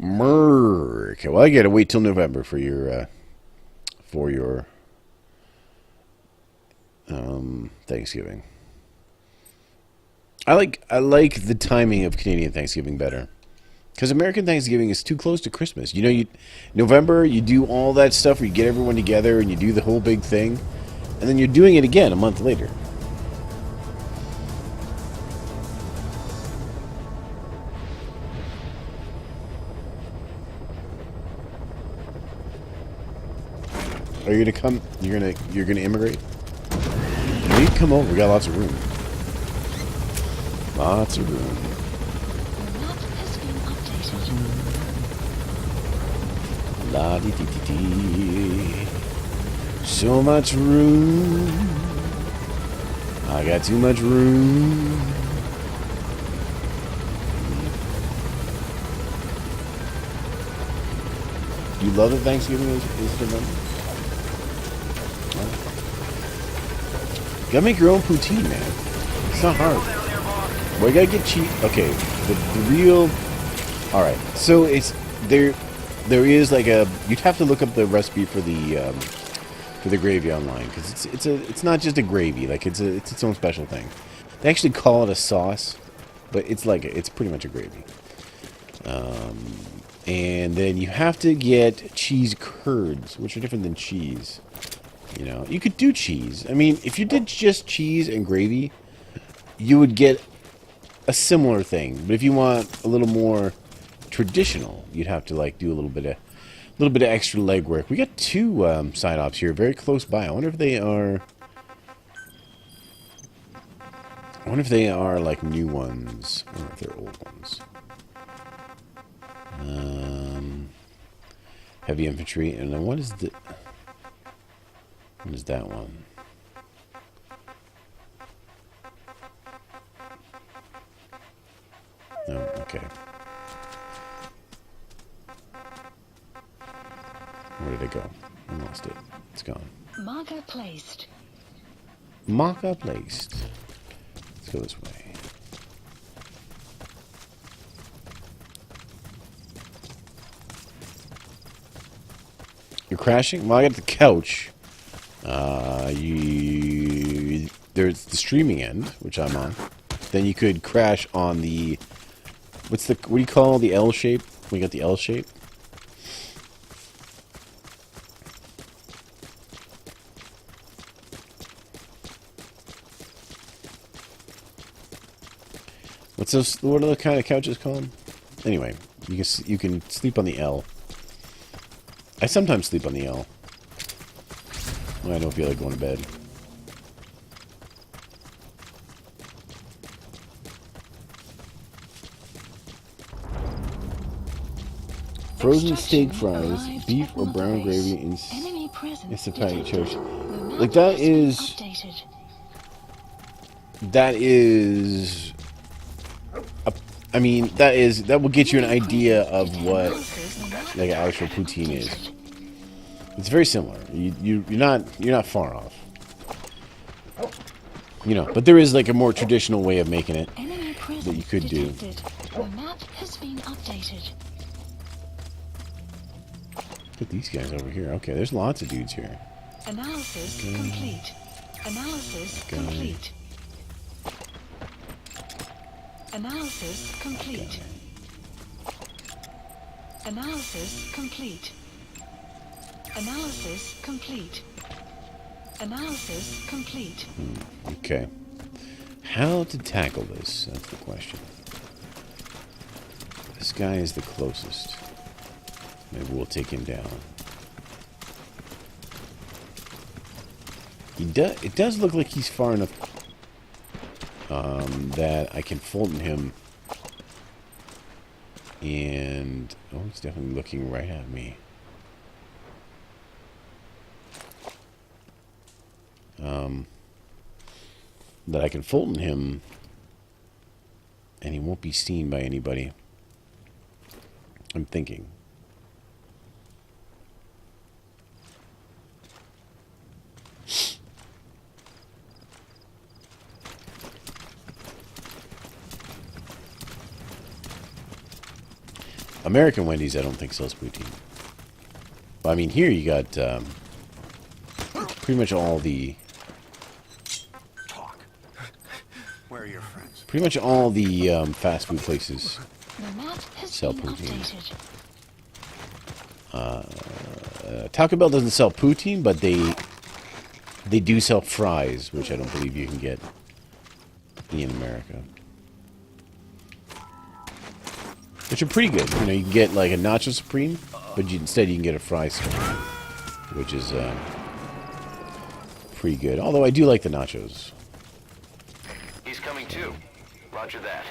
Okay, well, I gotta wait till November for your Thanksgiving. I like the timing of Canadian Thanksgiving better. Because American Thanksgiving is too close to Christmas. You know, November, you do all that stuff where you get everyone together and you do the whole big thing. And then you're doing it again a month later. Are you gonna come? You're gonna immigrate? You can come over. We got lots of room. Lots of room. The map has been updated. La dee dee dee dee. So much room. I got too much room. You love that Thanksgiving is November? You gotta make your own poutine, man. It's not hard. Well, you gotta get cheap. Okay, the real. All right, so it's there. There is like a. You'd have to look up the recipe for the gravy online because it's not just a gravy. Like it's its own special thing. They actually call it a sauce, but it's pretty much a gravy. And then you have to get cheese curds, which are different than cheese. You know, you could do cheese. I mean, if you did just cheese and gravy, you would get a similar thing. But if you want a little more traditional, you'd have to like do a little bit of extra legwork. We got two side ops here, very close by. I wonder if they are like new ones, or if they're old ones. Heavy infantry, and then what is that one? Okay. Where did it go? I lost it. It's gone. Marker placed. Marker placed. Let's go this way. You're crashing? Well, I got the couch. There's the streaming end, which I'm on. Then you could crash on the... what do you call the L shape? We got the L shape. What's those? What are the kind of couches called? Anyway, you can sleep on the L. I sometimes sleep on the L when I don't feel like going to bed. Frozen steak fries, beef or brown gravy in the packet church. Like that is that will get you an idea of what like actual poutine is. It's very similar. You're not far off. You know, but there is like a more traditional way of making it that you could do. The map has been updated. Look at these guys over here. Okay, there's lots of dudes here. Analysis complete. Analysis complete. Analysis complete. Analysis complete. Analysis complete. Analysis complete. Okay. How to tackle this? That's the question. This guy is the closest. Maybe we'll take him down. It does look like he's far enough that I can Fulton him. And oh, he's definitely looking right at me. That I can Fulton him, and he won't be seen by anybody. I'm thinking. American Wendy's, I don't think sells poutine. But, I mean, here you got pretty much all the... Where are your friends? Pretty much all the fast food places sell poutine. Taco Bell doesn't sell poutine, but they do sell fries, which I don't believe you can get in America. Which are pretty good. You know, you can get like a Nacho Supreme, but instead you can get a fry Supreme, which is pretty good. Although I do like the nachos. He's coming too. Roger that.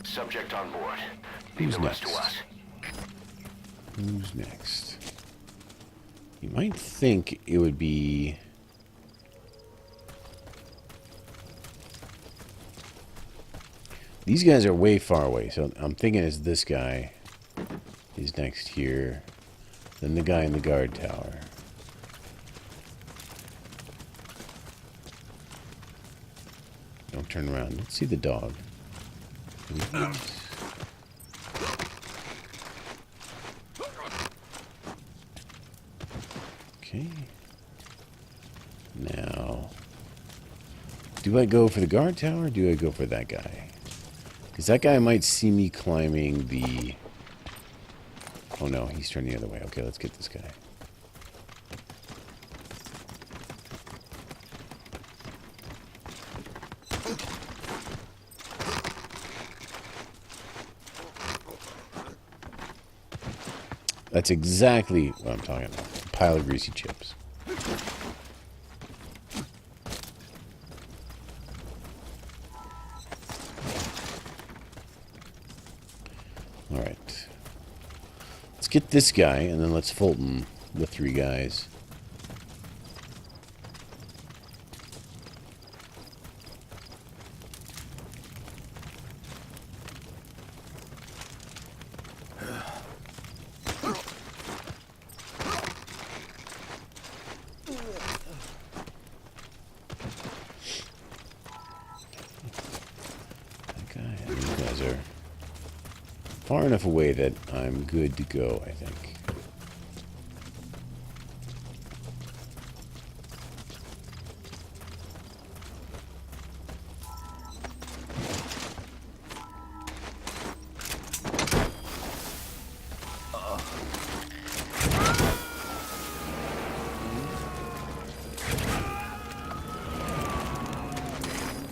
Subject on board. Leave the rest to us. Who's next? You might think it would be... These guys are way far away, so I'm thinking it's this guy is next here, then the guy in the guard tower. Don't turn around. Let's see the dog. Okay. Now, do I go for the guard tower or do I go for that guy? Because that guy might see me climbing the... Oh no, he's turning the other way. Okay, let's get this guy. That's exactly what I'm talking about. A pile of greasy chips. Alright. Let's get this guy, and then let's Fulton the 3 guys. Far enough away that I'm good to go, I think.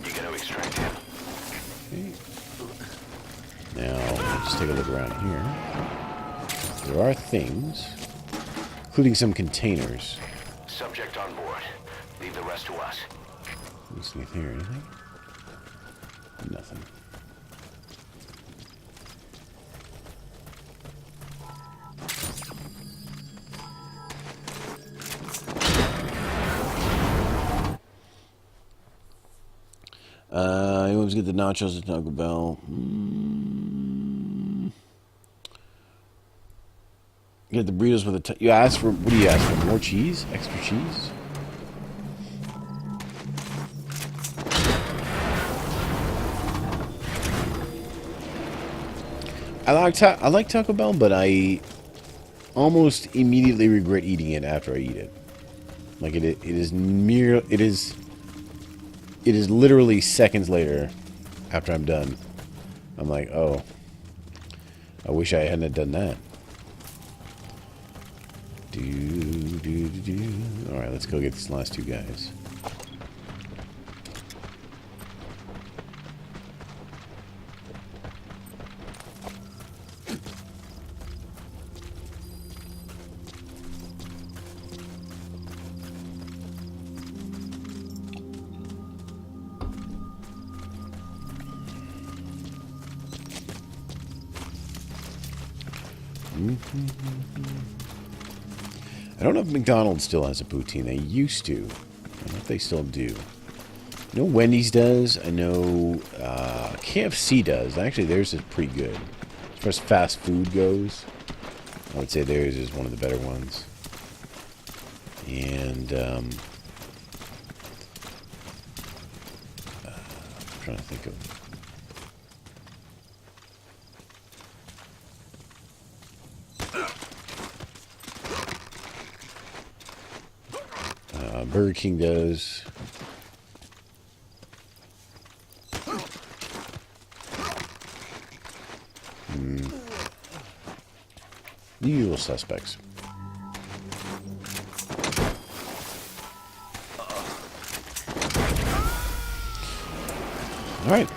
You gonna extract him? Okay. Now, let's take a look around here. There are things, including some containers. Subject on board. Leave the rest to us. Let's see here, anything? Nothing. You always get the nachos at Taco Bell. You get the burritos with you ask for, what do you ask for? More cheese? Extra cheese? I like Taco Bell, but I almost immediately regret eating it after I eat it. Like it is literally seconds later after I'm done. I'm like, oh, I wish I hadn't done that. All right, let's go get these last 2 guys. I don't know if McDonald's still has a poutine. They used to. I don't know if they still do. I know Wendy's does. I know KFC does. Actually, theirs is pretty good. As far as fast food goes, I would say theirs is one of the better ones. And I'm trying to think of... Burger King does. The usual suspects. Alright.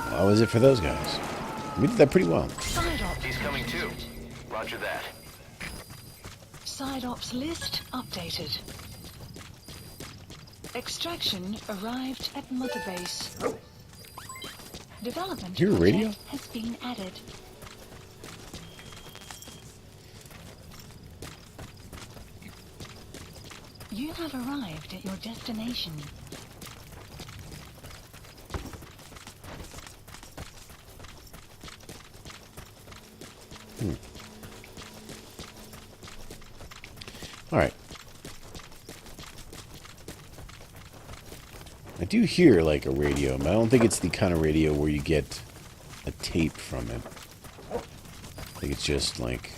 That was it for those guys. We did that pretty well. He's coming too. Roger that. Side ops list updated. Extraction arrived at Mother Base. Development Your radio has been added. You have arrived at your destination. All right. I do hear like a radio, but I don't think it's the kind of radio where you get a tape from it. I think it's just like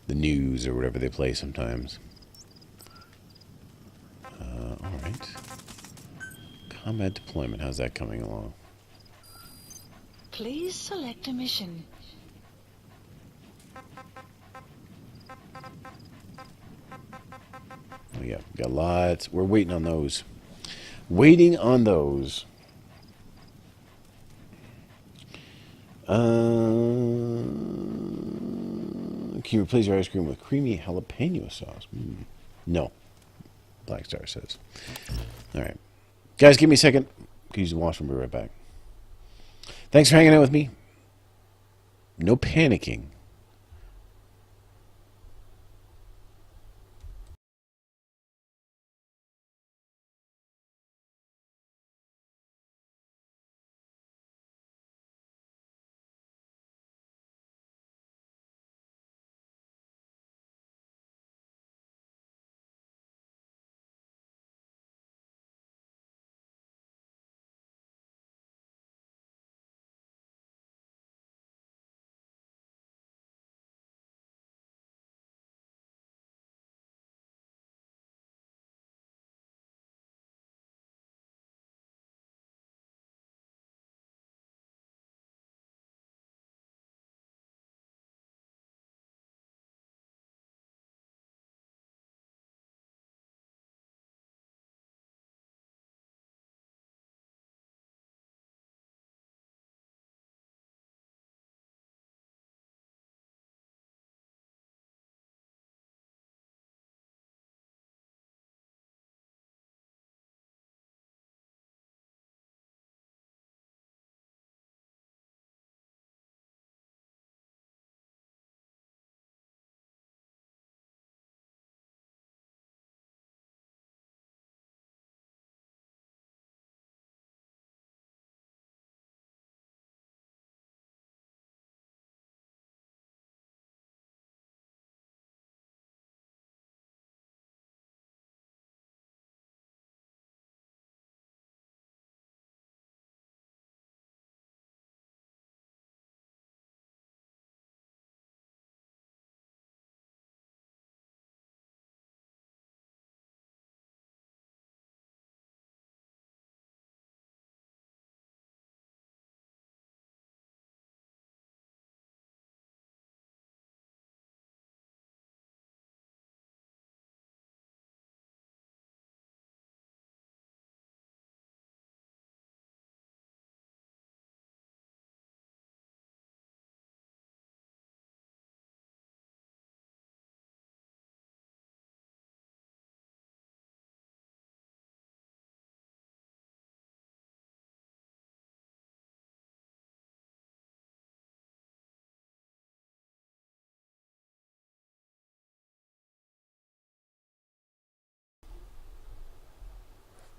the news or whatever they play sometimes. All right. Combat deployment. How's that coming along? Please select a mission. Oh yeah, we got lots. We're waiting on those. Waiting on those. Can you replace your ice cream with creamy jalapeno sauce? No. Black Star says. All right. Guys, give me a second. Can use the washroom. Be right back. Thanks for hanging out with me. No panicking.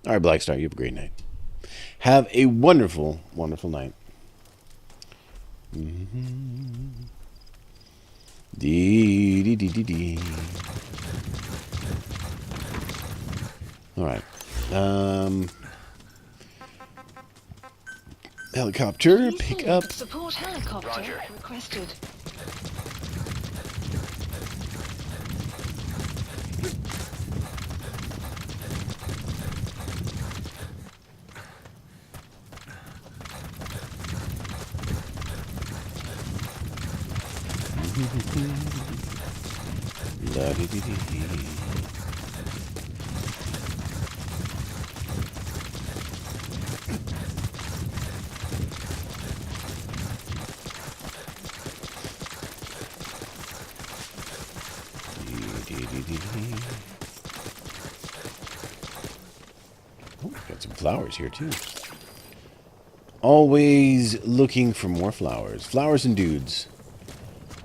All right, Black Star, you have a great night. Have a wonderful, wonderful night. Dee, dee, dee, dee, dee. All right. Helicopter, pick up. Support helicopter Roger. requested. La dee dee dee dee. Oh, got some flowers here too. Always looking for more flowers. Flowers and dudes.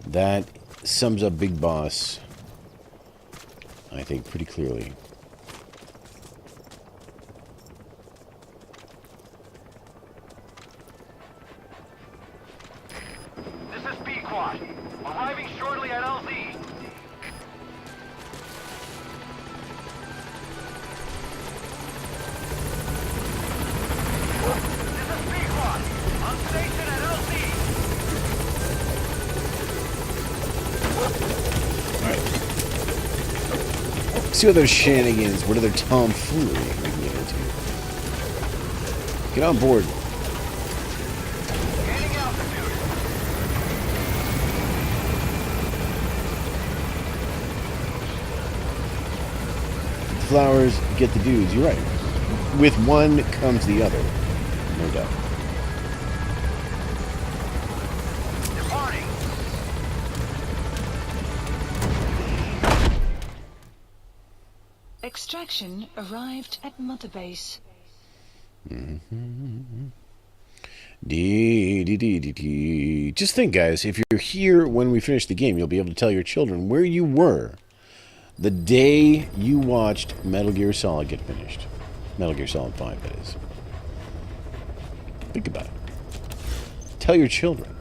That sums up Big Boss, I think, pretty clearly. This is B-Quad. Arriving shortly at LZ. This is B-Quad. On station at LZ. See what those shenanigans, what other tomfoolery we can get into. Get on board. Gaining altitude. Flowers, get the dudes. You're right. With one comes the other. No doubt. Departing. Extraction arrived at Mother Base. Just think, guys, if you're here when we finish the game, you'll be able to tell your children where you were the day you watched Metal Gear Solid get finished. Metal Gear Solid 5, that is. Think about it. Tell your children.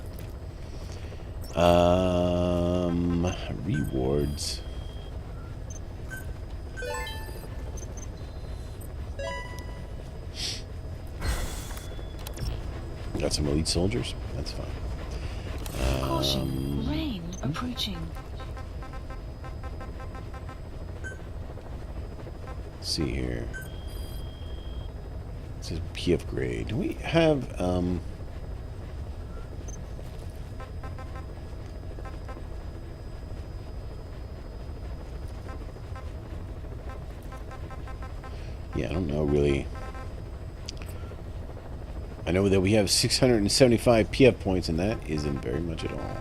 Rewards. Got some elite soldiers. That's fine. Caution, rain approaching. Let's see here. It says PF grade. Do we have yeah, I don't know really. I know that we have 675 PF points, and that isn't very much at all.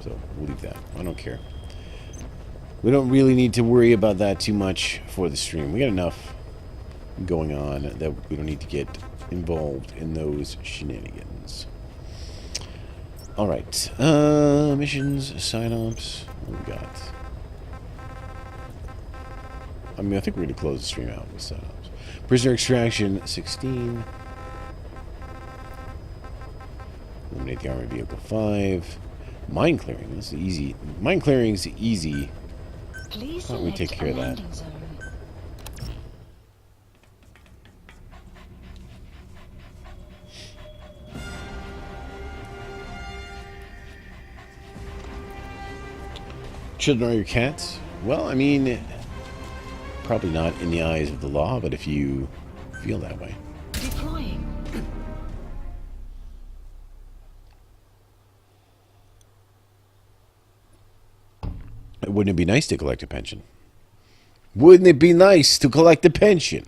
So we'll leave that. I don't care. We don't really need to worry about that too much for the stream. We got enough going on that we don't need to get involved in those shenanigans. Alright. Missions, sign-ups. What we got? I mean, I think we're going to close the stream out with sign-ups. Prisoner extraction, 16. Eliminate the armored vehicle, 5. Mine clearing, this is easy. Mine clearing is easy. Please Why don't we take care of that? Children are your cats? Well, I mean, probably not in the eyes of the law, but if you feel that way. Deploying. Wouldn't it be nice to collect a pension? Wouldn't it be nice to collect a pension?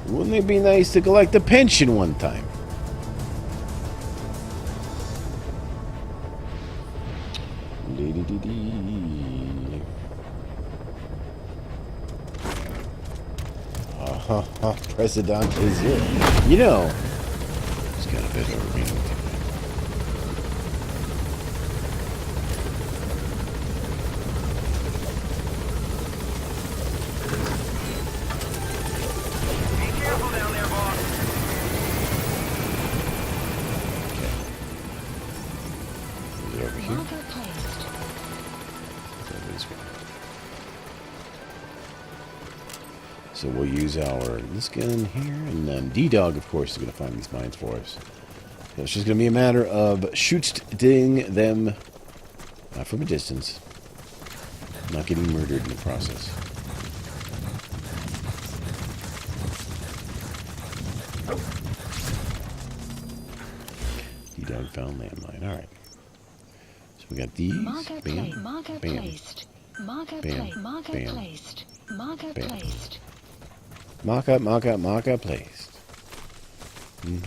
Wouldn't it be nice to collect a pension one time? President is here. You know, it's kind of bit over me. Be careful down there, boss. Is it over here? Marker placed. Over this way. So we'll use this gun here, and then D-Dog, of course, is going to find these mines for us. So it's just going to be a matter of shooting them from a distance, not getting murdered in the process. D-Dog found landmine. All right. So we got these. Marker Bam. Marker Bam. placed. Marker Bam. Marker Bam. placed. Marker Bam. placed. Mock up placed. You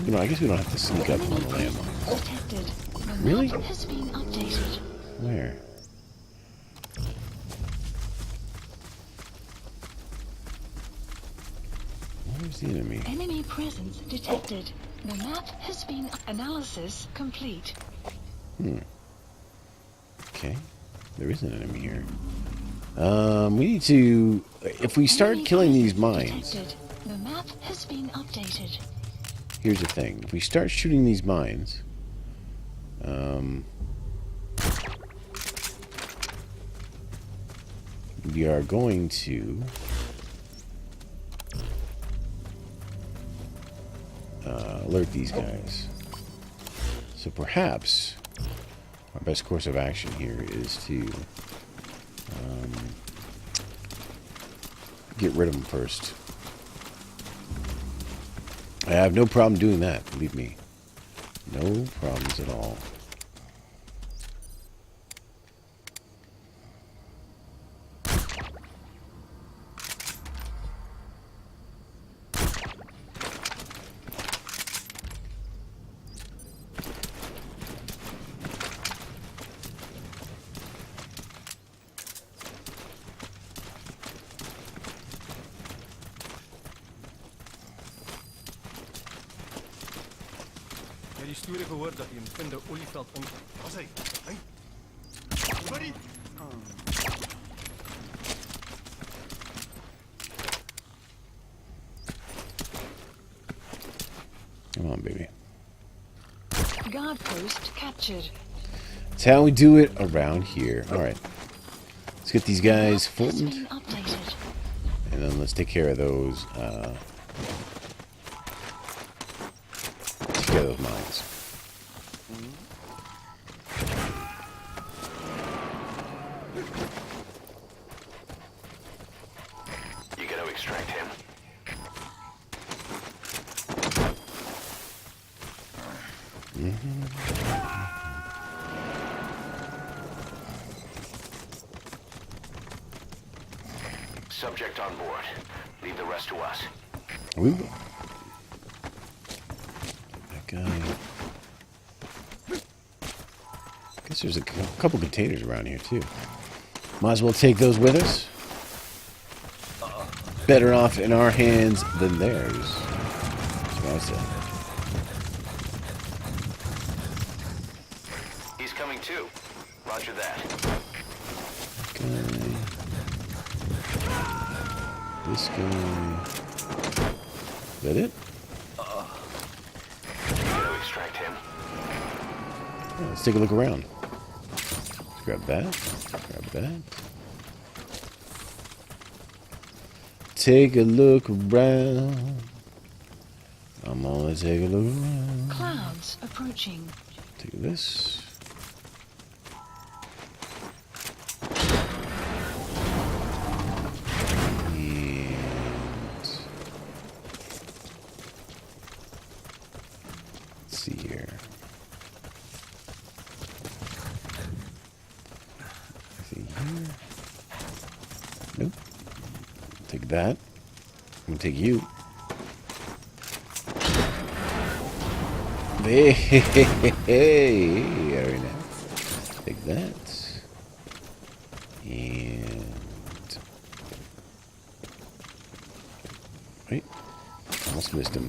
know, I guess we don't have to sneak up on the landmines. Detected. The Really? map has been updated. Where? Where's the enemy? Enemy presence detected. The map has been analysis complete. Okay. There is an enemy here. We need to... If we start Enemy killing these presence mines... detected. The map has been updated. Here's the thing. If we start shooting these mines... we are going to... alert these guys. So perhaps... our best course of action here is to... get rid of them first. I have no problem doing that, believe me. No problems at all. Ja, die stoere gehoord dat hij een vinder olieveld om... Was hij? Hey. Buddy. Come on, baby. Guard post captured. That's how we do it around here. Alright. Let's get these guys Fultoned. And then let's take care of those, take care of those mines. You gotta extract him. Subject on board. Leave the rest to us. Ooh. That guy. Guess there's a couple containers around here too. Might as well take those with us. Better off in our hands than theirs. That's what I said. He's coming too. Roger that. Guy. This guy. Is that it? You gotta extract him. Oh, let's take a look around. Let's grab that. Grab that. Take a look around. I'm gonna take a look around. Clouds approaching. Take this. See here. Anything here? Nope. Take that. I'm gonna take you. Hey, very nice. Take that. And wait, almost missed him.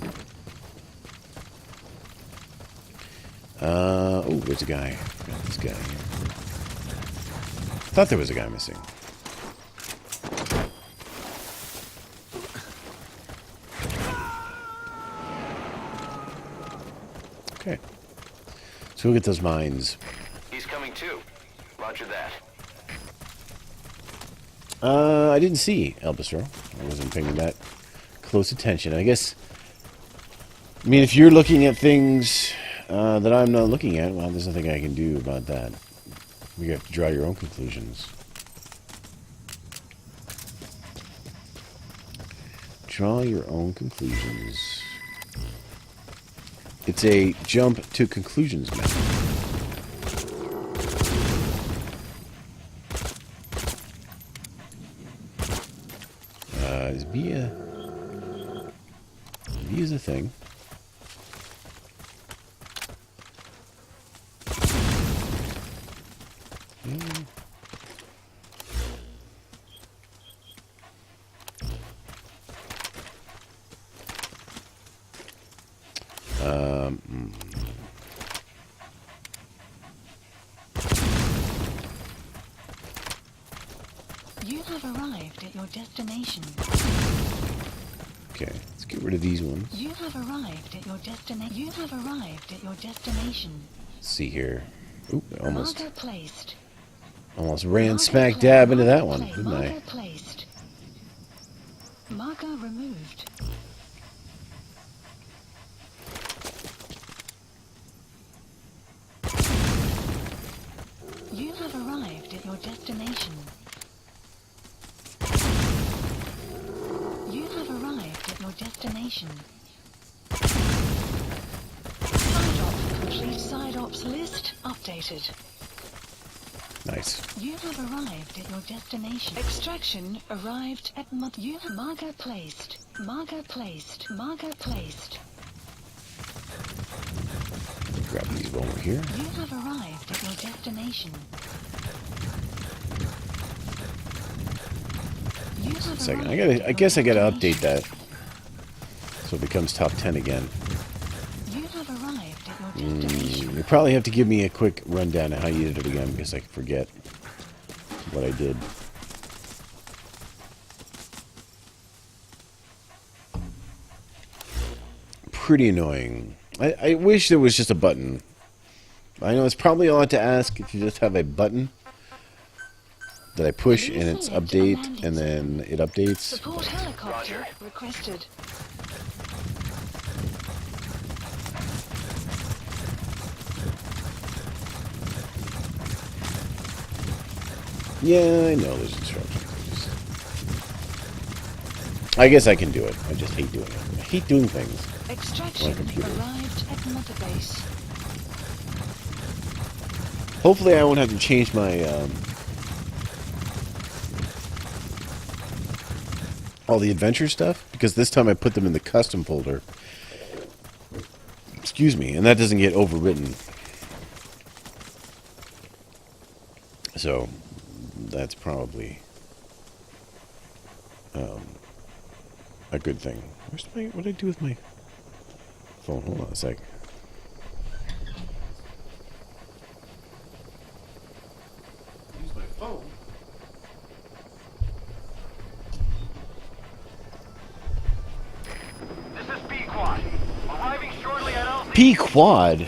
Oh, there's a guy. Got this guy here. Thought there was a guy missing. Okay. So we'll get those mines. He's coming too. Roger that. I didn't see Elbistro. I wasn't paying that close attention. I guess. I mean, if you're looking at things that I'm not looking at, well, there's nothing I can do about that. You have to draw your own conclusions. Draw your own conclusions. It's a jump to conclusions method. Is B is a thing. You have arrived at your destination. Okay, let's get rid of these ones. You have arrived at your destination. You have arrived at your destination. Let's see here. Oop, I almost ran Marker smack play. dab into that Marker one, play. didn't I? Marker placed. Marker removed. You have arrived at your destination. You have arrived at your destination. Side op complete. Side ops list updated. Nice. You have arrived at your destination. Extraction arrived at You have marker placed. Marker placed. Marker placed. Grab these over here. You have arrived at your destination. You have Second, arrived I at guess I your gotta update destination. that so it becomes top 10 again. You have arrived at your destination. You probably have to give me a quick rundown of how you did it again, because I forget what I did. Pretty annoying. I wish there was just a button. I know it's probably a lot to ask if you just have a button that I push and it's update, and then it updates. Support helicopter requested. Yeah, I know there's instructions. I guess I can do it. I just hate doing it. I hate doing things Extraction on a computer. arrived at Mother Base. Hopefully I won't have to change my all the adventure stuff, because this time I put them in the custom folder. Excuse me, and that doesn't get overwritten. So that's probably a good thing. Where's my, what did I do with my phone? Hold on a sec. Use my phone. This is B-Quad. Arriving shortly at LZ. P-Quad?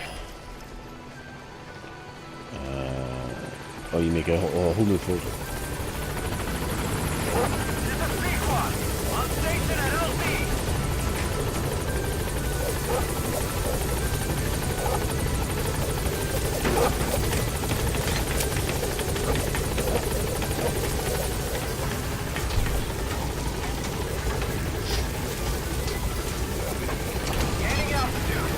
Oh, you make a whole new folder. This is B-Quad. On station at LZ. Gaining altitude.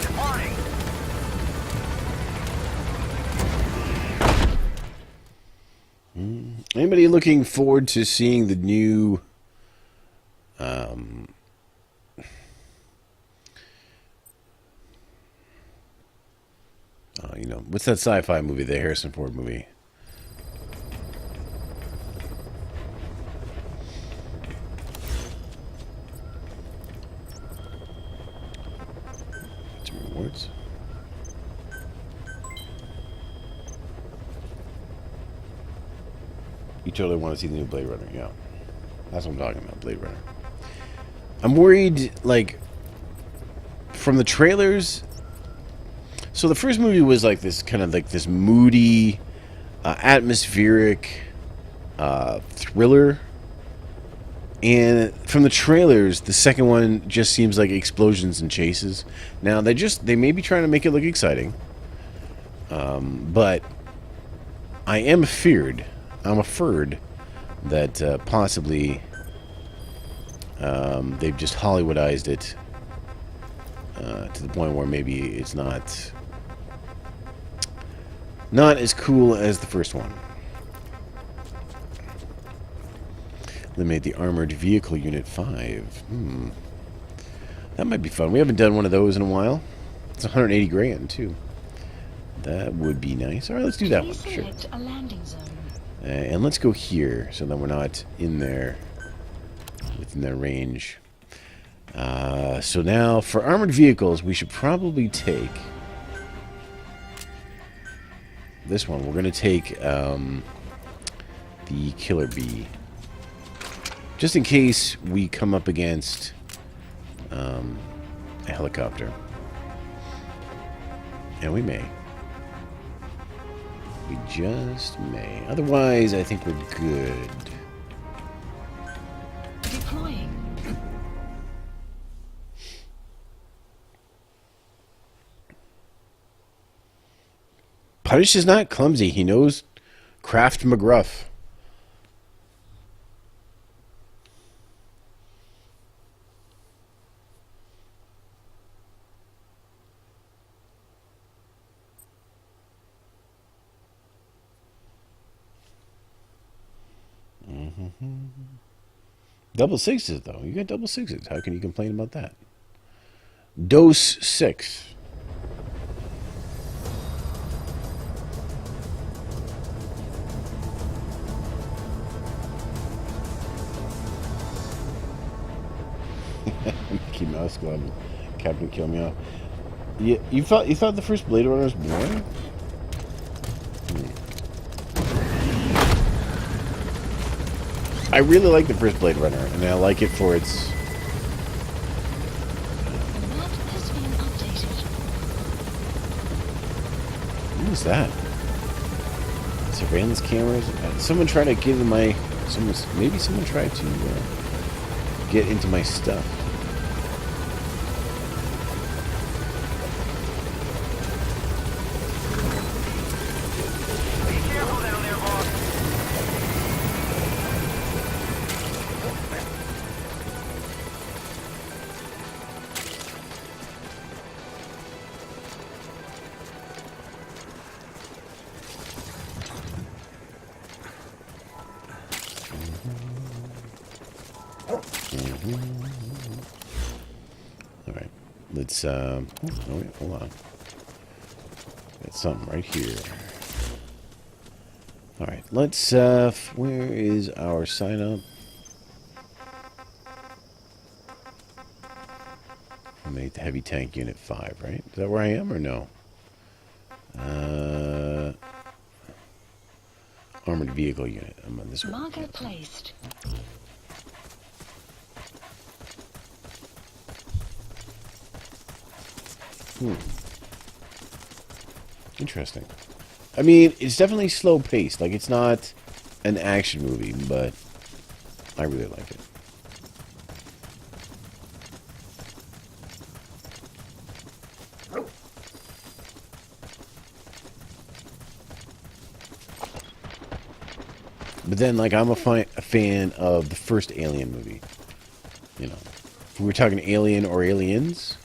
Departing. Anybody looking forward to seeing the new you know, what's that sci-fi movie, the Harrison Ford movie? Some rewards. You totally want to see the new Blade Runner, yeah. That's what I'm talking about, Blade Runner. I'm worried, like, from the trailers. So the first movie was like this kind of like this moody, atmospheric thriller. And from the trailers, the second one just seems like explosions and chases. Now, they may be trying to make it look exciting. But I am afraid that possibly they've just Hollywoodized it to the point where maybe it's not as cool as the first one. They made the Armored Vehicle Unit 5. That might be fun. We haven't done one of those in a while. It's 180 grand, too. That would be nice. Alright, let's do that one. Sure. A landing zone. And let's go here, so that we're not in there, within their range. So now, for armored vehicles, we should probably take this one. We're going to take the Killer Bee. Just in case we come up against a helicopter. And we may. We just may. Otherwise, I think we're good. Deploying. Punish is not clumsy. He knows Kraft McGruff. Double sixes, though. You got double sixes. How can you complain about that? Dose 6. Chaos Club, Captain Kill Me Off. Yeah, you thought the first Blade Runner was boring? I really like the first Blade Runner, and I like it for its. What was that? Surveillance cameras? Someone tried to give my... Maybe someone tried to get into my stuff. Be careful down there, boss. All right, let's. Oh wait, hold on. Got something right here. All right, let's. Where is our sign up? I made the heavy tank unit 5, right? Is that where I am or no? Armored vehicle unit. I'm on this one. Marker placed. Interesting. I mean, it's definitely slow paced. Like, it's not an action movie, but I really like it. But then, like, I'm a fan of the first Alien movie. You know, if we were talking Alien or Aliens,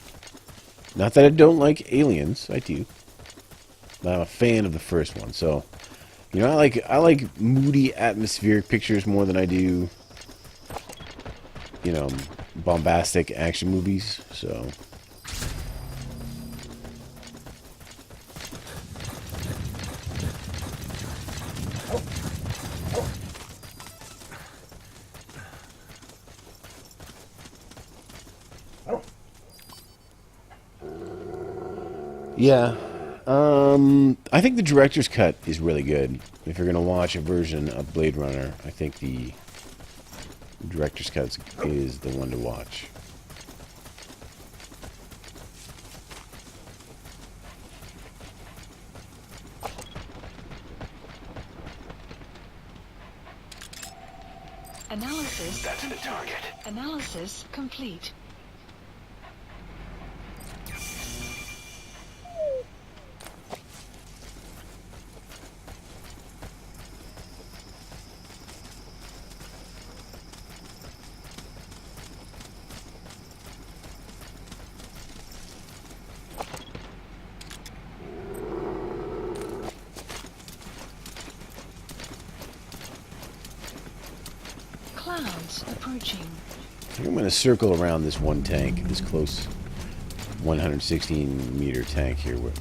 not that I don't like Aliens, I do. But I'm a fan of the first one. So, you know, I like moody, atmospheric pictures more than I do, you know, bombastic action movies. So. Yeah, I think the director's cut is really good. If you're gonna watch a version of Blade Runner, I think the director's cut is the one to watch. Analysis. That's the target. Analysis complete. Clouds approaching. I think I'm going to circle around this one tank, this close 116 meter tank here, and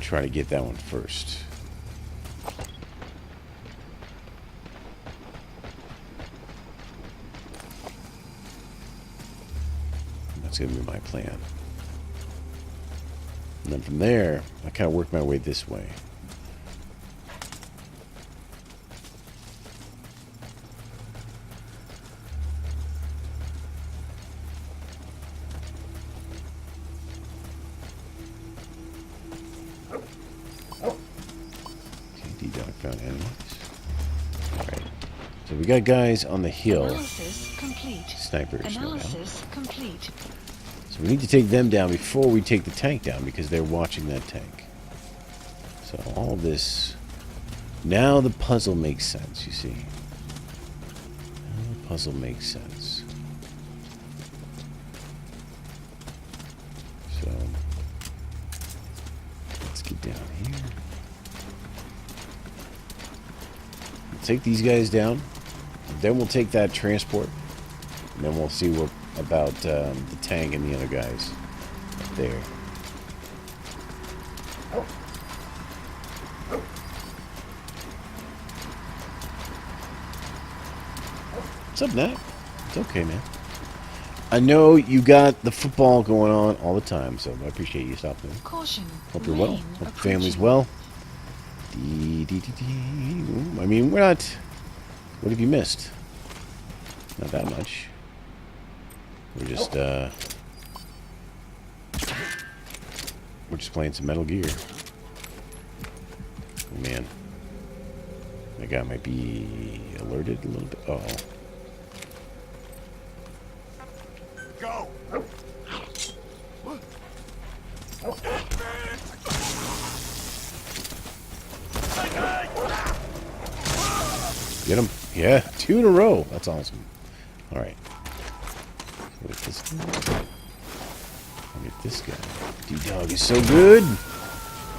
try to get that one first. That's going to be my plan. And then from there, I kind of work my way this way. Found enemies. Alright. So we got guys on the hill. Analysis complete. Snipers. Analysis complete. So we need to take them down before we take the tank down because they're watching that tank. So all this. Now the puzzle makes sense, you see. Now the puzzle makes sense. So let's get down here. Take these guys down, then we'll take that transport, and then we'll see what about the tank and the other guys up there. What's up, Nat? It's okay, man. I know you got the football going on all the time, so I appreciate you stopping. Caution. Hope you're well. Rain Hope your approaching. family's well. I mean, we're not... What have you missed? Not that much. We're just playing some Metal Gear. Oh, man. That guy might be alerted a little bit. Uh-oh. Go! Get him. Yeah, 2 in a row. That's awesome. All right. Look at this guy. Look at this guy. D-Dog is so good.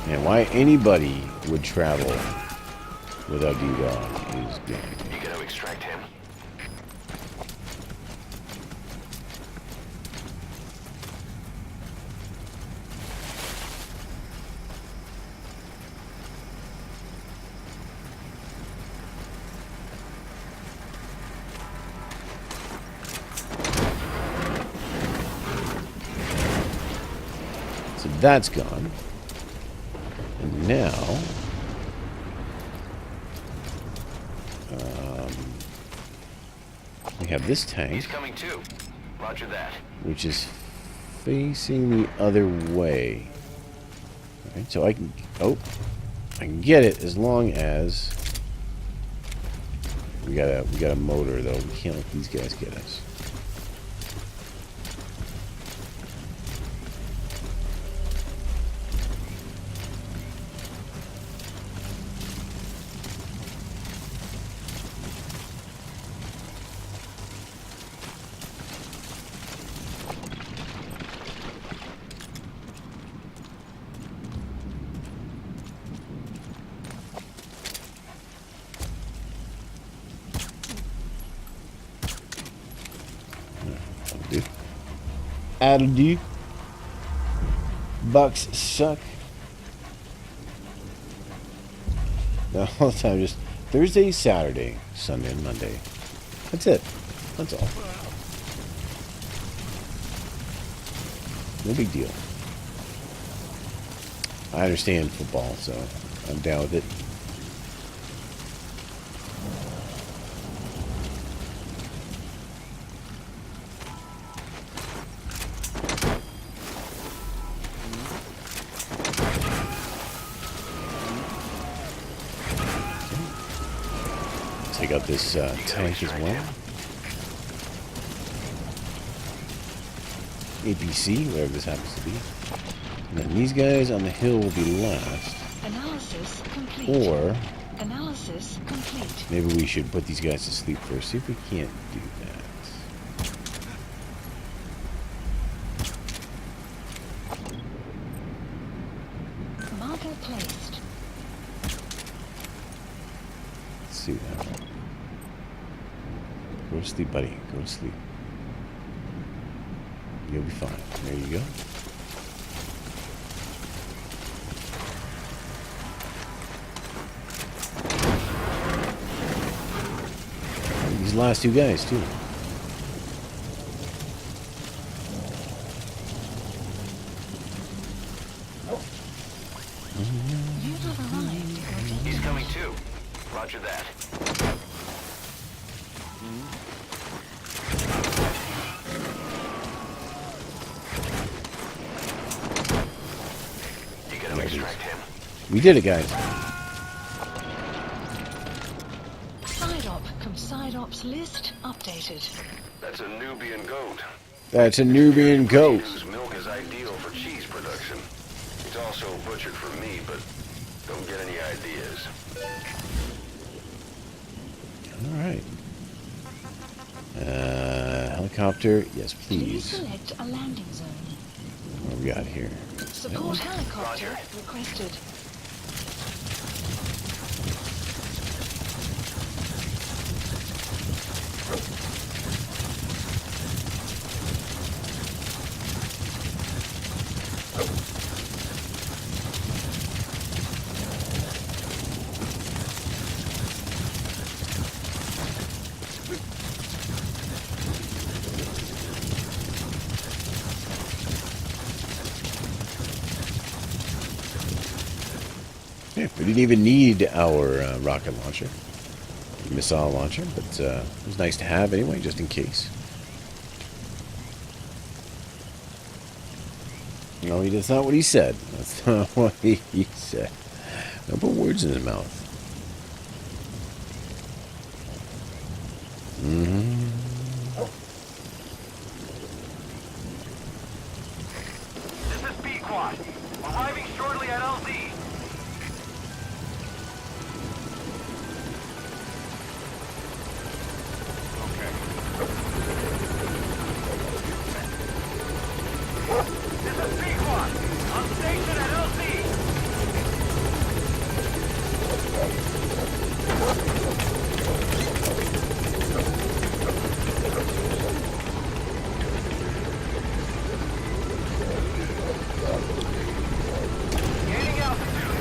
And why anybody would travel without D-Dog is good. You gonna extract him? So that's gone. And now... we have this tank. He's coming too. Roger that. Which is facing the other way. Alright, so I can... Oh. I can get it as long as... We got a motor, though. We can't let these guys get us. That'll do. Bucks suck. No, all the time, just Thursday, Saturday, Sunday, and Monday. That's it. That's all. No big deal. I understand football, so I'm down with it. Take out this tank as well. APC, whatever this happens to be. And then these guys on the hill will be last. Analysis complete. Or Analysis complete. maybe we should put these guys to sleep first. See if we can't do that. Marker placed. Let's see that. Go to sleep, buddy. Go to sleep. You'll be fine. There you go. These last two guys, too. You have arrived. He's coming too. Roger that. You gonna extract him? We did it, guys. Side op. Side ops list updated. That's a Nubian goat. That's a Nubian goat. Whose milk is ideal for cheese production. It's also butchered for meat, but don't get any ideas. Alright. Helicopter. Yes, Please please. select a landing zone. What do we got here? Support helicopter requested. Yeah, we didn't even need our rocket launcher, missile launcher, but it was nice to have anyway, just in case. No, that's not what he said. That's not what he said. Don't put words in his mouth. This is B-Quad. Arriving shortly at LZ. This is B-Quad. On station at LZ. Gaining altitude.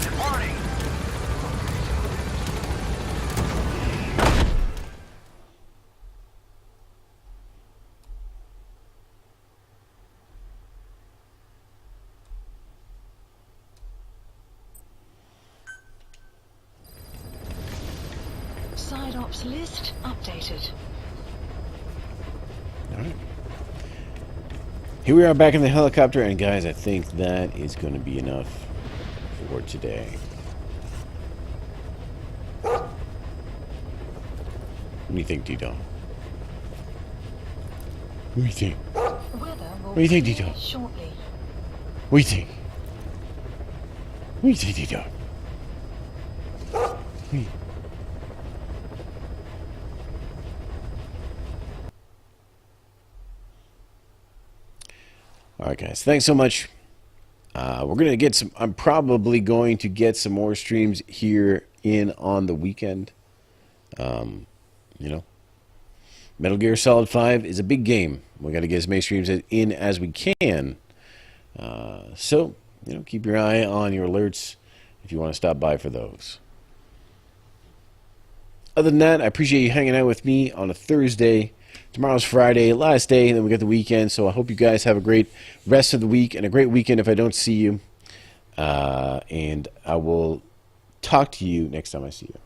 Departing. Side ops list updated. Alright. Here we are back in the helicopter, and guys, I think that is going to be enough for today. What do you think, Dito? What do you think? What do you think, Dito? Shortly. What do you think? What do you think, Dito? Alright guys, thanks so much. We're going to get some, I'm probably going to get some more streams here in on the weekend. You know, Metal Gear Solid 5 is a big game. We got to get as many streams in as we can. So, you know, keep your eye on your alerts if you want to stop by for those. Other than that, I appreciate you hanging out with me on a Thursday. Tomorrow's Friday, last day, and then we got the weekend. So I hope you guys have a great rest of the week and a great weekend if I don't see you. And I will talk to you next time I see you.